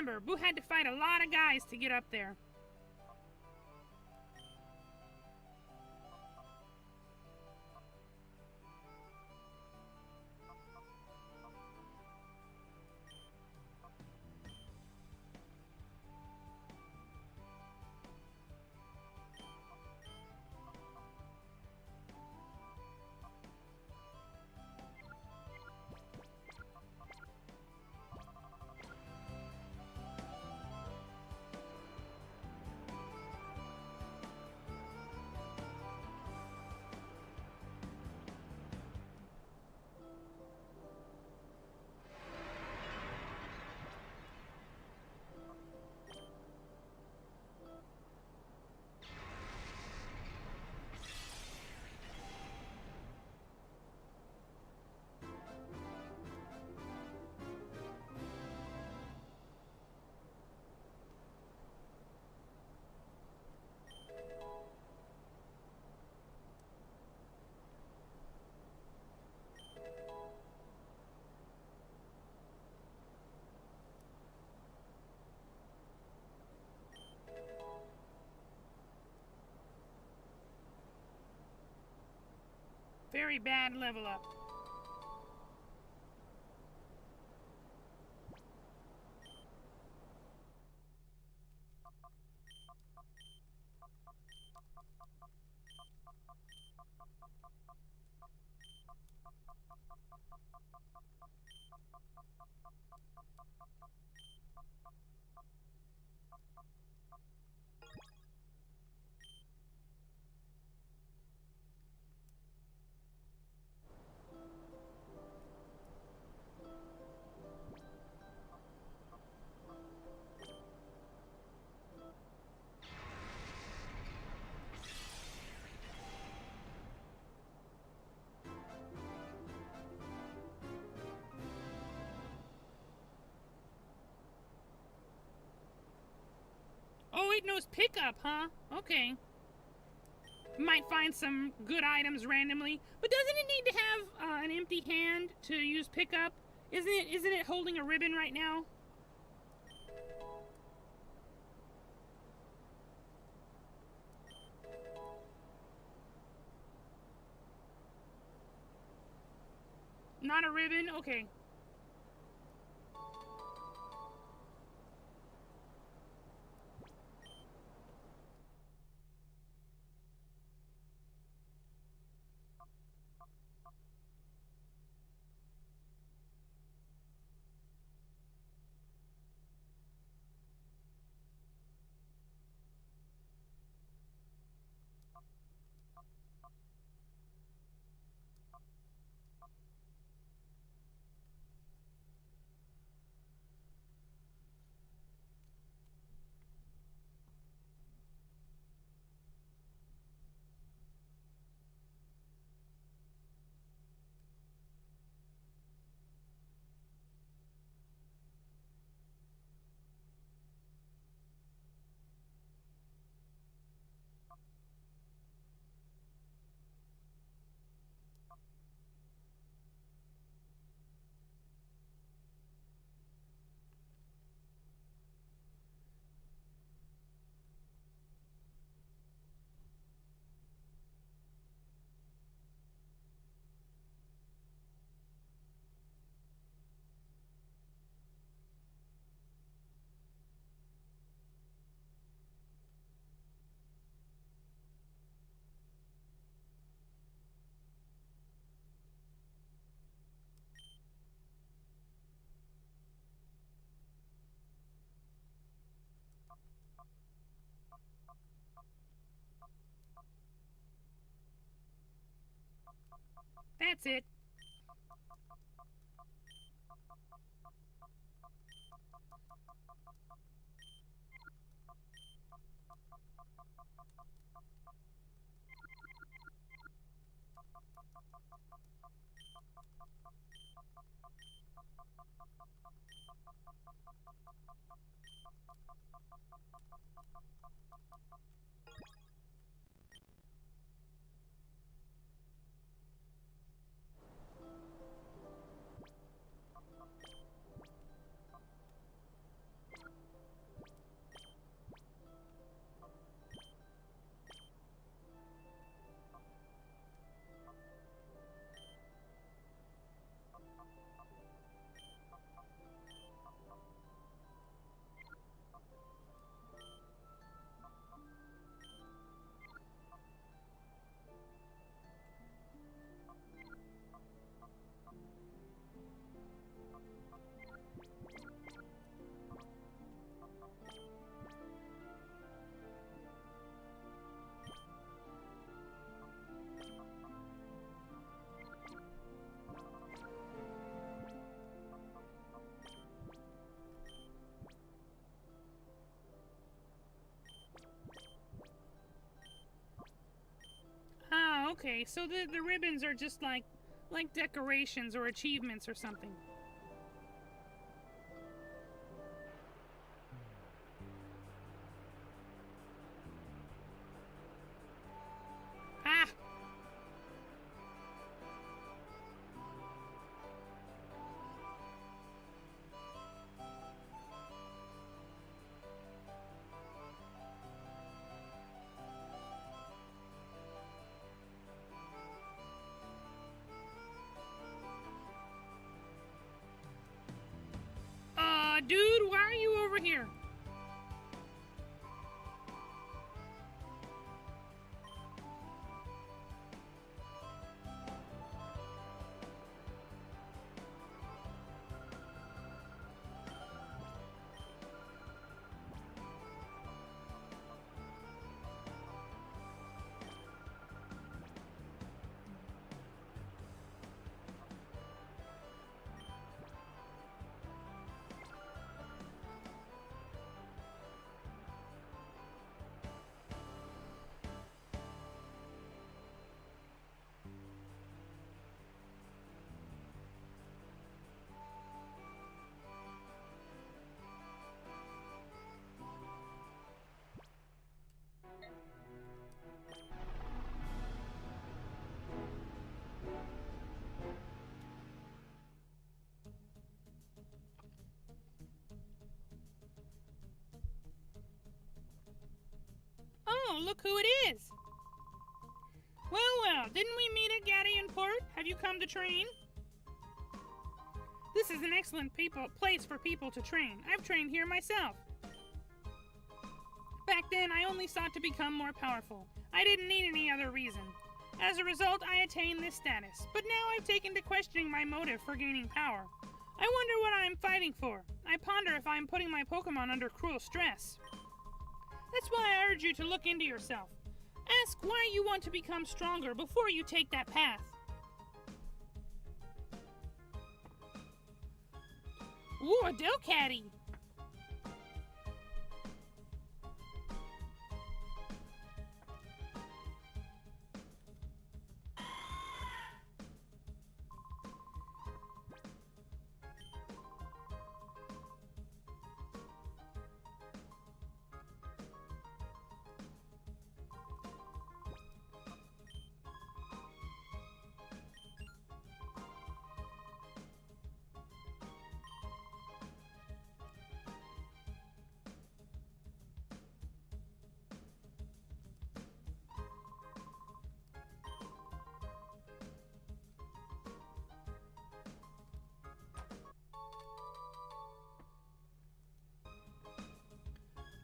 remember, Buu had to fight a lot of guys to get up there. Very bad level up. Oh, it knows pickup, huh? Okay. Might find some good items randomly, but doesn't it need to have an empty hand to use pickup? Isn't it holding a ribbon right now? Not a ribbon? Okay. That's it. Okay, so the ribbons are just like decorations or achievements or something. Ah! Dude, why are you over here? Oh, look who it is! Well, didn't we meet at Gadian Port? Have you come to train? This is an excellent place for people to train. I've trained here myself. Back then, I only sought to become more powerful. I didn't need any other reason. As a result, I attained this status, but now I've taken to questioning my motive for gaining power. I wonder what I'm fighting for. I ponder if I'm putting my Pokemon under cruel stress. That's why I urge you to look into yourself. Ask why you want to become stronger before you take that path. Ooh, a Delcatty!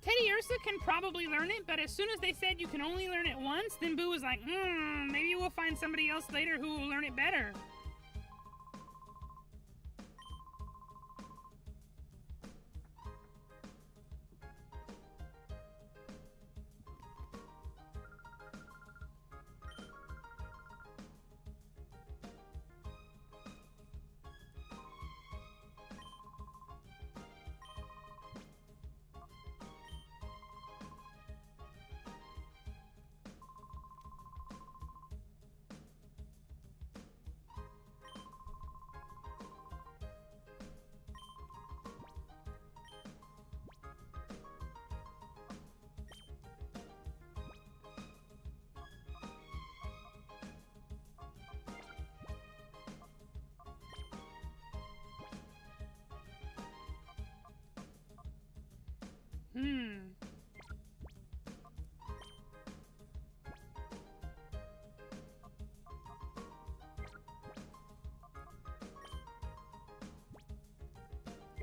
Teddy Ursa can probably learn it, but as soon as they said you can only learn it once, then Buu was like, maybe we'll find somebody else later who will learn it better.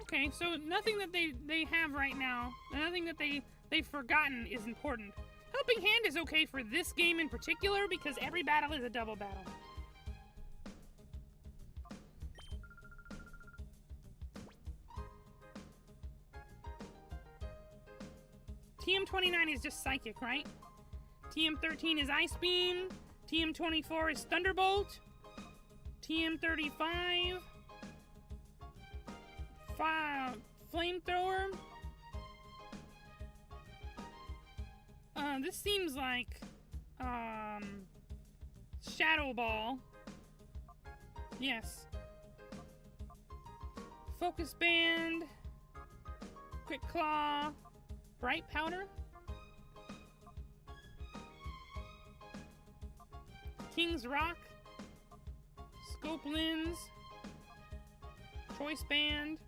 Okay, so nothing that they have right now, nothing that they've forgotten is important. Helping Hand is okay for this game in particular because every battle is a double battle. TM29 is just Psychic, right? TM13 is Ice Beam. TM24 is Thunderbolt. TM35... Flamethrower. This seems like Shadow Ball. Yes. Focus Band. Quick Claw. Bright Powder. King's Rock. Scope Lens. Choice Band.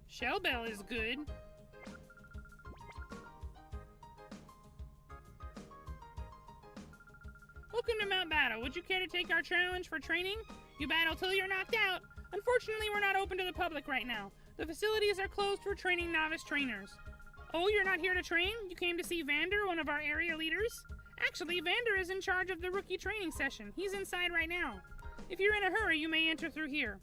Shell Bell is good. Welcome to Mount Battle. Would you care to take our challenge for training? You battle till you're knocked out. Unfortunately, we're not open to the public right now. The facilities are closed for training novice trainers. Oh, you're not here to train? You came to see Vander, one of our area leaders? Actually, Vander is in charge of the rookie training session. He's inside right now. If you're in a hurry, you may enter through here.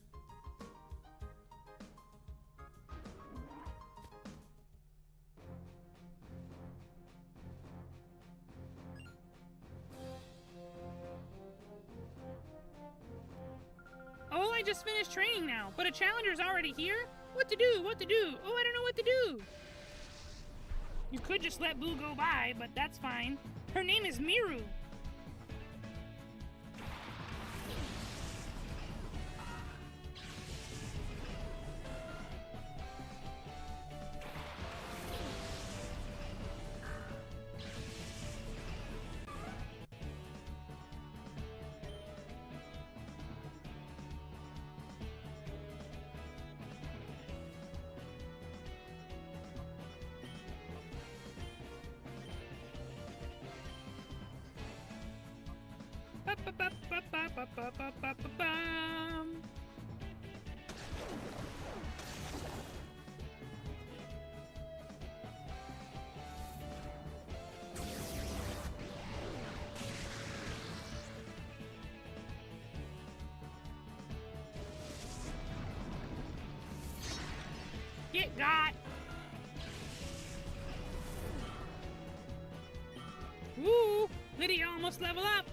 Oh, I just finished training now, but a challenger's already here? What to do? What to do? Oh, I don't know what to do. You could just let Buu go by, but that's fine. Her name is Miru. Get got! Woo! Lydia almost level up!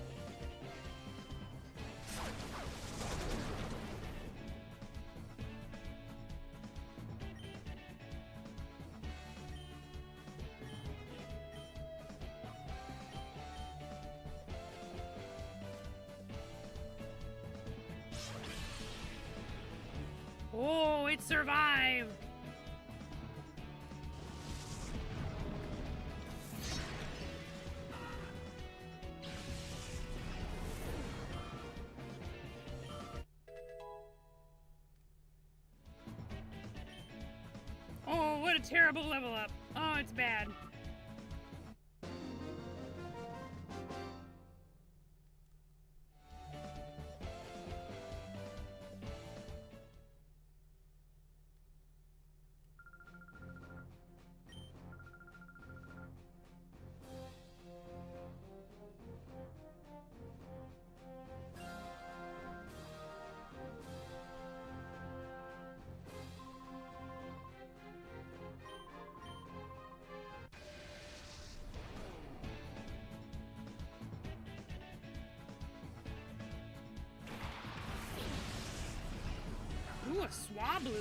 Oh, it survived! Oh, what a terrible level up. Oh, it's bad. Ooh, a Swablu.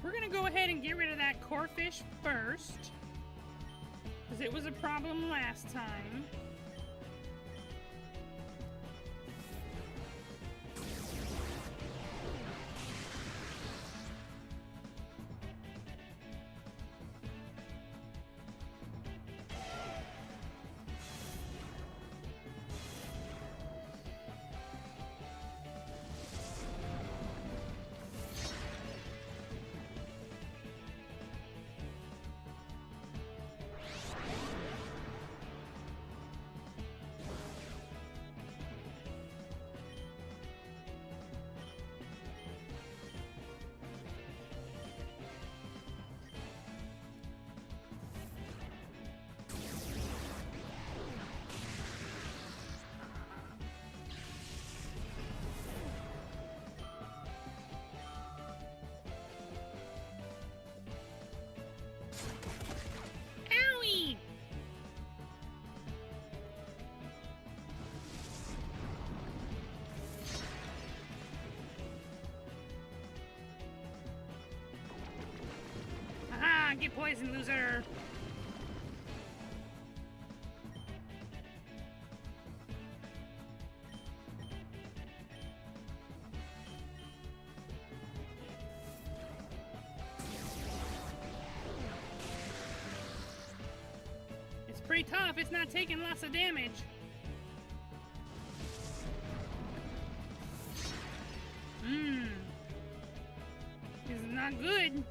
We're gonna go ahead and get rid of that Corphish first, because it was a problem last time. poison loser. It's pretty tough. It's not taking lots of damage. This is not good.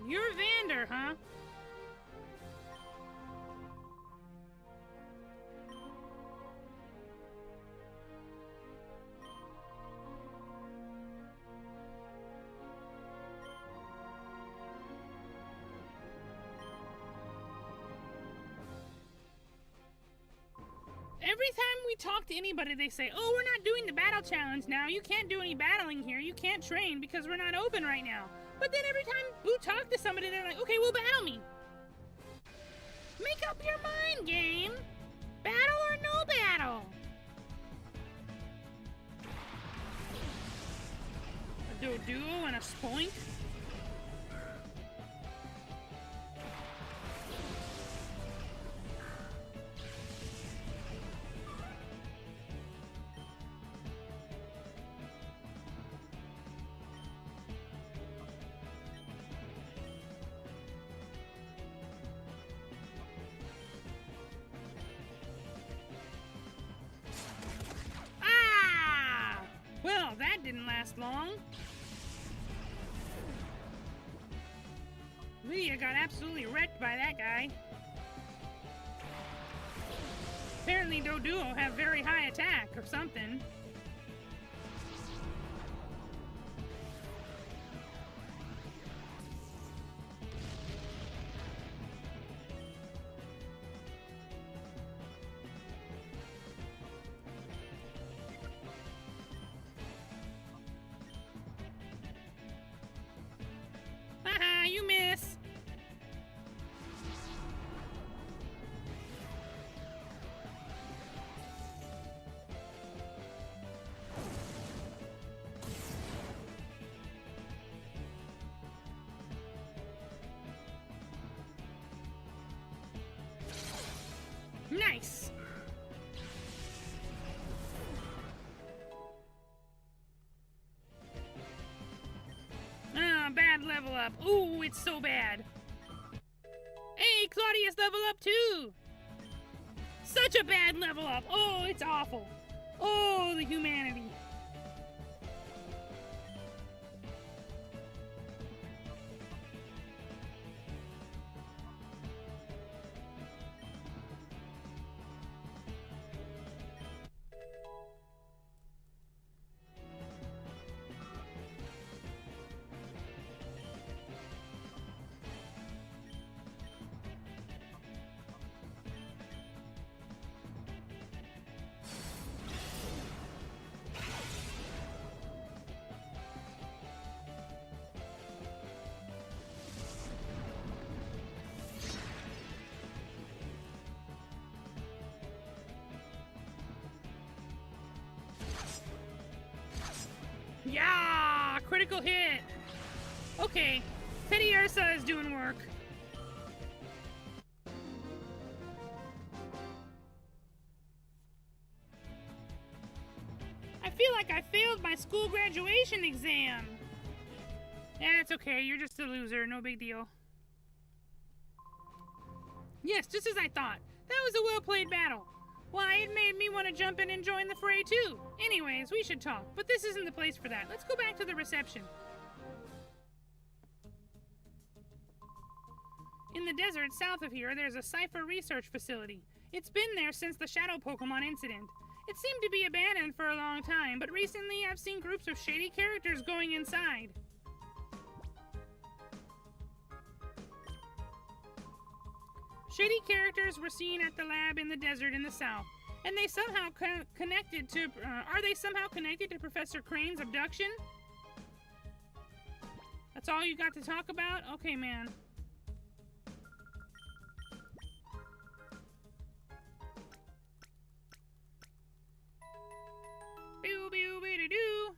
You're Vander, huh? Every time we talk to anybody, they say, oh, we're not doing the battle challenge now. You can't do any battling here. You can't train because we're not open right now. But then every time Buu talk to somebody, they're like, okay, well, battle me. Make up your mind, game. Battle or no battle? A Doduo and a Spoink? Well, that didn't last long. Lydia got absolutely wrecked by that guy. Apparently Doduo have very high attack or something. Haha, you miss. Nice. Ah, bad level up. Ooh, it's so bad. Hey, Claudius level up too. Such a bad level up. Oh, it's awful. Oh, the humanity. critical hit. Okay, Teddy Ursa is doing work. I feel like I failed my school graduation exam. Yeah, it's okay. You're just a loser. No big deal. Yes, just as I thought. That was a well-played battle. Why, it made me want to jump in and join the fray, too. Anyways, we should talk, but this isn't the place for that. Let's go back to the reception. In the desert south of here, there's a Cypher research facility. It's been there since the Shadow Pokemon incident. It seemed to be abandoned for a long time, but recently I've seen groups of shady characters going inside. Shady characters were seen at the lab in the desert in the south, and they somehow connected to. Are they somehow connected to Professor Crane's abduction? That's all you got to talk about? Okay, man. Boo boo boo doo.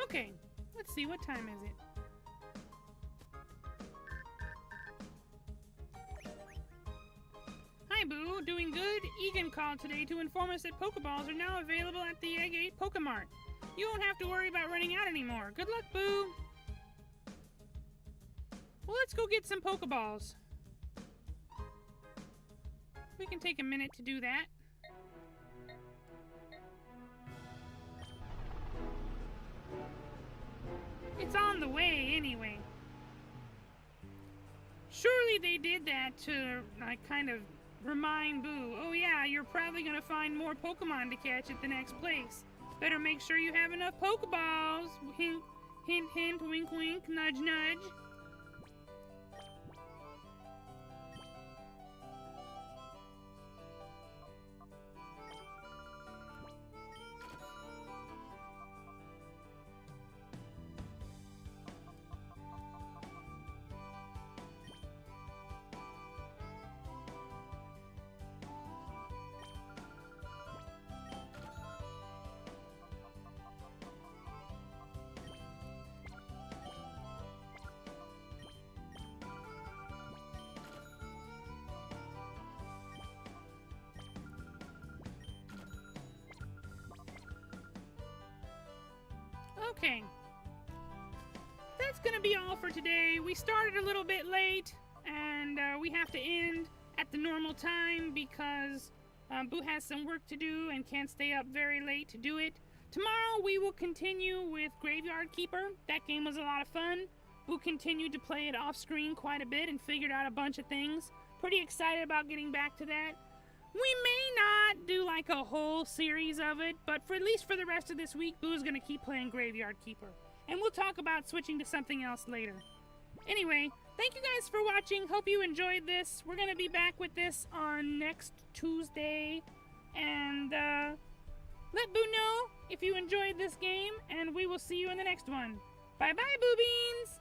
Okay, let's see, what time is it? Hi, Boo. Doing good? Egan called today to inform us that Pokeballs are now available at the Egg 8 Pokemart. You won't have to worry about running out anymore. Good luck, Boo. Well, let's go get some Pokeballs. We can take a minute to do that. It's on the way, anyway. Surely they did that to, like, kind of remind Boo, oh yeah, you're probably gonna find more Pokemon to catch at the next place. Better make sure you have enough Pokeballs. Hint, hint, hint, wink, wink, nudge, nudge. Okay, that's gonna be all for today. We started a little bit late, and we have to end at the normal time because Boo has some work to do and can't stay up very late to do it. Tomorrow we will continue with Graveyard Keeper. That game was a lot of fun. Boo continued to play it off screen quite a bit and figured out a bunch of things. Pretty excited about getting back to that. We may not do like a whole series of it, but for at least for the rest of this week, Boo's gonna keep playing Graveyard Keeper. And we'll talk about switching to something else later. Anyway, thank you guys for watching. Hope you enjoyed this. We're gonna be back with this on next Tuesday. And let Boo know if you enjoyed this game, and we will see you in the next one. Bye-bye, Buu Beans!